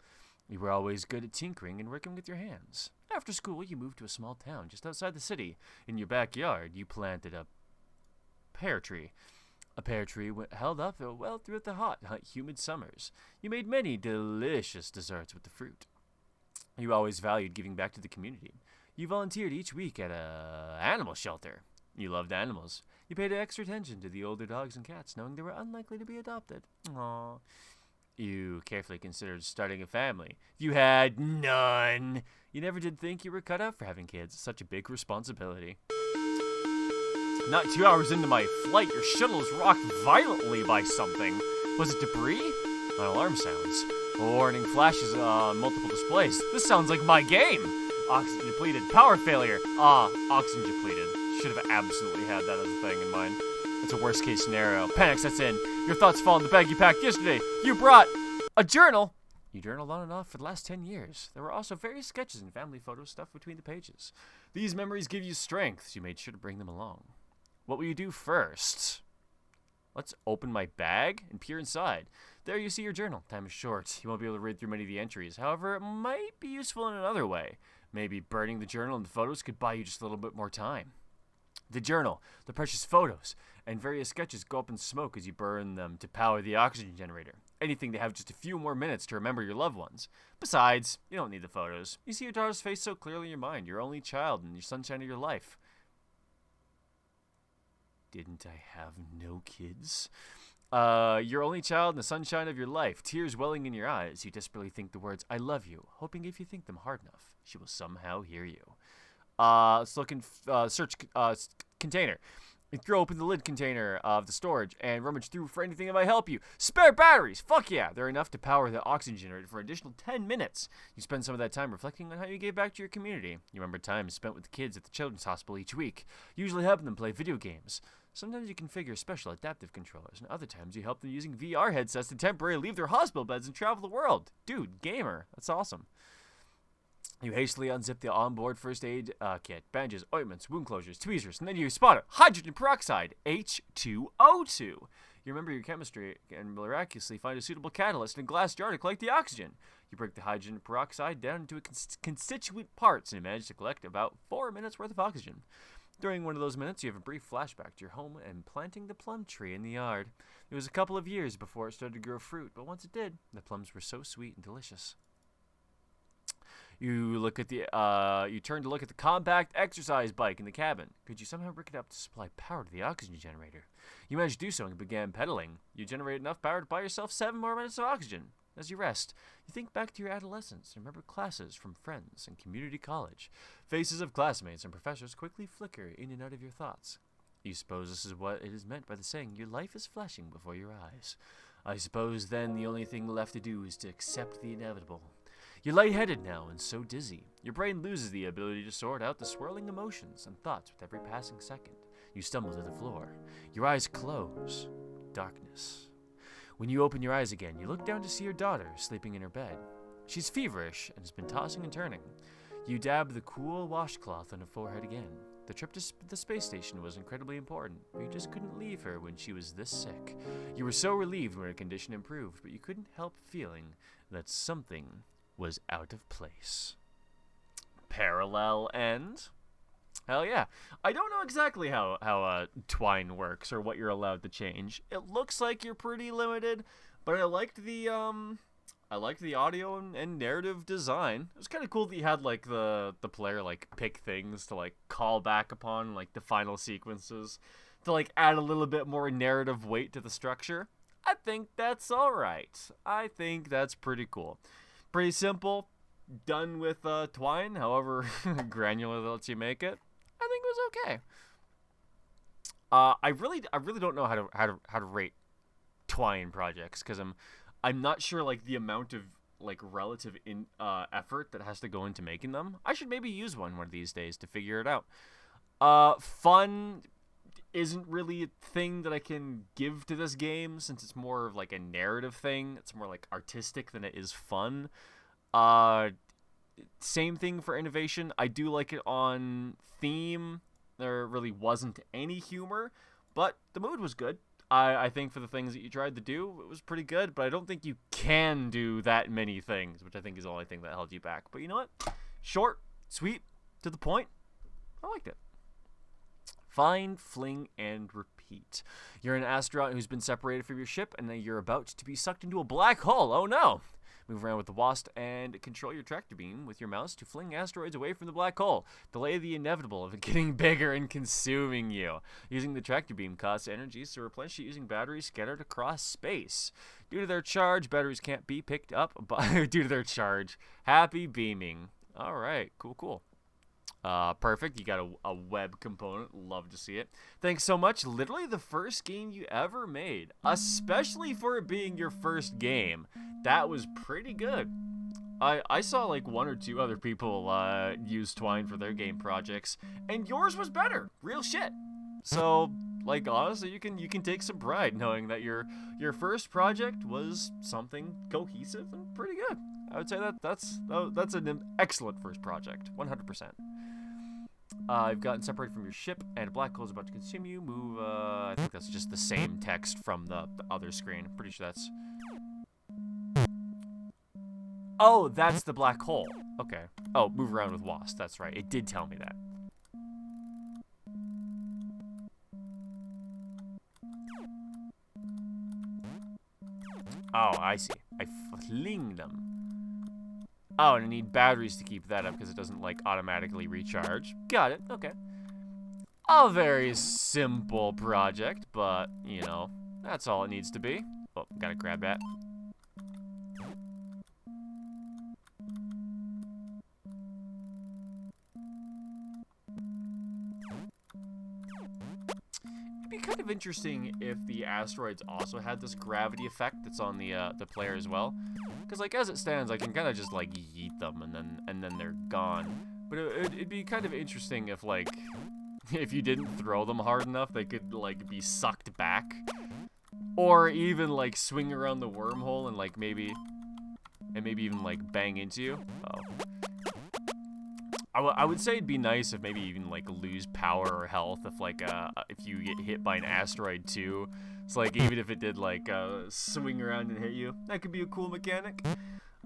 You were always good at tinkering and working with your hands. After school, you moved to a small town just outside the city. In your backyard, you planted a pear tree. A pear tree held up well throughout the hot, humid summers. You made many delicious desserts with the fruit. You always valued giving back to the community. You volunteered each week at an animal shelter. You loved animals. You paid extra attention to the older dogs and cats, knowing they were unlikely to be adopted. Aww. You carefully considered starting a family. You had none. You never did think you were cut out for having kids. Such a big responsibility. Not 2 hours into my flight, your shuttle is rocked violently by something. Was it debris? An alarm sounds. Warning flashes on multiple displays. This sounds like my game. Oxygen depleted. Power failure. Oxygen depleted. Should have absolutely had that as a thing in mind. It's a worst case scenario. Panic sets in. Your thoughts fall in the bag you packed yesterday. You brought a journal. You journaled on and off for the last 10 years. There were also various sketches and family photos stuffed between the pages. These memories give you strength. You made sure to bring them along. What will you do first? Let's open my bag and peer inside. There you see your journal. Time is short. You won't be able to read through many of the entries. However, it might be useful in another way. Maybe burning the journal and the photos could buy you just a little bit more time. The journal, the precious photos, and various sketches go up in smoke as you burn them to power the oxygen generator. Anything to have just a few more minutes to remember your loved ones. Besides, you don't need the photos. You see your daughter's face so clearly in your mind, your only child and your sunshine of your life. Didn't I have no kids? Your only child and the sunshine of your life, tears welling in your eyes. You desperately think the words, I love you, hoping if you think them hard enough, she will somehow hear you. Let's look in search container. You throw open the lid container of the storage and rummage through for anything that might help you. Spare batteries! Fuck yeah! They're enough to power the oxygen generator for an additional 10 minutes. You spend some of that time reflecting on how you gave back to your community. You remember time spent with the kids at the children's hospital each week, usually helping them play video games. Sometimes you configure special adaptive controllers, and other times you help them using VR headsets to temporarily leave their hospital beds and travel the world. Dude, gamer. That's awesome. You hastily unzip the onboard first aid kit, bandages, ointments, wound closures, tweezers, and then you spot it. Hydrogen peroxide, H2O2. You remember your chemistry and miraculously find a suitable catalyst in a glass jar to collect the oxygen. You break the hydrogen peroxide down into its constituent parts and manage to collect about 4 minutes worth of oxygen. During one of those minutes, you have a brief flashback to your home and planting the plum tree in the yard. It was a couple of years before it started to grow fruit, but once it did, the plums were so sweet and delicious. You turn to look at the compact exercise bike in the cabin. Could you somehow rig it up to supply power to the oxygen generator? You managed to do so and began pedaling. You generated enough power to buy yourself 7 more minutes of oxygen. As you rest, you think back to your adolescence and remember classes from friends and community college. Faces of classmates and professors quickly flicker in and out of your thoughts. You suppose this is what it is meant by the saying, your life is flashing before your eyes. I suppose then the only thing left to do is to accept the inevitable. You're lightheaded now and so dizzy. Your brain loses the ability to sort out the swirling emotions and thoughts with every passing second. You stumble to the floor. Your eyes close. Darkness. When you open your eyes again, you look down to see your daughter sleeping in her bed. She's feverish and has been tossing and turning. You dab the cool washcloth on her forehead again. The trip to the space station was incredibly important, but you just couldn't leave her when she was this sick. You were so relieved when her condition improved, but you couldn't help feeling that something was out of place. Parallel end? Hell yeah. I don't know exactly how Twine works or what you're allowed to change. It looks like you're pretty limited, but I liked the audio and narrative design. It was kind of cool that you had like the player like pick things to like call back upon like the final sequences to like add a little bit more narrative weight to the structure. I think that's all right. I think that's pretty cool. Pretty simple. Done with Twine, however granular that lets you make it. I think it was okay. I really don't know how to rate Twine projects because I'm not sure like the amount of like relative effort that has to go into making them. I should maybe use one of these days to figure it out. Fun isn't really a thing that I can give to this game since it's more of like a narrative thing. It's more like artistic than it is fun. Same thing for innovation. I do like it on theme. There really wasn't any humor, but the mood was good. I think for the things that you tried to do, it was pretty good, but I don't think you can do that many things, which I think is the only thing that held you back. But you know what? Short, sweet, to the point. I liked it. Find, fling, and repeat. You're an astronaut who's been separated from your ship, and then you're about to be sucked into a black hole. Oh no! Move around with the WASP and control your tractor beam with your mouse to fling asteroids away from the black hole. Delay the inevitable of it getting bigger and consuming you. Using the tractor beam costs energy, so replenish it using batteries scattered across space. Due to their charge, batteries can't be picked up due to their charge. Happy beaming. All right, cool. Perfect. You got a web component. Love to see it. Thanks so much. Literally the first game you ever made, especially for it being your first game. That was pretty good. I saw like one or two other people use Twine for their game projects, and yours was better. Real shit. So, like, honestly, you can take some pride knowing that your first project was something cohesive and pretty good. I would say that's an excellent first project, 100%. You've gotten separated from your ship, and a black hole is about to consume you. Move, I think that's just the same text from the other screen. Pretty sure that's... Oh, that's the black hole. Okay. Oh, move around with WASP. That's right. It did tell me that. Oh, I see. I fling them. Oh, and I need batteries to keep that up because it doesn't, like, automatically recharge. Got it. Okay. A very simple project, but, you know, that's all it needs to be. Oh, gotta grab that. It'd be kind of interesting if the asteroids also had this gravity effect that's on the player as well. Because, like, as it stands, I can kind of just, like, yeet them and then they're gone. But it'd be kind of interesting if, like, if you didn't throw them hard enough, they could, like, be sucked back. Or even, like, swing around the wormhole and, like, maybe even, like, bang into you. Oh. I would say it'd be nice if maybe even, like, lose power or health if, like, if you get hit by an asteroid, too. So, like, even if it did, like, swing around and hit you, that could be a cool mechanic.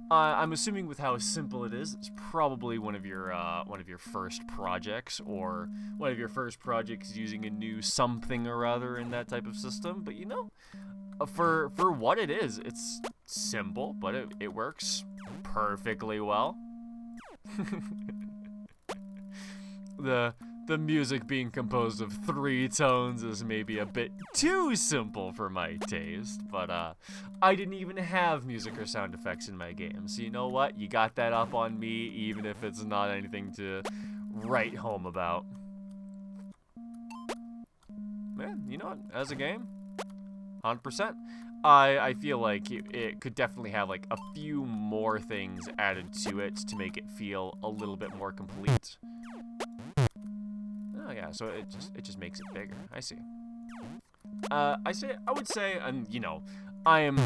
I'm assuming with how simple it is, it's probably one of your first projects, or one of your first projects using a new something or other in that type of system. But, you know, for what it is, it's simple, but it works perfectly well. The music being composed of 3 tones is maybe a bit too simple for my taste, but I didn't even have music or sound effects in my game, so you know what? You got that up on me, even if it's not anything to write home about. Man, you know what? As a game, 100%. I feel like it could definitely have like a few more things added to it to make it feel a little bit more complete. Oh yeah, so it just makes it bigger. I see. I would say, and you know, I'm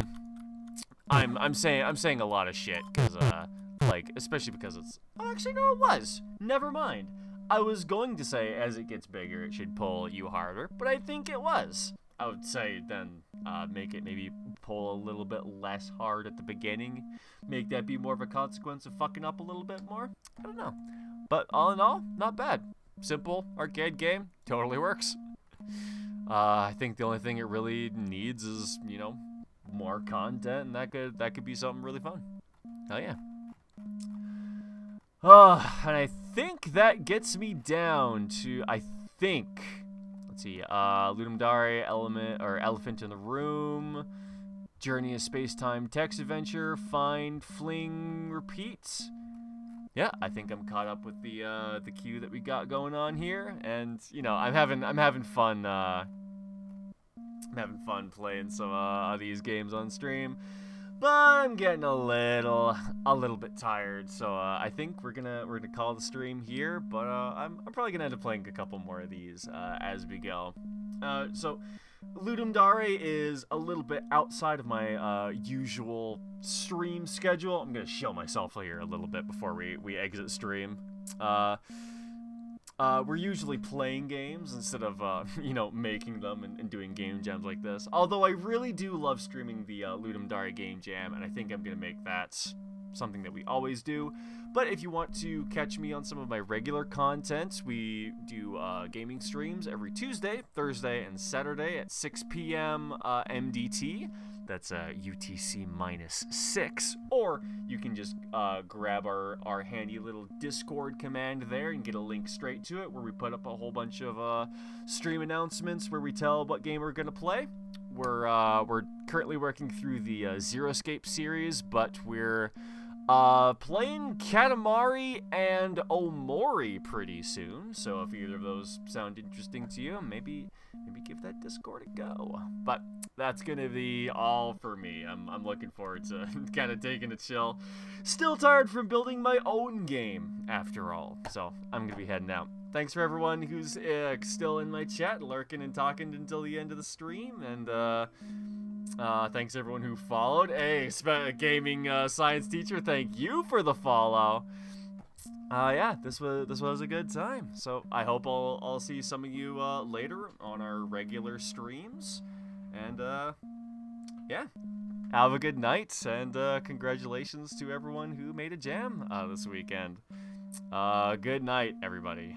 saying a lot of shit because like, especially because it's, oh, actually no, it was, never mind. I was going to say as it gets bigger, it should pull you harder, but I think it was. I would say then make it maybe pull a little bit less hard at the beginning. Make that be more of a consequence of fucking up a little bit more. I don't know. But all in all, not bad. Simple arcade game, totally works. I think the only thing it really needs is, you know, more content, and that could be something really fun. Hell yeah. And I think that gets me down to, let's see, Ludum Dare, Elephant in the Room, Journey of Space-Time Text Adventure, Find, Fling, Repeat. Yeah, I think I'm caught up with the queue that we got going on here, and you know, I'm having fun. I'm having fun playing some of these games on stream, but I'm getting a little bit tired. So I think we're gonna call the stream here. But I'm probably gonna end up playing a couple more of these as we go. So Ludum Dare is a little bit outside of my usual stream schedule. I'm gonna show myself here a little bit before we exit stream. We're usually playing games instead of, you know, making them and doing game jams like this. Although I really do love streaming the Ludum Dare game jam, and I think I'm going to make that something that we always do. But if you want to catch me on some of my regular content, we do gaming streams every Tuesday, Thursday, and Saturday at 6 p.m. MDT. That's UTC -6. Or you can just grab our handy little Discord command there and get a link straight to it, where we put up a whole bunch of stream announcements where we tell what game we're going to play. We're currently working through the Zero Escape series, but we're playing Katamari and Omori pretty soon. So if either of those sound interesting to you, maybe give that Discord a go. But that's gonna be all for me. I'm looking forward to kind of taking a chill. Still tired from building my own game after all, so I'm gonna be heading out. Thanks for everyone who's still in my chat, lurking and talking until the end of the stream, and thanks everyone who followed. Hey, gaming science teacher, thank you for the follow. Yeah, this was a good time. So I hope I'll see some of you later on our regular streams. And yeah, have a good night, and congratulations to everyone who made a jam this weekend. Good night, everybody.